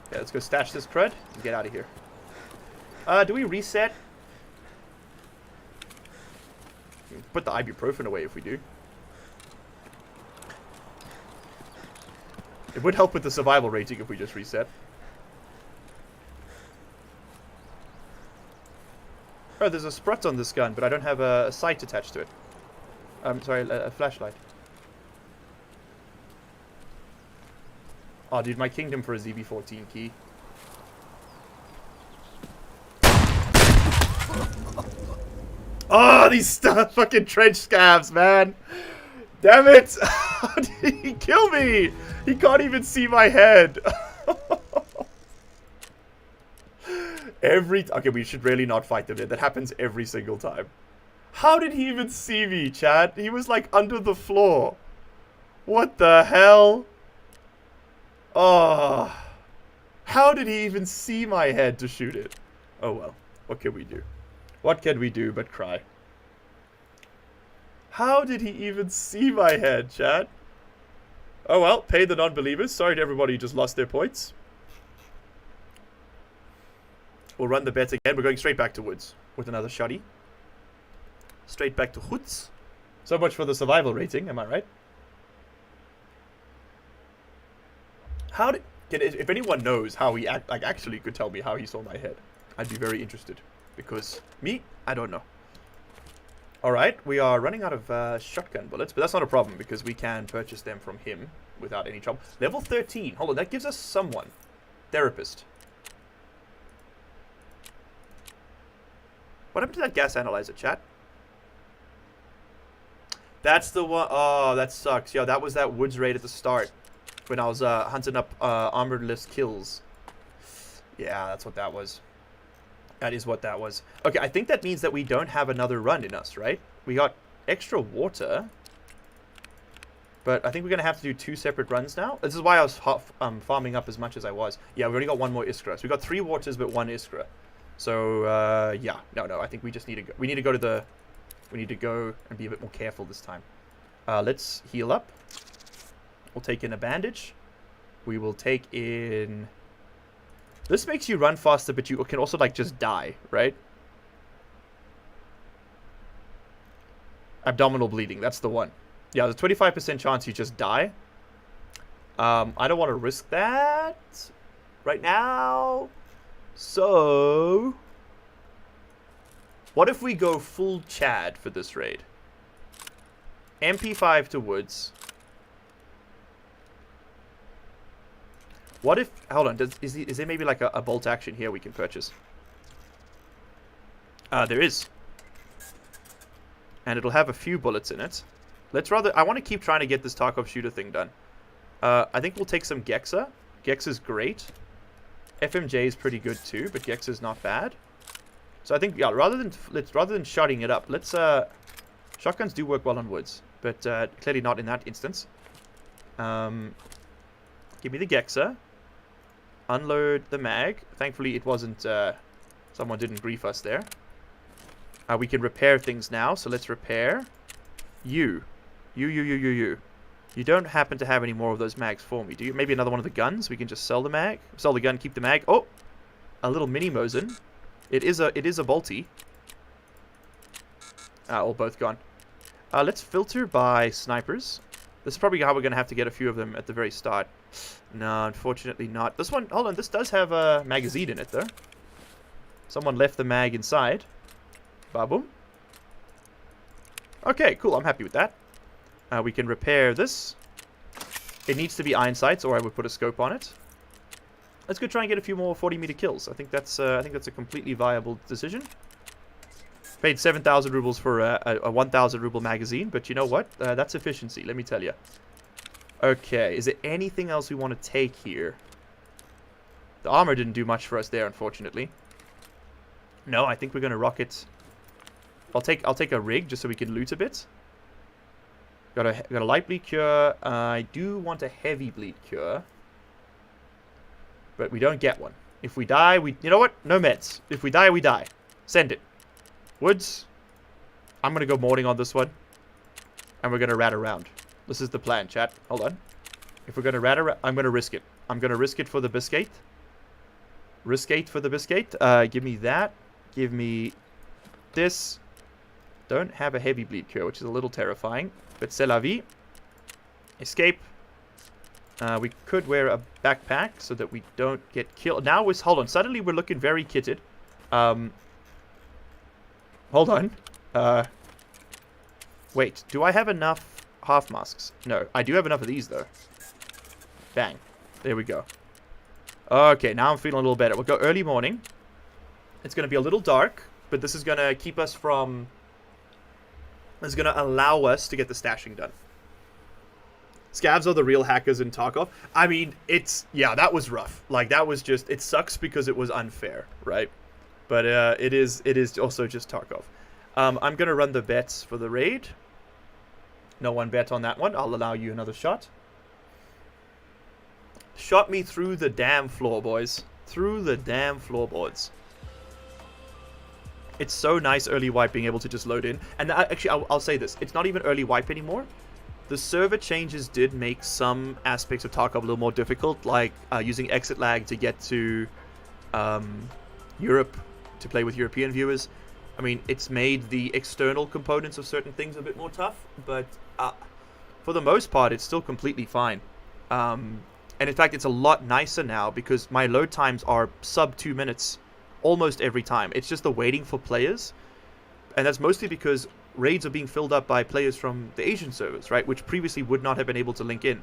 Okay, let's go stash this crud and get out of here. Do we reset? Put the ibuprofen away if we do. It would help with the survival rating if we just reset. Oh, there's a sprut on this gun, but I don't have a sight attached to it. Sorry, a flashlight. Oh, dude, my kingdom for a ZB14 key. Oh, these fucking trench scavs, man. Damn it. How did he kill me? He can't even see my head. Okay, we should really not fight them. That happens every single time. How did he even see me, Chad? He was like under the floor. What the hell? Oh. How did he even see my head to shoot it? Oh well. What can we do? What can we do but cry? How did he even see my head, Chad? Oh well, pay the non-believers. Sorry to everybody who just lost their points. We'll run the bet again. We're going straight back to woods with another shotty. Straight back to hoods. So much for the survival rating, am I right? How did... If anyone knows how he actually could tell me how he saw my head, I'd be very interested. Because me, I don't know. Alright, we are running out of shotgun bullets, but that's not a problem because we can purchase them from him without any trouble. Level 13. Hold on, that gives us someone. Therapist. What happened to that gas analyzer, chat? That's the one. Oh, that sucks. Yeah, that was that woods raid at the start when I was hunting up armorless kills. Yeah, that's what that was. That is what that was. Okay, I think that means that we don't have another run in us, right? We got extra water. But I think we're going to have to do 2 separate runs now. This is why I was farming up as much as I was. Yeah, we've only got 1 more Iskra. So we got 3 waters but 1 Iskra. So, yeah. No, I think we just need to go. We need to go to the... We need to go and be a bit more careful this time. Let's heal up. We'll take in a bandage. We will take in... This makes you run faster, but you can also, like, just die, right? Abdominal bleeding, that's the one. Yeah, there's a 25% chance you just die. I don't want to risk that right now. So... What if we go full Chad for this raid? MP5 to woods. What if... Hold on. Is there maybe like a bolt action here we can purchase? There is. And it'll have a few bullets in it. Let's rather... I want to keep trying to get this Tarkov shooter thing done. I think we'll take some Gexa. Gexa's great. FMJ is pretty good too, but Gexa's not bad. So I think, yeah, rather than shutting it up, let's... Shotguns do work well on woods, but clearly not in that instance. Give me the Gexa. Unload the mag. Thankfully, it wasn't... someone didn't grief us there. We can repair things now, so let's repair. You. You don't happen to have any more of those mags for me, do you? Maybe another one of the guns? We can just sell the mag. Sell the gun, keep the mag. Oh! a little mini Mosin. It is a bolty. All both gone. Let's filter by snipers. This is probably how we're going to have to get a few of them at the very start. No, unfortunately not. This one, hold on, this does have a magazine in it, though. Someone left the mag inside. Ba-boom. Okay, cool, I'm happy with that. We can repair this. It needs to be iron sights, or I would put a scope on it. Let's go try and get a few more 40-meter kills. I think that's a completely viable decision. Paid 7,000 rubles for a 1,000 ruble magazine, but you know what? That's efficiency, let me tell you. Okay, is there anything else we want to take here? The armor didn't do much for us there, unfortunately. No, I think we're gonna rock it. I'll take a rig just so we can loot a bit. Got a light bleed cure. I do want a heavy bleed cure, but we don't get one. If we die, you know what? No meds. If we die, we die. Send it. Woods. I'm gonna go morning on this one, and we're gonna rat around. This is the plan, chat. Hold on. If we're gonna rat around, I'm gonna risk it. I'm gonna risk it for the biscuit. Riskate for the biscuit. Give me that. Give me this. Don't have a heavy bleed cure, which is a little terrifying. But c'est la vie. Escape. We could wear a backpack so that we don't get killed. Now, hold on. Suddenly, we're looking very kitted. Hold on. Wait. Do I have enough half masks? No. I do have enough of these, though. Bang. There we go. Okay, now I'm feeling a little better. We'll go early morning. It's going to be a little dark, but this is going to keep us from... It's going to allow us to get the stashing done. Scavs are the real hackers in Tarkov. I mean, yeah, that was rough. Like, that was just... It sucks because it was unfair, right? But it is also just Tarkov. I'm going to run the bets for the raid. No one bet on that one. I'll allow you another shot. Shot me through the damn floor, boys. Through the damn floorboards. It's so nice early wipe being able to just load in. And actually, I'll say this. It's not even early wipe anymore. The server changes did make some aspects of Tarkov a little more difficult, like using exit lag to get to Europe, to play with European viewers. I mean, it's made the external components of certain things a bit more tough, but for the most part, it's still completely fine. And in fact, it's a lot nicer now because my load times are sub 2 minutes almost every time. It's just the waiting for players. And that's mostly because raids are being filled up by players from the Asian servers, right? Which previously would not have been able to link in.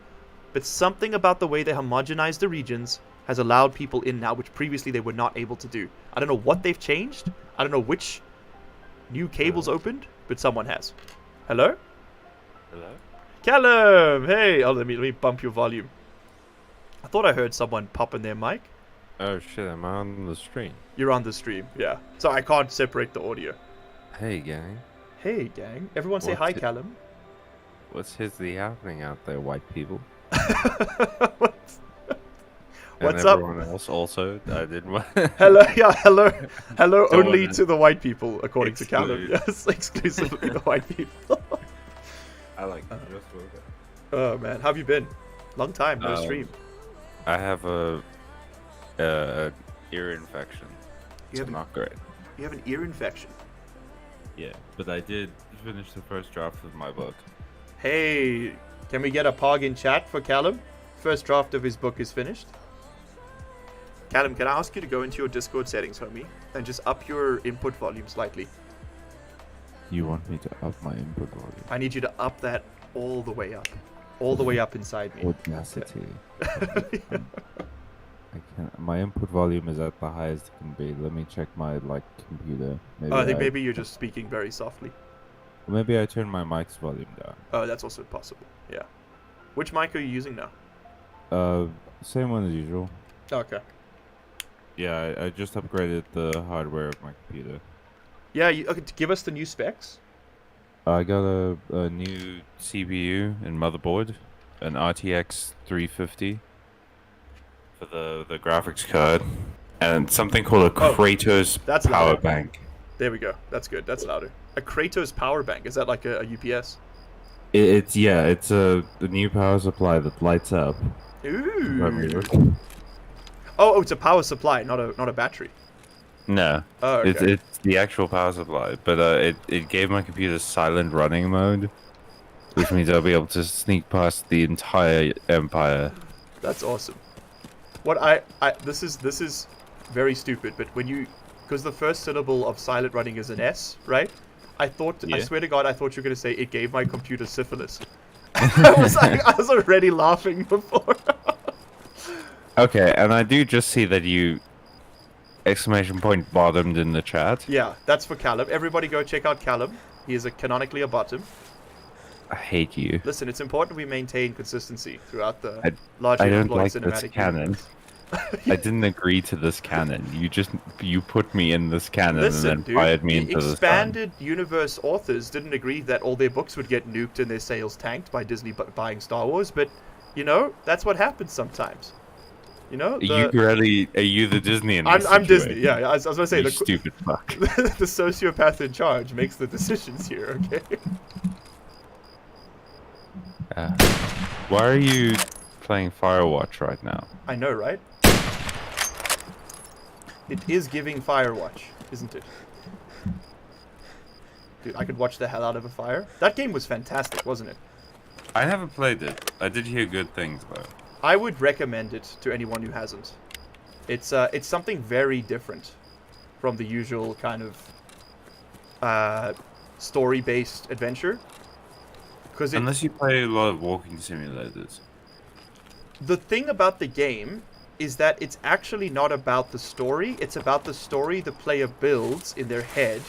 But something about the way they homogenize the regions has allowed people in now, which previously they were not able to do. I don't know what they've changed. I don't know which new cables opened, but someone has. Hello? Hello? Callum! Hey! Oh, let me bump your volume. I thought I heard someone pop in their mic. Oh shit, am I on the stream? You're on the stream, yeah. So I can't separate the audio. Hey gang. Hey gang. Everyone say hi, Callum. What's history happening out there, white people? What's and up? Everyone else also. I didn't. Hello, yeah, hello. Hello Don't only wanna to the white people, according to Callum. exclude. Yes, exclusively the white people. I like just a little bit. Oh man, how have you been? Long time, no stream. I have a ear infection. You It's not great. You have an ear infection. Yeah, but I did finish the first draft of my book. Hey, can we get a pog in chat for Callum? First draft of his book is finished. Callum, can I ask you to go into your Discord settings, homie, and just up your input volume slightly? You want me to up my input volume? I need you to up that all the way up. All the way up inside me. Audacity. I can't. My input volume is at the highest it can be. Let me check my computer. Maybe I think maybe you're just speaking very softly. Maybe I turn my mic's volume down. Oh, that's also possible. Yeah. Which mic are you using now? Same one as usual. Okay. Yeah, I just upgraded the hardware of my computer. Yeah, okay, give us the new specs. I got a new CPU and motherboard, an RTX 350 for the graphics card, and something called a Kratos that's power louder. bank. There we go. That's good. That's louder. A Kratos power bank. Is that like a UPS? It's a new power supply that lights up. Ooh. Oh, it's a power supply, not a battery. No, Oh, okay. it's the actual power supply, but it gave my computer silent running mode, which means I'll be able to sneak past the entire Empire. That's awesome. What this is very stupid, but because the first syllable of silent running is an S, right? I Yeah. swear to God, I thought you were gonna say it gave my computer syphilis. I was already laughing before. Okay, and I do just see that you exclamation point bottomed in the chat. Yeah, that's for Callum. Everybody go check out Callum. He is canonically a bottom. I hate you. Listen, it's important we maintain consistency throughout the I largely don't deployed like this cinematic canon. universe. I didn't agree to this canon. You put me in this canon Listen, and then dude, fired me the into this expanded universe authors didn't agree that all their books would get nuked and their sales tanked by Disney buying Star Wars, but, you know, that's what happens sometimes. You know? Are you the Disney in this I'm Disney, situation? yeah. I was going to say, You the stupid fuck. the sociopath in charge makes the decisions here, okay? Why are you playing Firewatch right now? I know, right? It is giving Firewatch, isn't it? Dude, I could watch the hell out of a fire. That game was fantastic, wasn't it? I never played it. I did hear good things though. I would recommend it to anyone who hasn't. It's something very different from the usual kind of story-based adventure. Because Unless you play a lot of walking simulators. the thing about the game is that it's actually not about the story. It's about the story the player builds in their head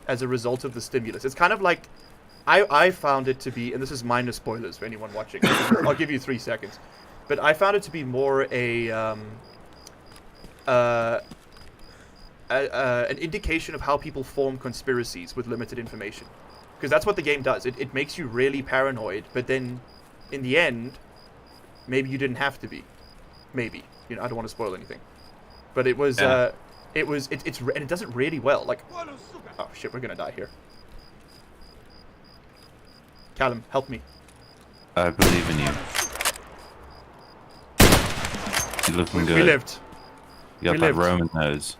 as a result of the stimulus. It's kind of like I found it to be, and this is minor spoilers for anyone watching. I'll give you 3 seconds. But I found it to be more an indication of how people form conspiracies with limited information. Because that's what the game does. It makes you really paranoid, but then in the end, maybe you didn't have to be. Maybe. You know, I don't want to spoil anything. But it was, Yeah. and it does it really well. Like, oh shit, we're gonna die here. Callum, help me. I believe in you. You're looking good. We lived. You got we that lived. Roman nose.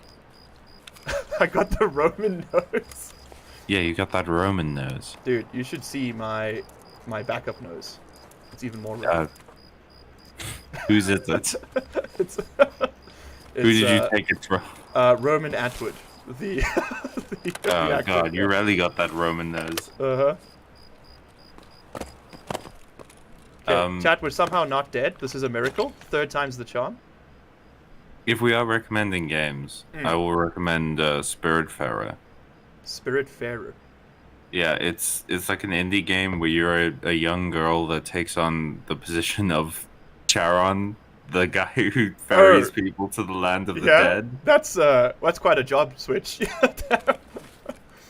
I got the Roman nose. Yeah, you got that Roman nose. Dude, you should see my backup nose. It's even more Roman. Who's it? That's, It's, who did you take it from? Roman Atwood. The, the Oh actor. god, you really got that Roman nose. Uh-huh. Okay, chat, we're somehow not dead. This is a miracle. 3rd time's the charm. If we are recommending games, I will recommend Spiritfarer. Spiritfarer. Yeah, it's like an indie game where you're a young girl that takes on the position of Charon, the guy who ferries people to the land of the dead. That's quite a job switch.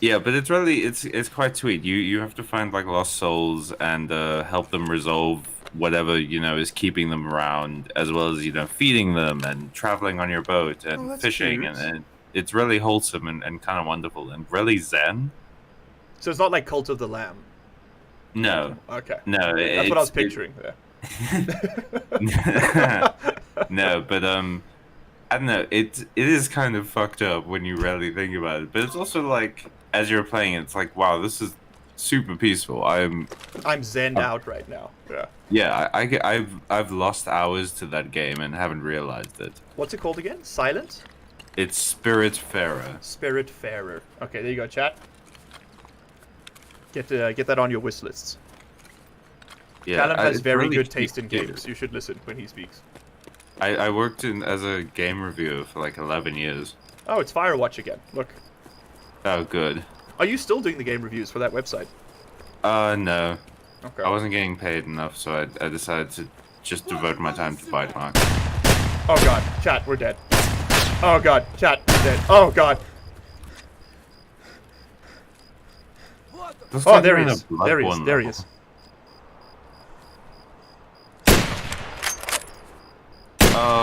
Yeah, but it's really it's quite sweet. You have to find like lost souls and help them resolve whatever is keeping them around, as well as feeding them and traveling on your boat and that's fishing, cute. and it's really wholesome and kind of wonderful and really zen. So it's not like Cult of the Lamb. No, Okay. no, That's what I was picturing there. No, but I don't know. It is kind of fucked up when you really think about it. But it's also like, as you're playing it, it's like, wow, this is super peaceful. I'm zenned out right now. Yeah. Yeah, I've lost hours to that game and haven't realized it. What's it called again? Silent? It's Spiritfarer. Spiritfarer. Okay, there you go, chat. Get that on your wish lists. Yeah, Callum has it's very really good taste in cute. games. You should listen when he speaks. I worked as a game reviewer for like 11 years. Oh, it's Firewatch again. Look. Oh, good. Are you still doing the game reviews for that website? No. Okay. I wasn't getting paid enough, so I decided to just devote my time to Bite Mark. Oh god, chat, we're dead. Oh god, chat, we're dead. Oh god. Oh, there he is. There he is. There he is.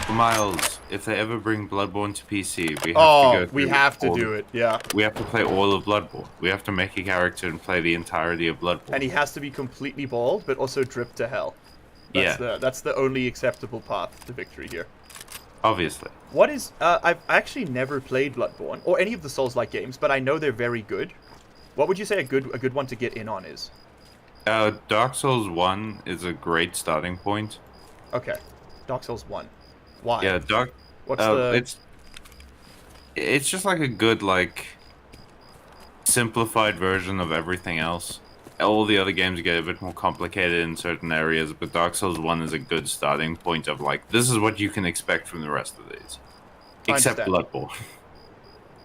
Miles, if they ever bring Bloodborne to PC, we have to do it. Yeah. We have to play all of Bloodborne. We have to make a character and play the entirety of Bloodborne. And he has to be completely bald, but also drip to hell. That's the only acceptable path to victory here. Obviously. What is... I've actually never played Bloodborne, or any of the Souls-like games, but I know they're very good. What would you say a good one to get in on is? Dark Souls 1 is a great starting point. Okay. Dark Souls 1. Why? Yeah, What's the... It's just like a good, like, simplified version of everything else. All the other games get a bit more complicated in certain areas, but Dark Souls 1 is a good starting point of, like, this is what you can expect from the rest of these. Except Bloodborne.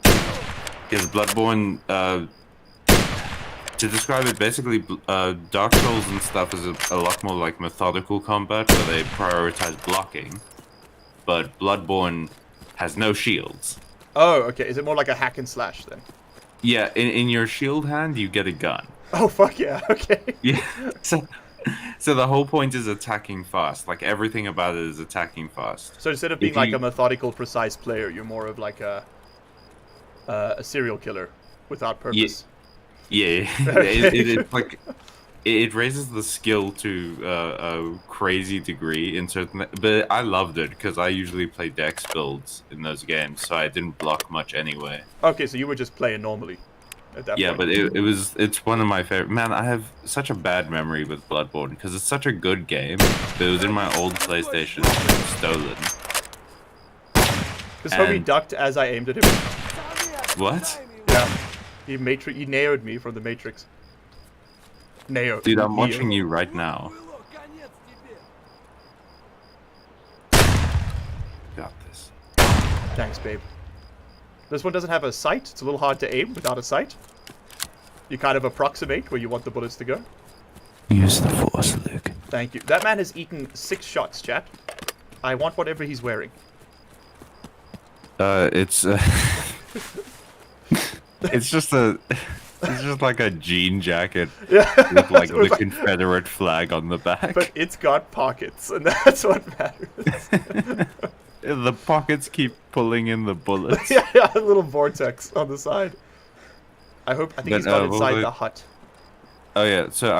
Because Bloodborne, to describe it, basically, Dark Souls and stuff is a lot more like methodical combat, where they prioritize blocking. But Bloodborne has no shields. Oh, okay. Is it more like a hack and slash then? Yeah, in your shield hand, you get a gun. Oh, fuck yeah. Okay. Yeah. So the whole point is attacking fast. Like, everything about it is attacking fast. So instead of being like a methodical, precise player, you're more of like a serial killer without purpose. Yeah. It's like... It raises the skill to a crazy degree in certain... But I loved it, because I usually play dex builds in those games, so I didn't block much anyway. Okay, so you were just playing normally at that Yeah, point. but it's one of my favorite... Man, I have such a bad memory with Bloodborne, because it's such a good game, but it was in my old PlayStation, stolen. Because Homie ducked as I aimed at him. What? Yeah. He nailed me from the Matrix. Neo. Dude, I'm watching you right now. Got this. Thanks, babe. This one doesn't have a sight. It's a little hard to aim without a sight. You kind of approximate where you want the bullets to go. Use the Force, Luke. Thank you. That man has eaten 6 shots, chat. I want whatever he's wearing. It's just like a jean jacket with like the Confederate flag on the back. But it's got pockets, and that's what matters. The pockets keep pulling in the bullets. yeah, a little vortex on the side. I think he's got inside the hut. Oh yeah, so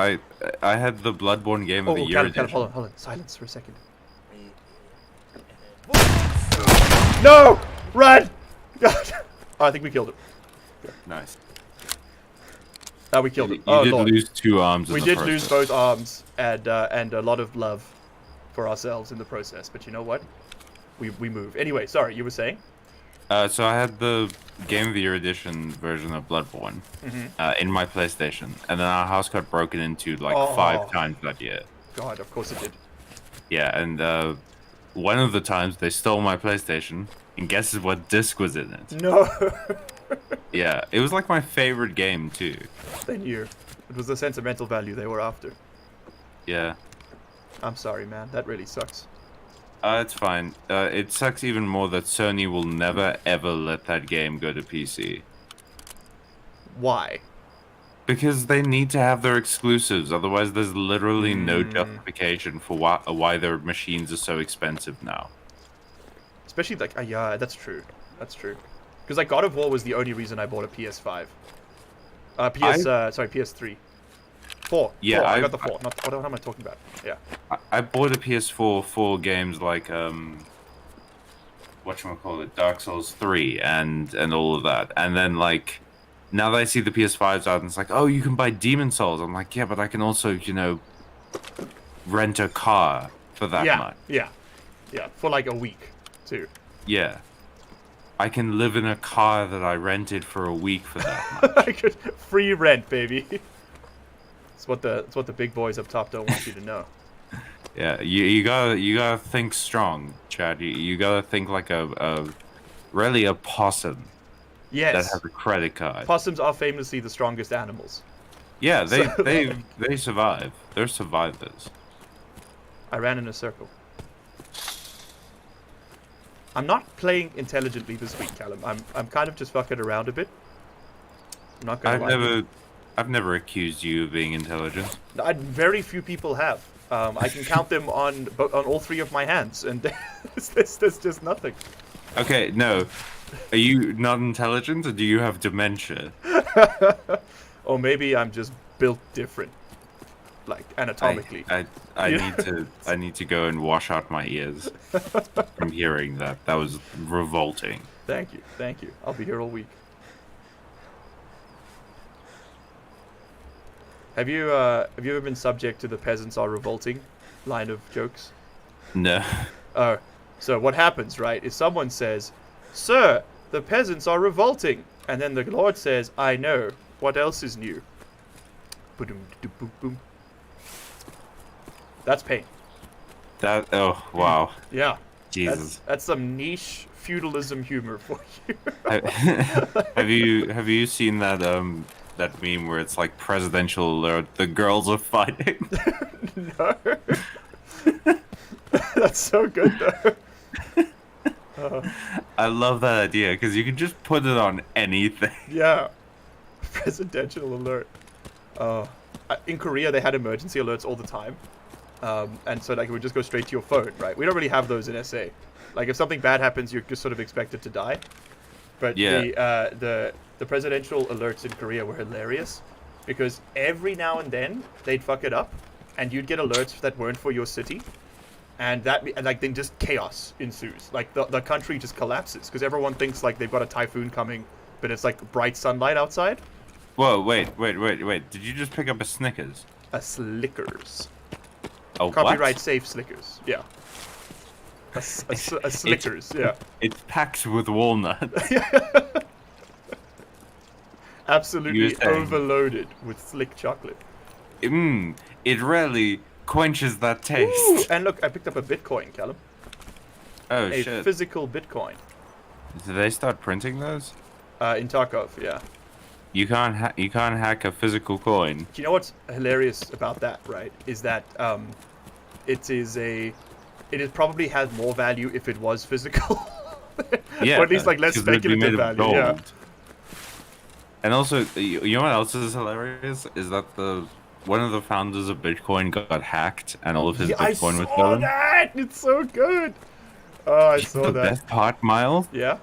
I had the Bloodborne Game of the Year edition. Hold on. Silence for a second. No! Run! God. Oh, I think we killed him. Nice. We killed him. You did lose 2 arms. We did lose both arms and a lot of love for ourselves in the process. But you know what? We move. Anyway, sorry, you were saying? So I had the Game of the Year edition version of Bloodborne in my PlayStation, and then our house got broken into like 5 times that year. God, of course it did. Yeah, and one of the times they stole my PlayStation, and guess what disc was in it? No. Yeah, it was like my favorite game too. They knew. It was the sentimental value they were after. Yeah. I'm sorry, man. That really sucks. It's fine. It sucks even more that Sony will never ever let that game go to PC. Why? Because they need to have their exclusives, otherwise there's literally no justification for why their machines are so expensive now. Especially like, yeah, that's true. That's true. Because like God of War was the only reason I bought a PS5. PS3. 4. Yeah, 4. I got the 4. What am I talking about? Yeah. I bought a PS4 for games like whatchamacallit, Dark Souls 3 and all of that. And then like now that I see the PS5s out and it's like, oh, you can buy Demon Souls. I'm like, yeah, but I can also, rent a car for that much. Yeah. For like a week too. Yeah. I can live in a car that I rented for a week for that much. Free rent, baby. It's what the big boys up top don't want you to know. Yeah, you gotta think strong, Chad. You gotta think like really a possum. Yes. That has a credit card. Possums are famously the strongest animals. Yeah, they survive. They're survivors. I ran in a circle. I'm not playing intelligently this week, Callum. I'm kind of just fucking around a bit. I'm not gonna lie. I've never accused you of being intelligent. Very few people have. I can count them on all 3 of my hands, and there's just nothing. Okay, no. Are you not intelligent, or do you have dementia? Or maybe I'm just built different. like anatomically. I need to go and wash out my ears from hearing that. That was revolting. Thank you. I'll be here all week. Have you ever been subject to the peasants are revolting line of jokes? No. Oh, so what happens, right, is someone says, "Sir, the peasants are revolting," and then the Lord says, "I know. What else is new?" Boom. That's pain. Oh wow. Yeah. Jesus. That's some niche feudalism humor for you. Have you seen that that meme where it's like presidential alert, the girls are fighting? No. That's so good though. I love that idea because you can just put it on anything. Yeah. Presidential alert. In Korea, they had emergency alerts all the time. And so like it would just go straight to your phone, right? We don't really have those in SA. Like if something bad happens, you're just sort of expected to die. But Yeah. The presidential alerts in Korea were hilarious because every now and then they'd fuck it up and you'd get alerts that weren't for your city. And then just chaos ensues. Like the country just collapses because everyone thinks like they've got a typhoon coming, but it's like bright sunlight outside. Whoa, wait. Did you just pick up a Snickers? A Slickers. A Copyright what? safe Snickers. Yeah. A Slickers, yeah. It's packed with walnut. Absolutely saying- overloaded with slick chocolate. It really quenches that taste. Ooh, and look, I picked up a Bitcoin, Callum. Oh A shit. physical Bitcoin. Did they start printing those? In Tarkov, yeah. You can't hack a physical coin. Do you know what's hilarious about that, right? Is that it probably has more value if it was physical. Yeah. Or at least like less 'cause it'd be made speculative of value. Yeah. gold. And also, you know what else is hilarious? Is that one of the founders of Bitcoin got hacked and all of his I Bitcoin was saw stolen. that! It's so good! Oh, I saw The that. best part, Miles, Yeah?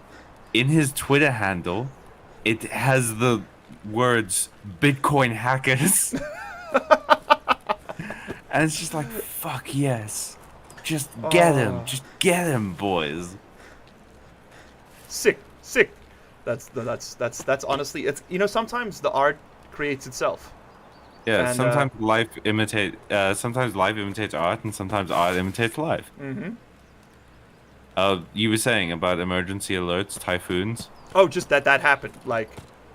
in his Twitter handle, it has the words "Bitcoin hackers," and it's just like, "Fuck yes, just get him, just get him, boys." Sick. That's honestly, it's, you know, sometimes the art creates itself. Yeah, And, sometimes life imitates art, and sometimes art imitates life. Mm-hmm. You were saying about emergency alerts, typhoons. Oh, just that happened. Like,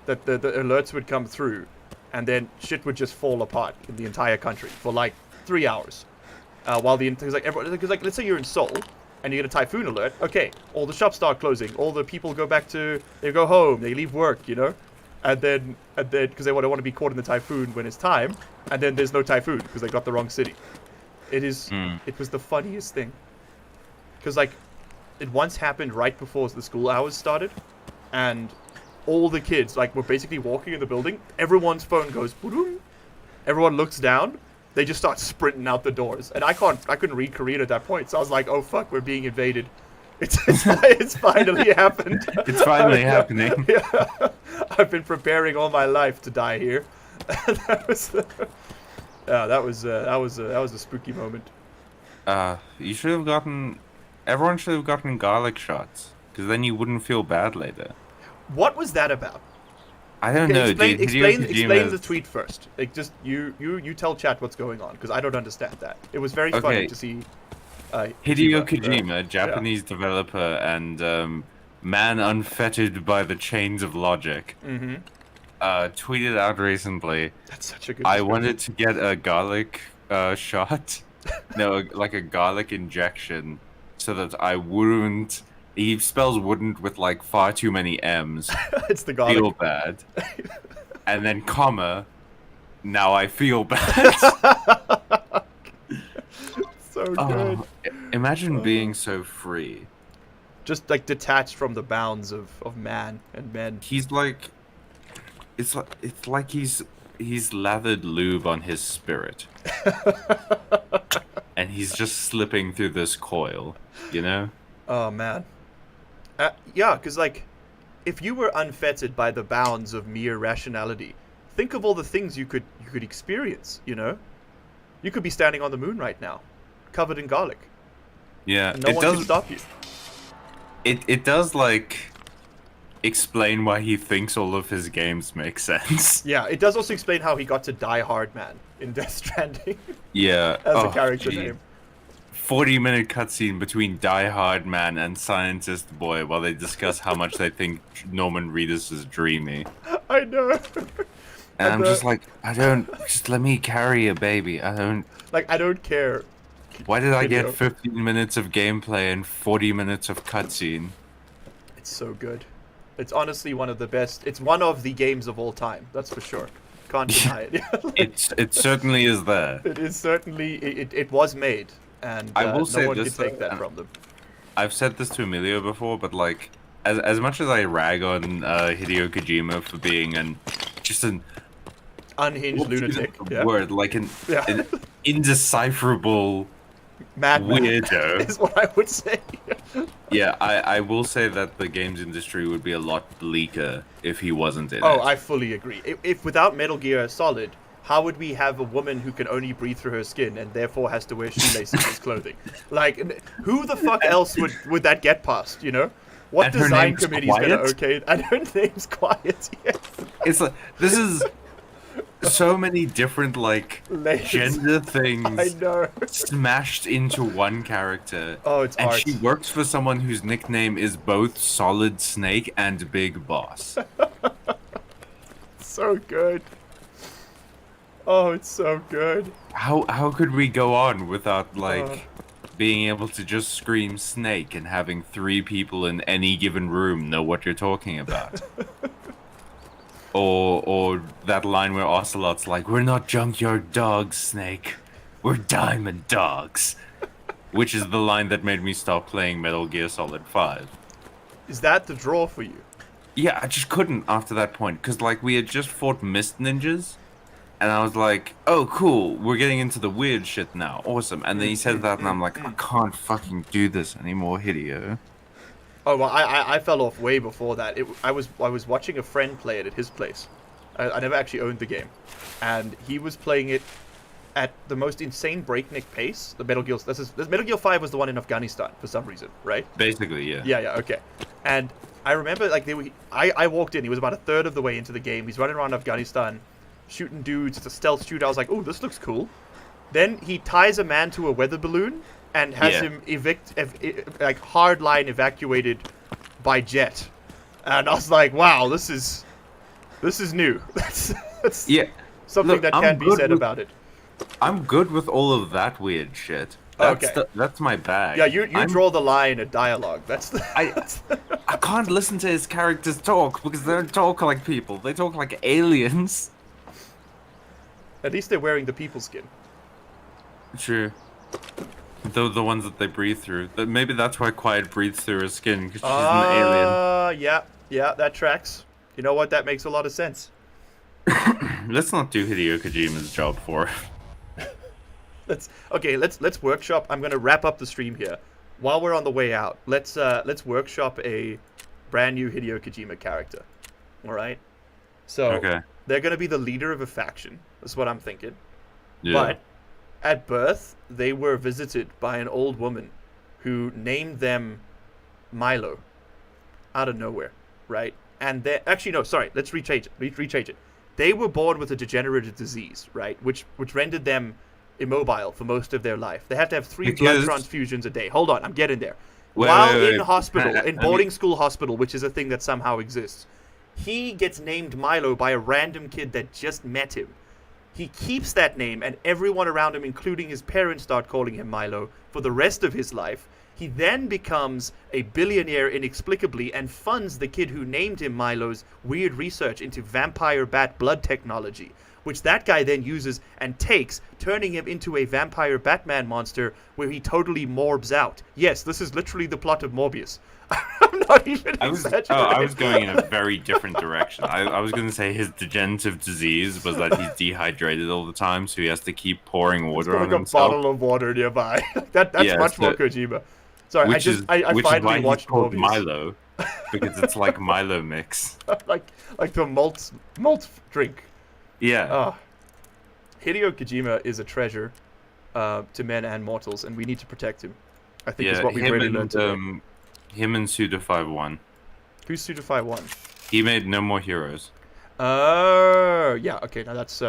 that the alerts would come through, and then shit would just fall apart in the entire country for like 3 hours. While because let's say you're in Seoul, and you get a typhoon alert. Okay, all the shops start closing. All the people they go home. They leave work, you know, and then because they don't want to be caught in the typhoon when it's time, and then there's no typhoon because they got the wrong city. It was the funniest thing, because like it once happened right before the school hours started, and all the kids like were basically walking in the building. Everyone's phone goes boom. Everyone looks down. They just start sprinting out the doors, and I couldn't read Korean at that point, so I was like, "Oh fuck, we're being invaded." It's finally happened. It's finally happening. Yeah. I've been preparing all my life to die here. That was a spooky moment. You should have gotten. Everyone should have gotten garlic shots, because then you wouldn't feel bad later. What was that about? I don't know, dude. Explain Hideo the tweet first. Like, just you tell chat what's going on, because I don't understand that. It was very funny to see. Hideo Kojima, Japanese developer and man unfettered by the chains of logic, tweeted out recently. That's such a good. I wanted to get a garlic shot, no, like a garlic injection, so that I wouldn't. He spells "wouldn't" with like far too many M's. It's the garlic. Feel bad, and then comma. Now I feel bad. So good. Imagine being so free. Just like detached from the bounds of man and men. He's like, it's like he's lathered lube on his spirit, and he's just slipping through this coil, you know? Oh man. Yeah, because like, if you were unfettered by the bounds of mere rationality, think of all the things you could experience, you know? You could be standing on the moon right now, covered in garlic. Yeah, And no one can stop you. It does like explain why he thinks all of his games make sense. Yeah, it does also explain how he got to Die Hard Man in Death Stranding. Yeah, As a character gee. name. 40-minute cutscene between Die Hard Man and Scientist Boy while they discuss how much they think Norman Reedus is dreamy. I know. And I'm just like, just let me carry a baby. I don't care. Why did I Video. get 15 minutes of gameplay and 40 minutes of cutscene? It's so good. It's honestly one of the best. It's one of the games of all time. That's for sure. Can't deny it. It certainly is there. It is certainly. It was made, and I will no say one can this, take that from them. I've said this to Emilio before, but like, as much as I rag on Hideo Kojima for being just an Unhinged lunatic. Yeah. word, like an Yeah. indecipherable Madman weirdo. is what I would say. Yeah, I will say that the games industry would be a lot bleaker if he wasn't in Oh, it. I fully agree. If without Metal Gear Solid, how would we have a woman who can only breathe through her skin and therefore has to wear shoelaces as clothing? Like, who the fuck else would that get past, you know? What And her design name's committee's gonna Quiet? okay it? And her name's Quiet, yes. It's like, this is so many different, like, Layers. gender things I know. smashed into one character. Oh, it's And art. she works for someone whose nickname is both Solid Snake and Big Boss. So good. Oh, it's so good. How could we go on without, like, being able to just scream Snake and having 3 people in any given room know what you're talking about? Or that line where Ocelot's like, we're not junkyard dogs, Snake. We're diamond dogs. Which is the line that made me stop playing Metal Gear Solid 5. Is that the draw for you? Yeah, I just couldn't after that point. Because, like, we had just fought Mist Ninjas. And I was like, oh, cool. We're getting into the weird shit now. Awesome. And then he said that, and I'm like, I can't fucking do this anymore, Hideo. Oh well, I fell off way before that. I was watching a friend play it at his place. I never actually owned the game, and he was playing it at the most insane breakneck pace. The Metal Gear. This Metal Gear 5 was the one in Afghanistan for some reason, right? Basically, yeah. Yeah, okay. And I remember like I walked in. He was about a third of the way into the game. He's running around Afghanistan, shooting dudes. It's a stealth shoot. I was like, oh, this looks cool. Then he ties a man to a weather balloon and has him hardline evacuated by jet. And I was like, wow, this is new. That's Yeah. something Look, that I'm can be good said with- about it. I'm good with all of that weird shit. Okay. That's my bag. Yeah, you I'm- draw the line at dialogue. That's the I can't listen to his characters talk because they don't talk like people. They talk like aliens. At least they're wearing the people skin. True. The ones that they breathe through. Maybe that's why Quiet breathes through her skin, because she's an alien. Yeah, that tracks. You know what? That makes a lot of sense. Let's not do Hideo Kojima's job for her. Let's workshop. I'm gonna wrap up the stream here. While we're on the way out, let's workshop a brand new Hideo Kojima character. All right. So Okay. they're gonna be the leader of a faction. That's what I'm thinking. Yeah. But at birth, they were visited by an old woman who named them Milo out of nowhere, right? And they actually no, sorry, let's rechange it. They were born with a degenerative disease, right? Which rendered them immobile for most of their life. They have to have 3 Because- blood transfusions a day. Hold on, I'm getting there. Wait, While wait, in wait. hospital, I in mean- boarding school hospital, which is a thing that somehow exists, he gets named Milo by a random kid that just met him. He keeps that name, and everyone around him, including his parents, start calling him Milo for the rest of his life. He then becomes a billionaire inexplicably and funds the kid who named him Milo's weird research into vampire bat blood technology, which that guy then uses and takes, turning him into a vampire Batman monster where he totally morbs out. Yes, this is literally the plot of Morbius. I'm not even exaggerating. I was going in a very different direction. I was going to say his degenerative disease was that he's dehydrated all the time, so he has to keep pouring water on Like a himself. bottle of water nearby. That's Yeah, much more so- Kojima. Sorry, Which is I why finally he's watched called Morbius. Milo, because it's like Milo mix. like the malt drink. Yeah. Ah, Hideo Kojima is a treasure. to men and mortals, and we need to protect him. I think is Yeah, what we've really learned today. him and Suda 1. Who's Suda 1? He made No More Heroes. Oh, yeah. Okay, now that's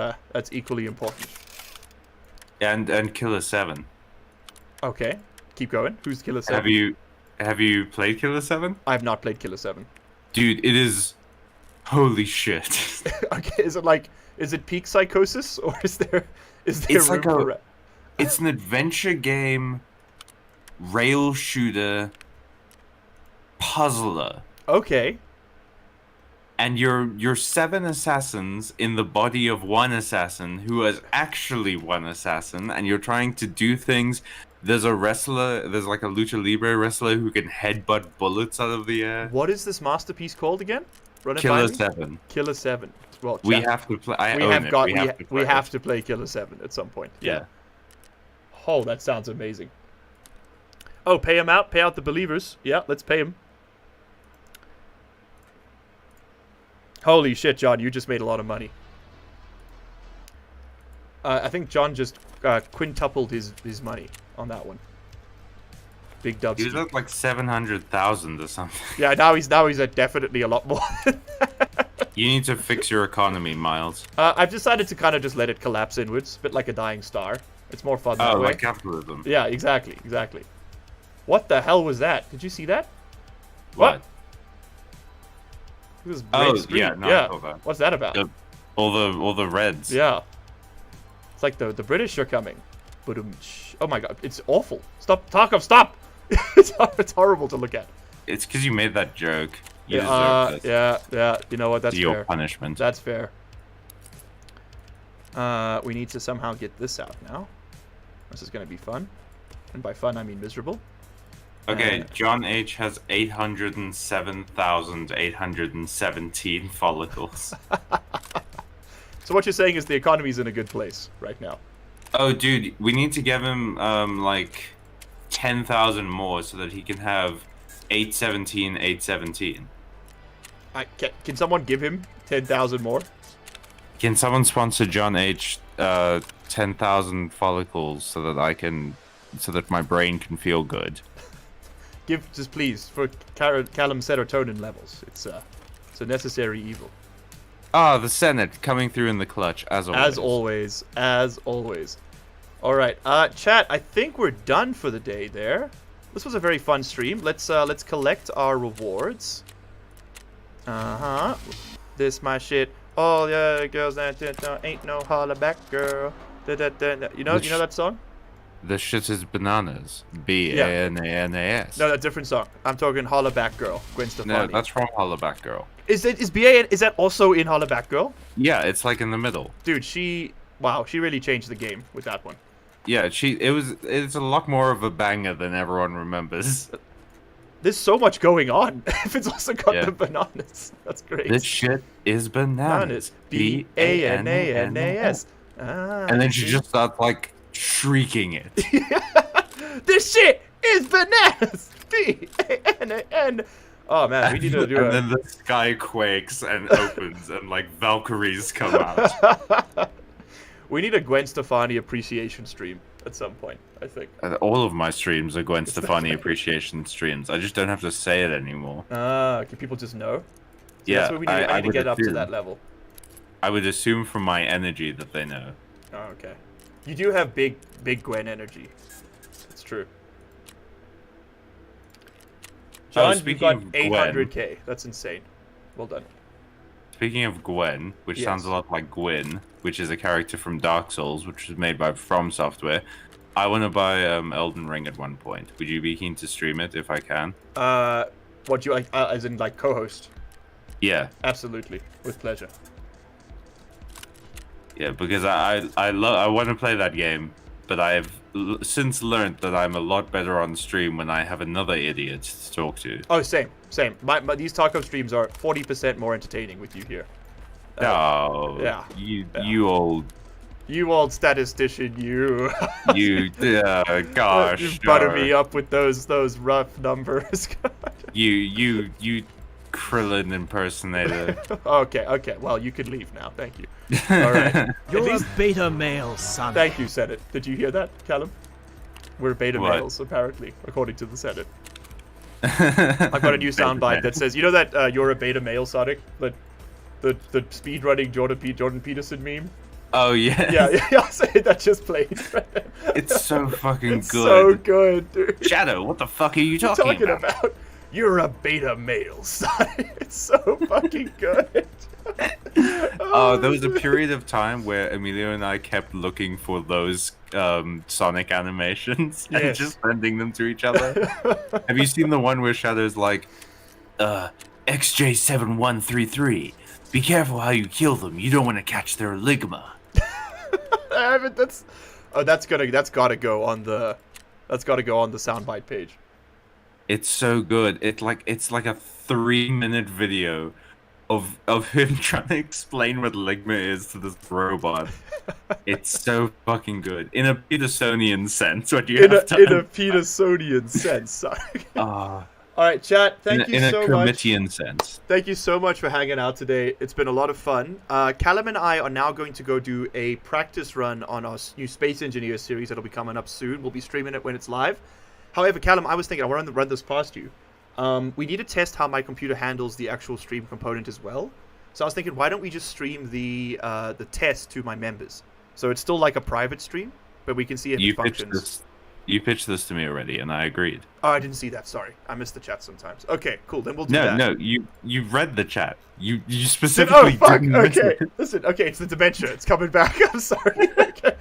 equally important. And Killer 7. Okay, keep going. Who's Killer 7? Have you played Killer 7? I have not played Killer 7. Dude, it is holy shit. Okay, is it peak psychosis, or is there It's room like for it's an adventure game, rail shooter, puzzler. Okay. And you're 7 assassins in the body of one assassin who is actually one assassin, and you're trying to do things. There's a wrestler, there's like a lucha libre wrestler who can headbutt bullets out of the air. What is this masterpiece called again? Run it by Killer me? 7. Killer 7. Well, We chat, have to play. we have to play Killer 7 at some point. Yeah. Oh, that sounds amazing. Oh, pay him out. Pay out the believers. Yeah, let's pay him. Holy shit, John, you just made a lot of money. I think John just quintupled his money on that one. Big dubs. He was at like 700,000 or something. Yeah, now he's at definitely a lot more. You need to fix your economy, Miles. I've decided to kind of just let it collapse inwards, a bit like a dying star. It's more fun that Oh, way. like capitalism. Yeah, exactly. What the hell was that? Did you see that? What? It was Oh, red screen. yeah, no, I saw that. What's that about? All the reds. Yeah. It's like the British are coming. Oh my god, it's awful. Stop, Tarkov, stop! It's horrible to look at. It's because you made that joke. You deserve this. Yeah. You know what? That's Your fair. punishment. That's fair. We need to somehow get this out now. This is gonna be fun. And by fun, I mean miserable. Okay, John H has 807,817 follicles. So what you're saying is the economy's in a good place right now. Oh, dude, we need to give him like 10,000 more so that he can have 817, 817. Can someone give him 10,000 more? Can someone sponsor John H 10,000 follicles so that my brain can feel good? Give, just please, for Callum serotonin levels. It's a necessary evil. Ah, the Senate coming through in the clutch, as always. As always. All right, chat. I think we're done for the day. There. This was a very fun stream. Let's collect our rewards. This my shit. All the girls that ain't no holla back girl. You know that song? The shit is bananas. B-A-N-A-N-A-S. No, that's a different song. I'm talking Holla Back Girl, Gwen Stefani. No, that's from Hollaback Girl. Is that also in Holla Back Girl? Yeah, it's like in the middle. Dude, she really changed the game with that one. Yeah, it's a lot more of a banger than everyone remembers. There's so much going on. If it's also got the bananas, that's great. This shit is bananas. B-A-N-A-N-A-S. And then she just starts like shrieking it. This shit is bananas. B-A-N-A-N. Oh man, we need to do it. And then the sky quakes and opens and like Valkyries come out. We need a Gwen Stefani appreciation stream at some point, I think. All of my streams are Gwen Stefani appreciation streams. I just don't have to say it anymore. Can people just know? So Yeah, that's what we need. I need to get up to that level. I would assume from my energy that they know. Oh, okay. You do have big Gwen energy. It's true. John, you've got 800k. That's insane. Well done. Speaking of Gwen, which sounds a lot like Gwyn, which is a character from Dark Souls, which was made by From Software, I want to buy Elden Ring at one point. Would you be keen to stream it if I can? What do you like? As in like co-host? Yeah. Absolutely, with pleasure. Yeah, because I want to play that game, but I have since learned that I'm a lot better on stream when I have another idiot to talk to. Oh, same. These Tarkov streams are 40% more entertaining with you here. You old statistician, you. Gosh. You butter me up with those rough numbers. you Krillin impersonator. Okay. Well, you can leave now. Thank you. All right. You're a beta male, son. Thank you, Senate. Did you hear that, Callum? We're beta What? males, apparently, according to the Senate. I've got a new soundbite that says, you know that you're a beta male, Sonic? The speedrunning Jordan Peterson meme? Oh, yeah. Yeah, I'll say that just played. It's so fucking It's good. so good, dude. Shadow, what the fuck are you talking about? You're a beta male, son. It's so fucking good. Oh, there was a period of time where Emilio and I kept looking for those Sonic animations and Yes. just sending them to each other. Have you seen the one where Shadow's like, XJ7133, be careful how you kill them. You don't want to catch their ligma. I haven't. That's gotta go on the soundbite page. It's so good. It's like a 3-minute video of him trying to explain what ligma is to this robot. It's so fucking good in a Petersonian sense. What you In a have to Petersonian sense, sorry. Ah, All right, chat. Thank you in so a much. Kermitian sense. Thank you so much for hanging out today. It's been a lot of fun. Callum and I are now going to go do a practice run on our new Space Engineer series that'll be coming up soon. We'll be streaming it when it's live. However, Callum, I was thinking, I want to run this past you. We need to test how my computer handles the actual stream component as well. So I was thinking, why don't we just stream the test to my members? So it's still like a private stream, but we can see if it functions. You pitched this to me already, and I agreed. Oh, I didn't see that. Sorry, I missed the chat sometimes. Okay, cool. Then we'll do that. No, you read the chat. You specifically Oh fuck! didn't miss Okay, it. listen. Okay, it's the dementia. It's coming back. I'm sorry. Okay.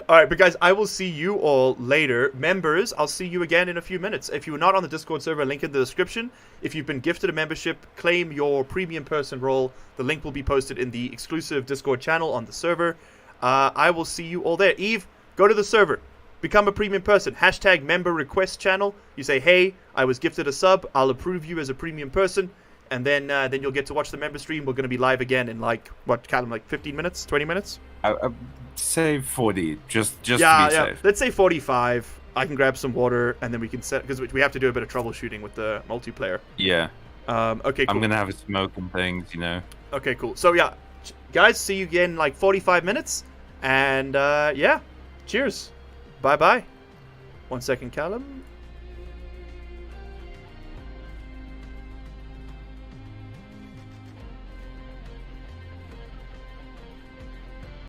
All right, but guys, I will see you all later. Members, I'll see you again in a few minutes. If you're not on the Discord server, link in the description. If you've been gifted a membership, claim your premium person role. The link will be posted in the exclusive Discord channel on the server. I will see you all there. Eve, go to the server. Become a premium person. Hashtag member request channel. You say, hey, I was gifted a sub. I'll approve you as a premium person. And then you'll get to watch the member stream. We're going to be live again in like 15 minutes? 20 minutes? I say 40, just to be safe. Let's say 45. I can grab some water and then we can set, because we have to do a bit of troubleshooting with the multiplayer. Yeah. Okay, cool. I'm going to have a smoke and things, you know. Okay, cool. So yeah, guys, see you again in like 45 minutes. And yeah, cheers. Bye-bye. 1 second, Callum.